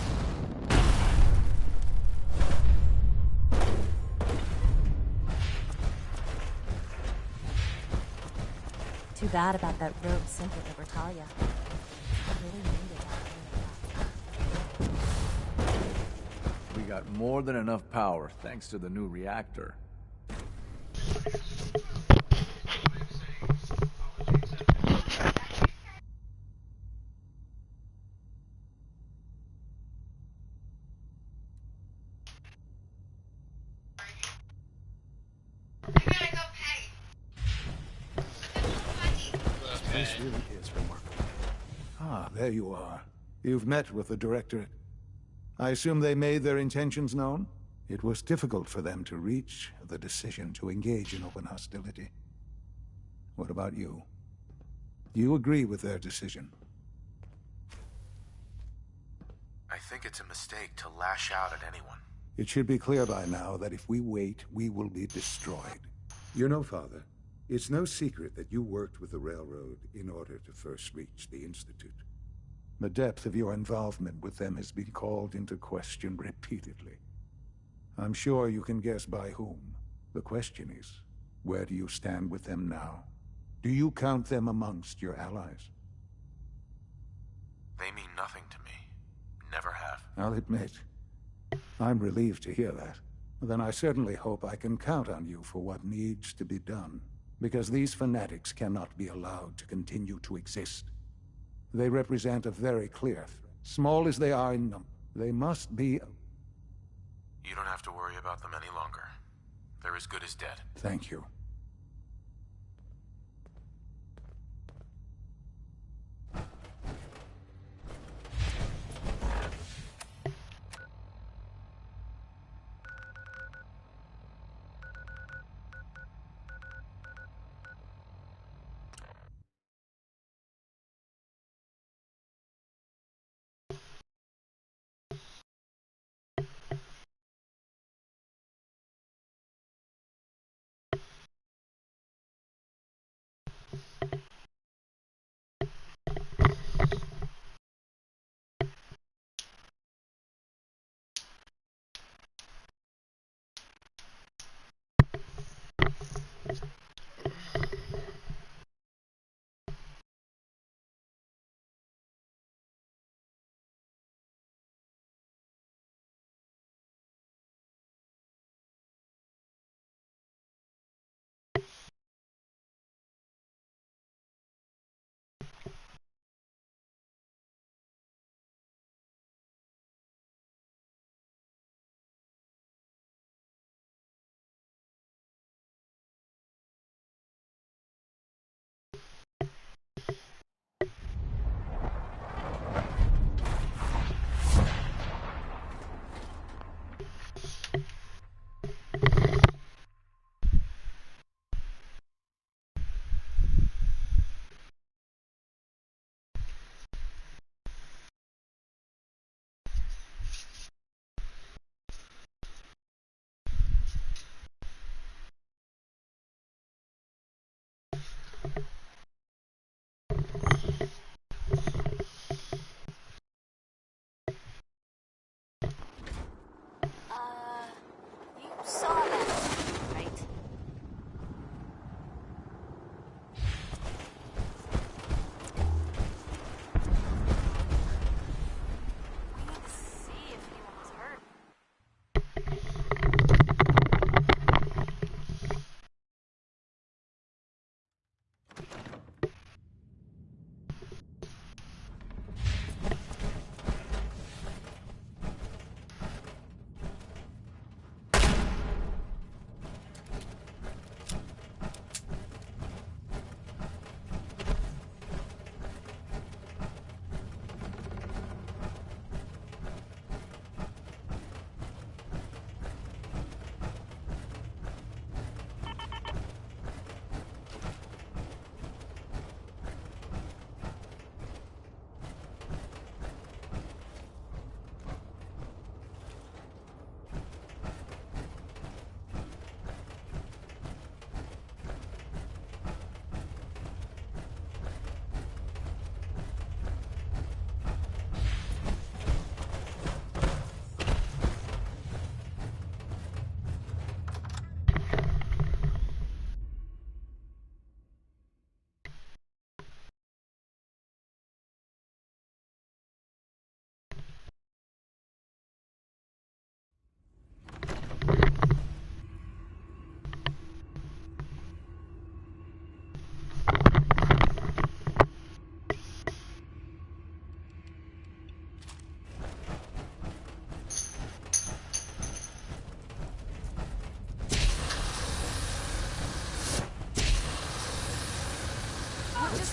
Too bad about that rogue synth with Libertalia. I really needed that. We got more than enough power thanks to the new reactor. This really is remarkable. Ah, there you are. You've met with the Directorate. I assume they made their intentions known? It was difficult for them to reach the decision to engage in open hostility. What about you? Do you agree with their decision? I think it's a mistake to lash out at anyone. It should be clear by now that if we wait, we will be destroyed. You know, Father, it's no secret that you worked with the Railroad in order to first reach the Institute. The depth of your involvement with them has been called into question repeatedly. I'm sure you can guess by whom. The question is, where do you stand with them now? Do you count them amongst your allies? They mean nothing to me. Never have. I'll admit, I'm relieved to hear that. Then I certainly hope I can count on you for what needs to be done. Because these fanatics cannot be allowed to continue to exist. They represent a very clear threat. Small as they are in number, they must be... You don't have to worry about them any longer. They're as good as dead. Thank you.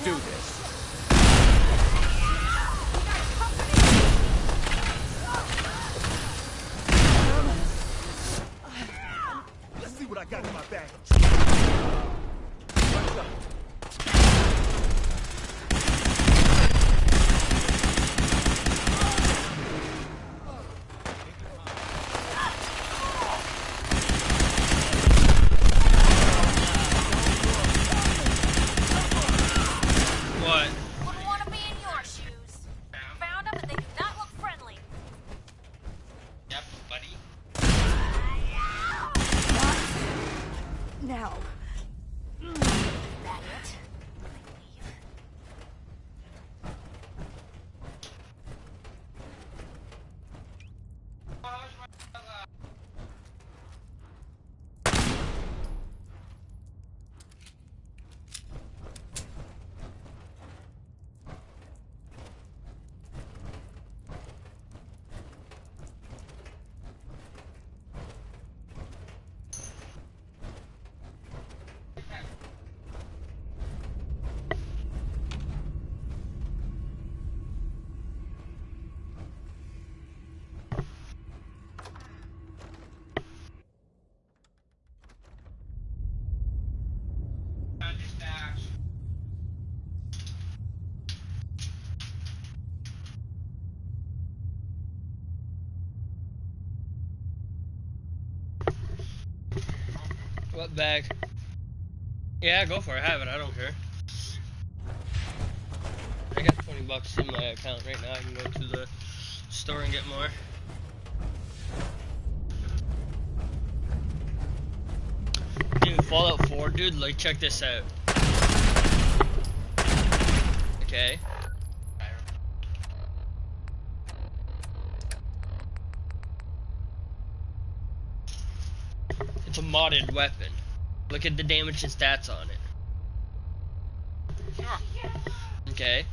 do this. Let's see what I got in my bag. Wouldn't want to be in your shoes. Found them and they do not look friendly. Yep, buddy. Now. That it? What bag? Yeah, go for it. Have it. I don't care. I got $20 in my account right now. I can go to the store and get more. Dude, Fallout 4, dude, like, check this out. Okay. It's a modded weapon. Look at the damage and stats on it. Okay.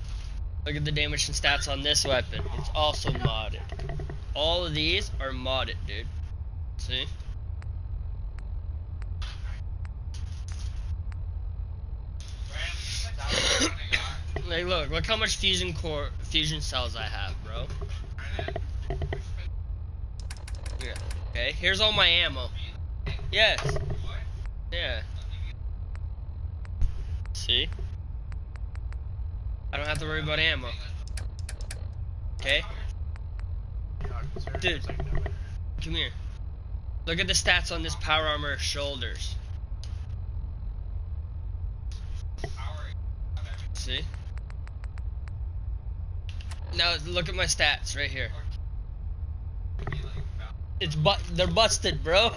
Look at the damage and stats on this weapon. It's also modded. All of these are modded, dude. See? Like, look how much fusion cells I have, bro. Yeah. Okay, here's all my ammo. Yes. Yeah. See? I don't have to worry about ammo. Okay? Dude, come here. Look at the stats on this power armor shoulders. See? Now look at my stats right here. They're busted, bro.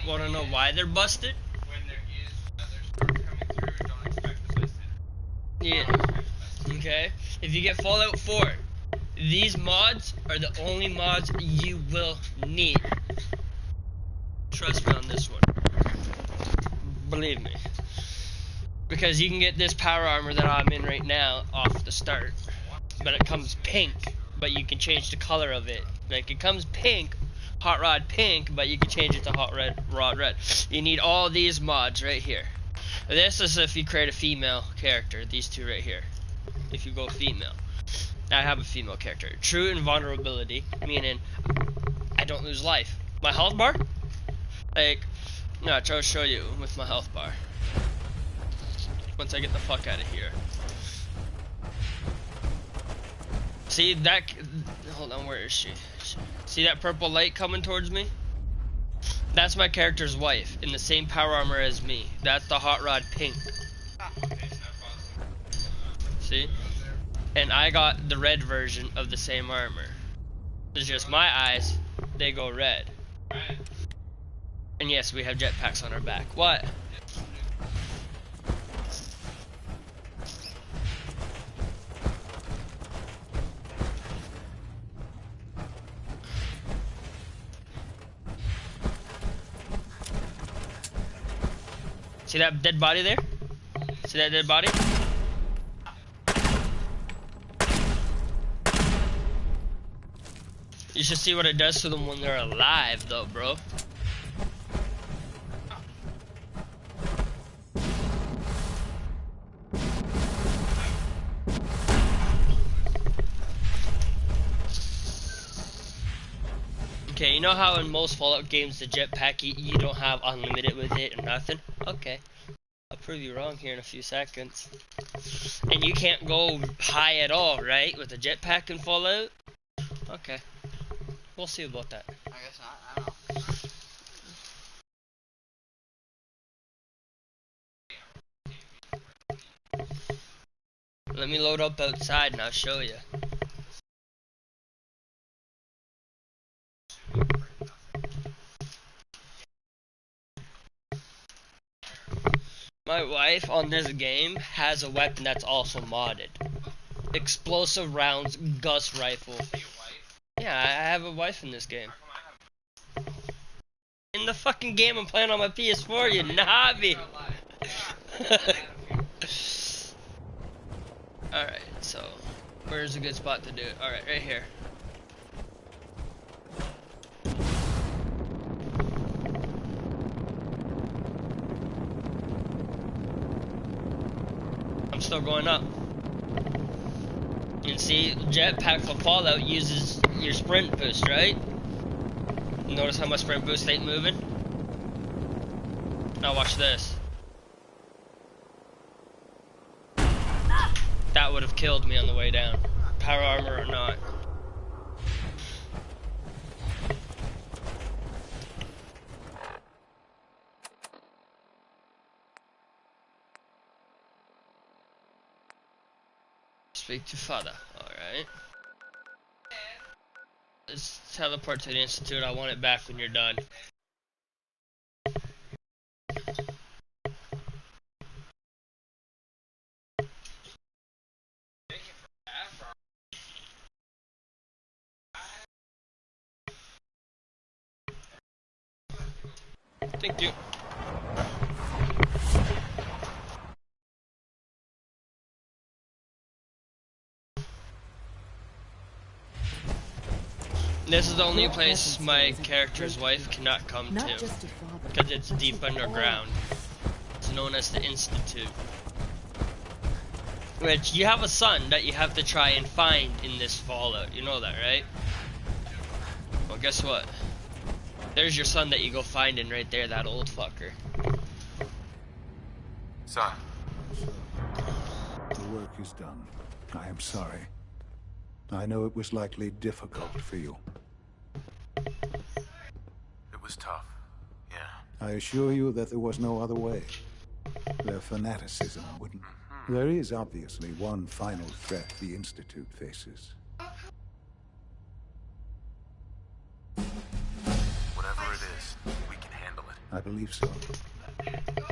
Wanna know why they're busted? Yeah. Okay. If you get Fallout 4, these mods are the only mods you will need. Trust me on this one. Believe me. Because you can get this power armor that I'm in right now off the start. But it comes pink. But you can change the color of it. Like, it comes pink, hot rod pink, but you can change it to hot rod red. You need all these mods right here. This is if you create a female character, these two right here. If you go female. I have a female character. True invulnerability, meaning I don't lose life. My health bar? Like, no, I'll show you with my health bar. Once I get the fuck out of here. See that? Hold on, where is she? See that purple light coming towards me? That's my character's wife in the same power armor as me. That's the hot rod pink. See? And I got the red version of the same armor. It's just my eyes, they go red. And yes, we have jetpacks on our back. What? See that dead body there? See that dead body? You should see what it does to them when they're alive though, bro. Okay, you know how in most Fallout games the jetpack you don't have unlimited with it or nothing? Okay. I'll prove you wrong here in a few seconds. And you can't go high at all, right? With a jetpack in Fallout? Okay. We'll see about that. I guess not. I don't know. Let me load up outside and I'll show you. My wife on this game has a weapon that's also modded. Explosive rounds Gus rifle. Yeah, I have a wife in this game. In the fucking game I'm playing on my PS4, you knobby! Alright, so where's a good spot to do it? Alright, right here. I'm still going up. You can see jetpack for Fallout uses your sprint boost, right? Notice how my sprint boost ain't moving? Now watch this. That would have killed me on the way down. Power armor or not. Speak to father. Alright. Let's teleport to the Institute. I want it back when you're done. Thank you. This is the only place my character's wife cannot come to, because it's deep underground. It's known as the Institute. Which, you have a son that you have to try and find in this Fallout. You know that, right? Well, guess what? There's your son that you go finding right there, that old fucker. Son. The work is done. I am sorry. I know it was likely difficult for you. It was tough, yeah. I assure you that there was no other way. Their fanaticism wouldn't. There is obviously one final threat the Institute faces. Whatever it is, we can handle it. I believe so.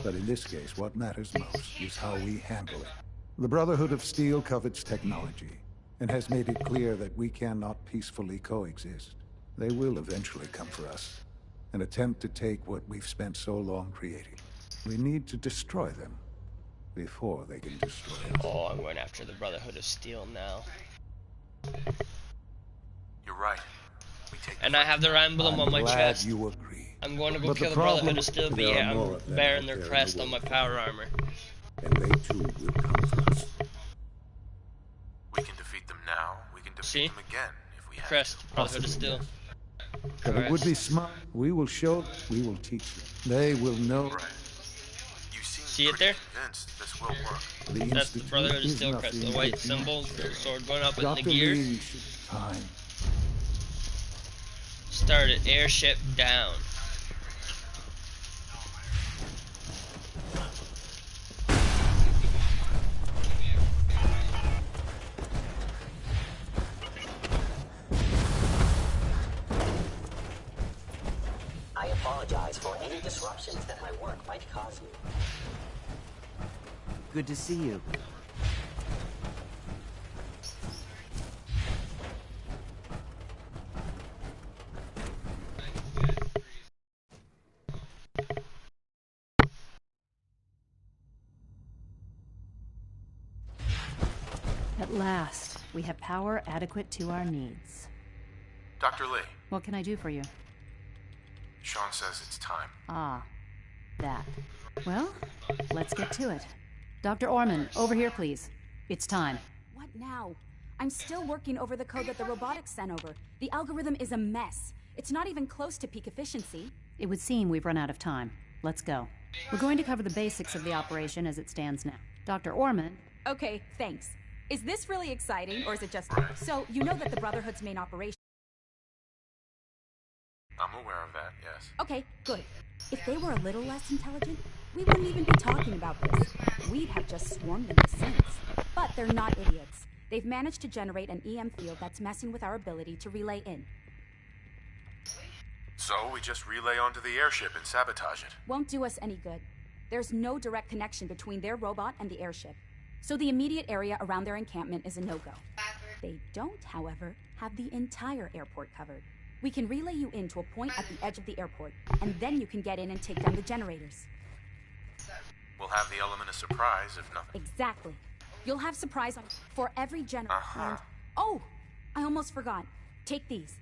But in this case, what matters most is how we handle it. The Brotherhood of Steel covets technology, and has made it clear that we cannot peacefully coexist. They will eventually come for us, and attempt to take what we've spent so long creating. We need to destroy them before they can destroy us. Oh, I'm going after the Brotherhood of Steel now. You're right. And I have their emblem on my chest. You agree. I'm going to go kill the Brotherhood of Steel, but yeah, I'm bearing their crest on my power armor. And they too will come for us. We can defeat them now. We can defeat them again if we have crest, Brotherhood of Steel. But it would be smart. We will show. We will teach them. They will know. Right. You See it there? This will work. That's the Brotherhood of Steel crest, the white symbol, the sword going up in the gear. Started airship down. I apologize for any disruptions that my work might cause you. Good to see you. At last, we have power adequate to our needs. Dr. Lee. What can I do for you? Sean says it's time. Ah, that. Well, let's get to it. Dr. Orman, over here, please. It's time. What now? I'm still working over the code that the robotics sent over. The algorithm is a mess. It's not even close to peak efficiency. It would seem we've run out of time. Let's go. We're going to cover the basics of the operation as it stands now. Dr. Orman... Okay, thanks. Is this really exciting, or is it just... So, you know that the Brotherhood's main operation... I'm aware of that, yes. Okay, good. If they were a little less intelligent, we wouldn't even be talking about this. We'd have just swarmed them with synths. But they're not idiots. They've managed to generate an EM field that's messing with our ability to relay in. So we just relay onto the airship and sabotage it. Won't do us any good. There's no direct connection between their robot and the airship. So the immediate area around their encampment is a no-go. They don't, however, have the entire airport covered. We can relay you in to a point at the edge of the airport, and then you can get in and take down the generators. We'll have the element of surprise if nothing. Exactly. You'll have surprise on for every generator. Uh-huh. Oh, I almost forgot. Take these.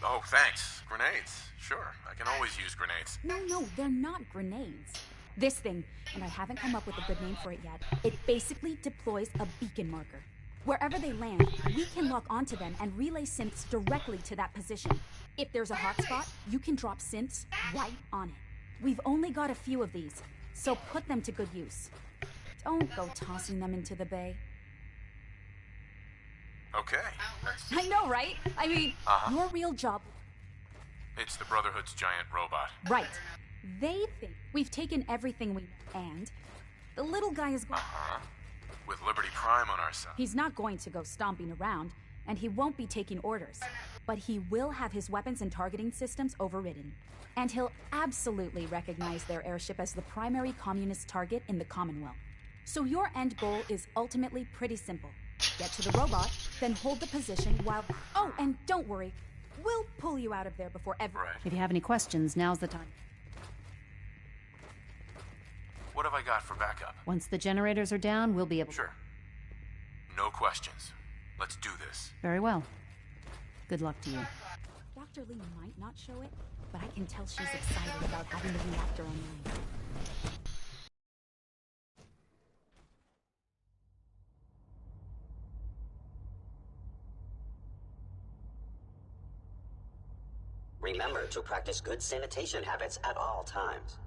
Oh, thanks. Grenades. Sure, I can always use grenades. No, they're not grenades. This thing, and I haven't come up with a good name for it yet, it basically deploys a beacon marker. Wherever they land, we can lock onto them and relay synths directly to that position. If there's a hotspot, you can drop synths right on it. We've only got a few of these, so put them to good use. Don't go tossing them into the bay. Okay. I know, right? I mean, your real job... It's the Brotherhood's giant robot. Right. They think we've taken everything we know, and the little guy is going... With Liberty Prime on our side. He's not going to go stomping around, and he won't be taking orders. But he will have his weapons and targeting systems overridden. And he'll absolutely recognize their airship as the primary communist target in the Commonwealth. So your end goal is ultimately pretty simple. Get to the robot, then hold the position while... Oh, and don't worry. We'll pull you out of there before ever... If you have any questions, now's the time. What have I got for backup? Once the generators are down, we'll be able... Sure. No questions. Let's do this. Very well. Good luck to you. Dr. Lee might not show it, but I can tell she's excited about having the reactor online. Remember to practice good sanitation habits at all times.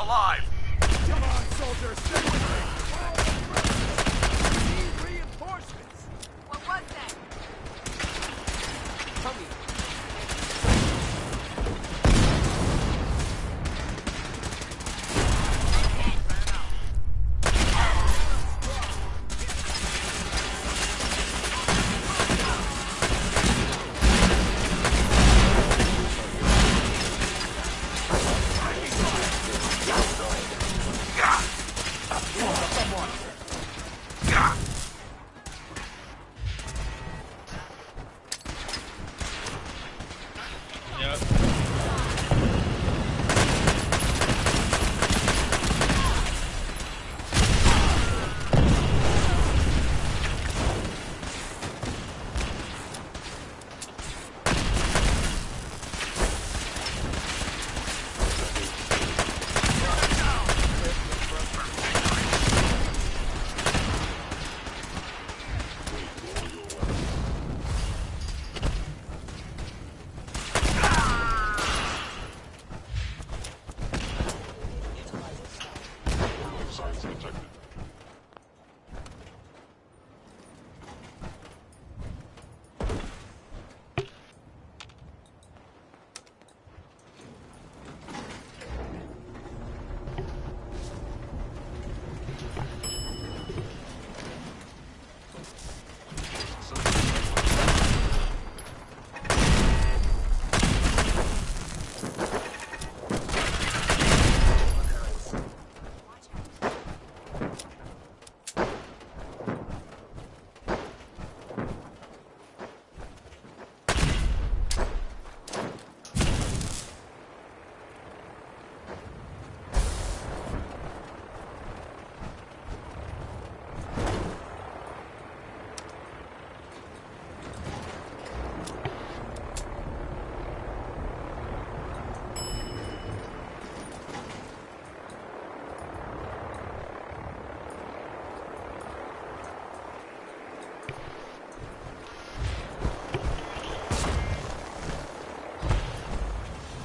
alive! Come on, soldiers, stay with me! Need reinforcements! What was that? Come here.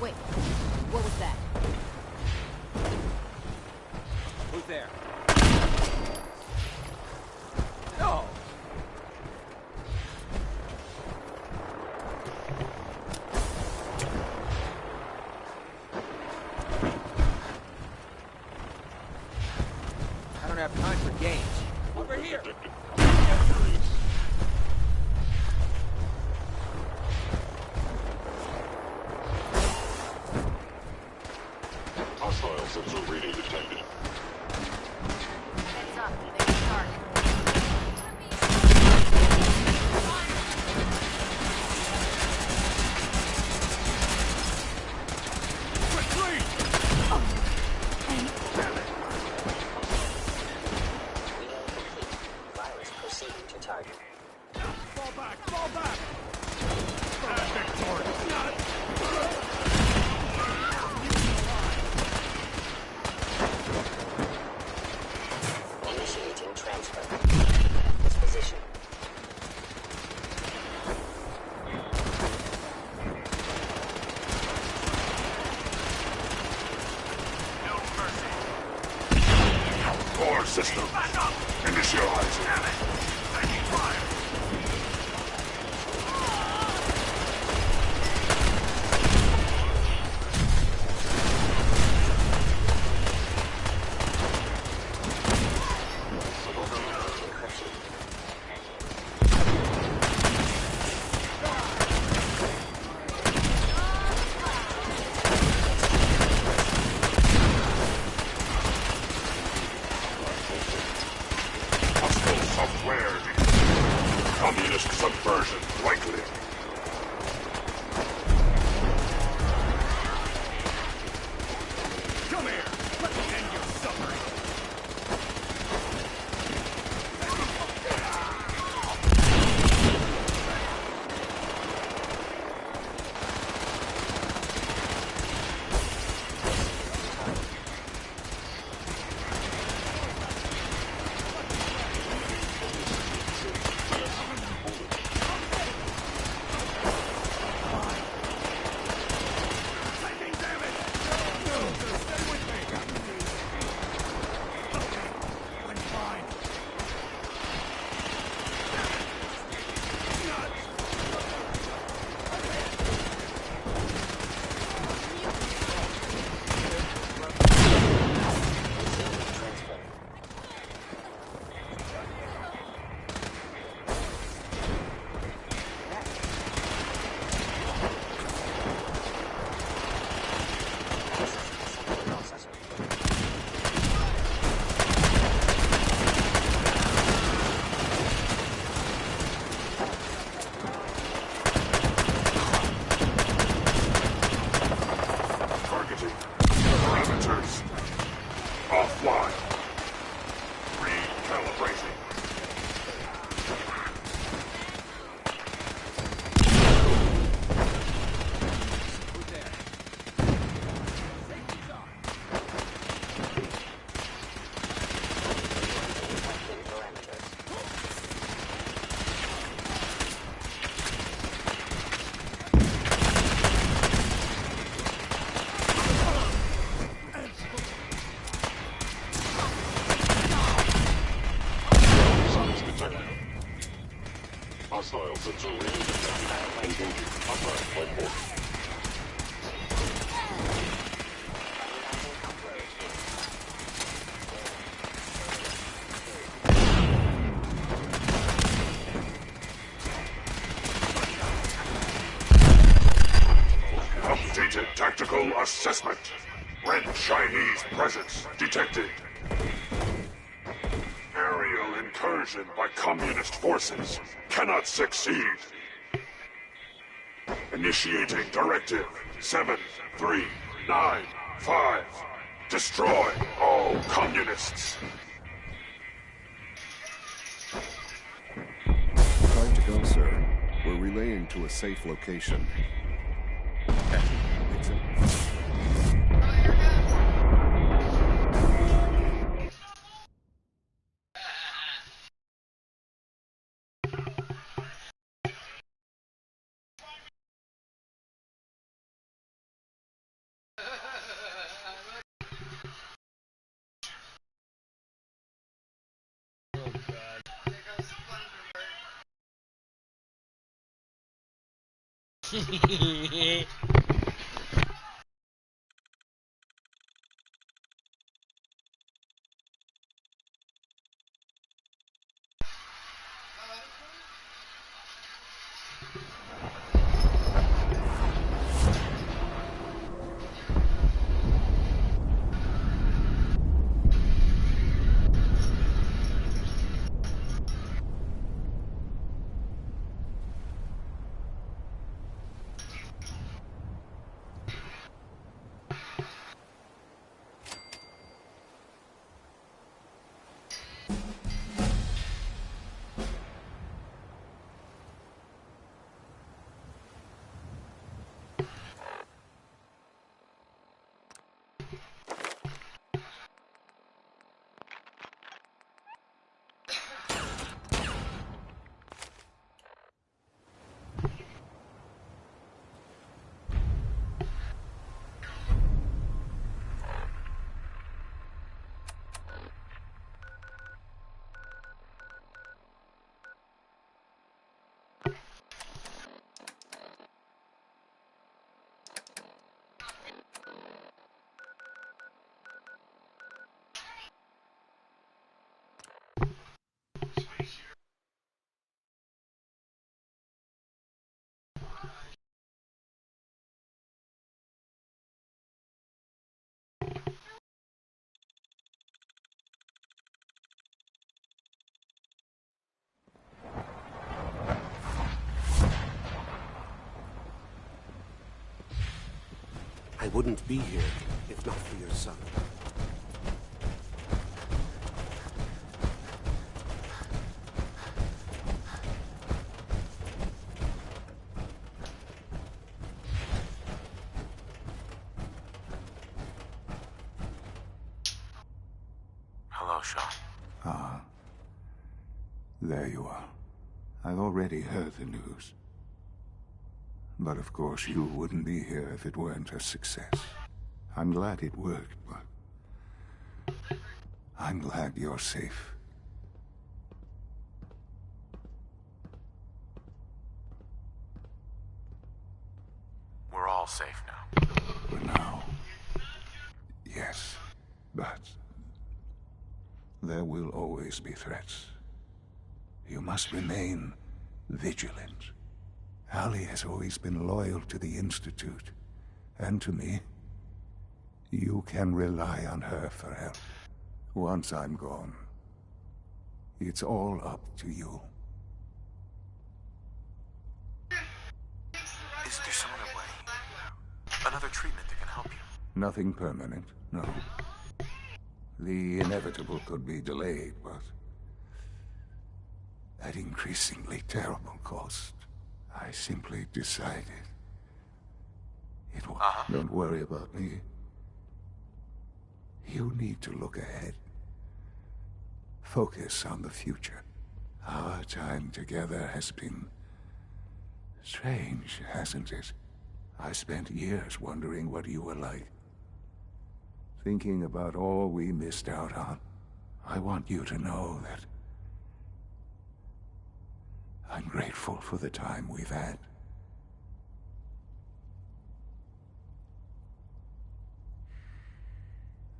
Wait, what was that? Who's there? No! I don't have time for games. Over here! Hostile sensor reading detected. Heads up, they can start. Virus proceeding to target. Fall back! Fall back! Initiating transfer. This position. No mercy. Core system. Initializing. Taking fire. Hostile software. Updated tactical assessment. Red Chinese presence detected. Aerial incursion by communist forces cannot succeed. Initiating directive 7395. Destroy all communists. Time to go, sir. We're relaying to a safe location. I wouldn't be here if not for your son. Hello, Shaw. Ah. There you are. I've already heard the news. But of course you wouldn't be here if it weren't a success. I'm glad it worked, but I'm glad you're safe. We're all safe now. For now. Yes, but there will always be threats. You must remain vigilant. Allie has always been loyal to the Institute, and to me. You can rely on her for help. Once I'm gone, it's all up to you. Is there some other way? Another treatment that can help you? Nothing permanent, no. The inevitable could be delayed, but at increasingly terrible cost. I simply decided it was. Don't worry about me. You need to look ahead. Focus on the future. Our time together has been strange, hasn't it? I spent years wondering what you were like. Thinking about all we missed out on. I want you to know that I'm grateful for the time we've had.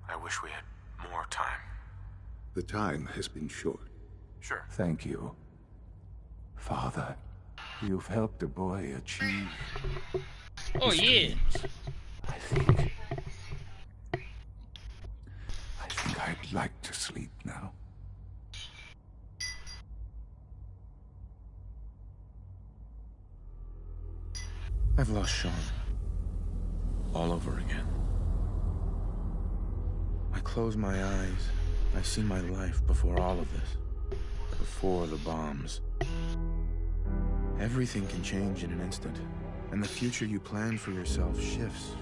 I wish we had more time. The time has been short. Sure. Thank you. Father, you've helped a boy achieve Oh, his yeah. dreams. I've lost Sean. All over again. I close my eyes. I see my life before all of this. Before the bombs. Everything can change in an instant. And the future you plan for yourself shifts,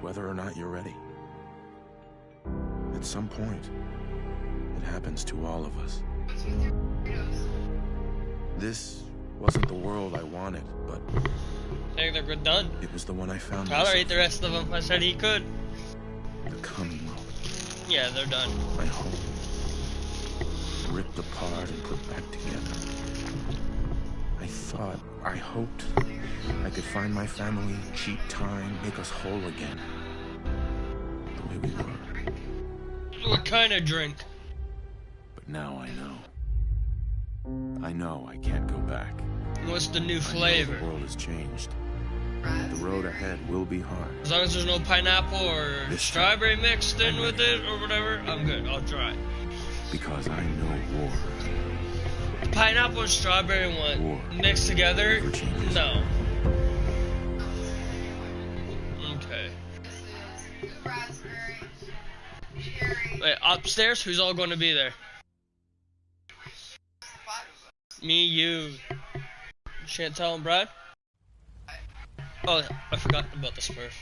whether or not you're ready. At some point, it happens to all of us. This wasn't the world I wanted, but I think they're done. It was the one I found. Tyler ate the rest of them. I said he could. The Commonwealth. Yeah, they're done. My home. Ripped apart and put back together. I hoped I could find my family, cheat time, make us whole again. The way we were. What kind of drink? But now I know. I know I can't go back. What's the new flavor? The world has changed. The road ahead will be hard. As long as there's no pineapple or strawberry mixed in with it or whatever, I'm good. I'll try. Because I know war. Pineapple and strawberry one mixed together? No. Okay. Wait, upstairs? Who's all going to be there? Me, you, Chantel, and Brad? Oh, I forgot about the Smurf.